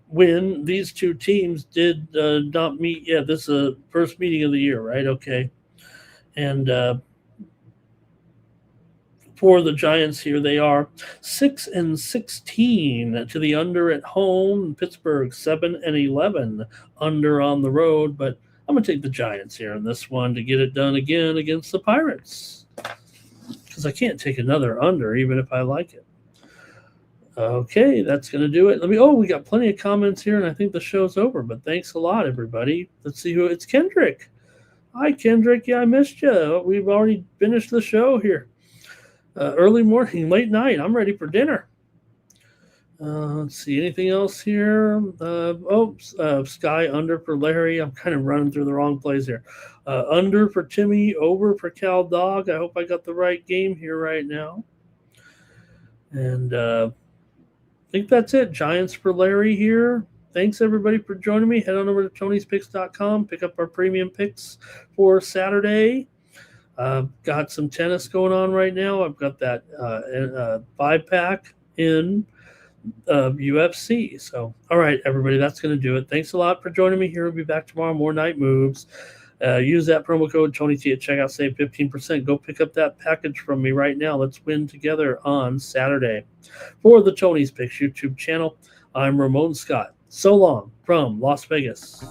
win. These two teams did not meet yet. This is the first meeting of the year, right? Okay. And for the Giants here, they are 6-16 to the under at home. Pittsburgh 7-11 under on the road, but I'm going to take the Giants here in this one to get it done again against the Pirates because I can't take another under even if I like it. Okay, that's going to do it. We got plenty of comments here, and I think the show's over, but thanks a lot, everybody. Let's see it's Kendrick. Hi, Kendrick. Yeah, I missed you. We've already finished the show here. Early morning, late night. I'm ready for dinner. Let's see. Anything else here? Sky under for Larry. I'm kind of running through the wrong plays here. Under for Timmy, over for Cal Dog. I hope I got the right game here right now. And I think that's it. Giants for Larry here. Thanks, everybody, for joining me. Head on over to Tony'sPicks.com. Pick up our premium picks for Saturday. Got some tennis going on right now. I've got that 5-pack in UFC. So, all right, everybody, that's going to do it. Thanks a lot for joining me here. We'll be back tomorrow. More night moves. Use that promo code TonyT at checkout. Save 15%. Go pick up that package from me right now. Let's win together on Saturday. For the Tony's Picks YouTube channel, I'm Ramon Scott. So long from Las Vegas.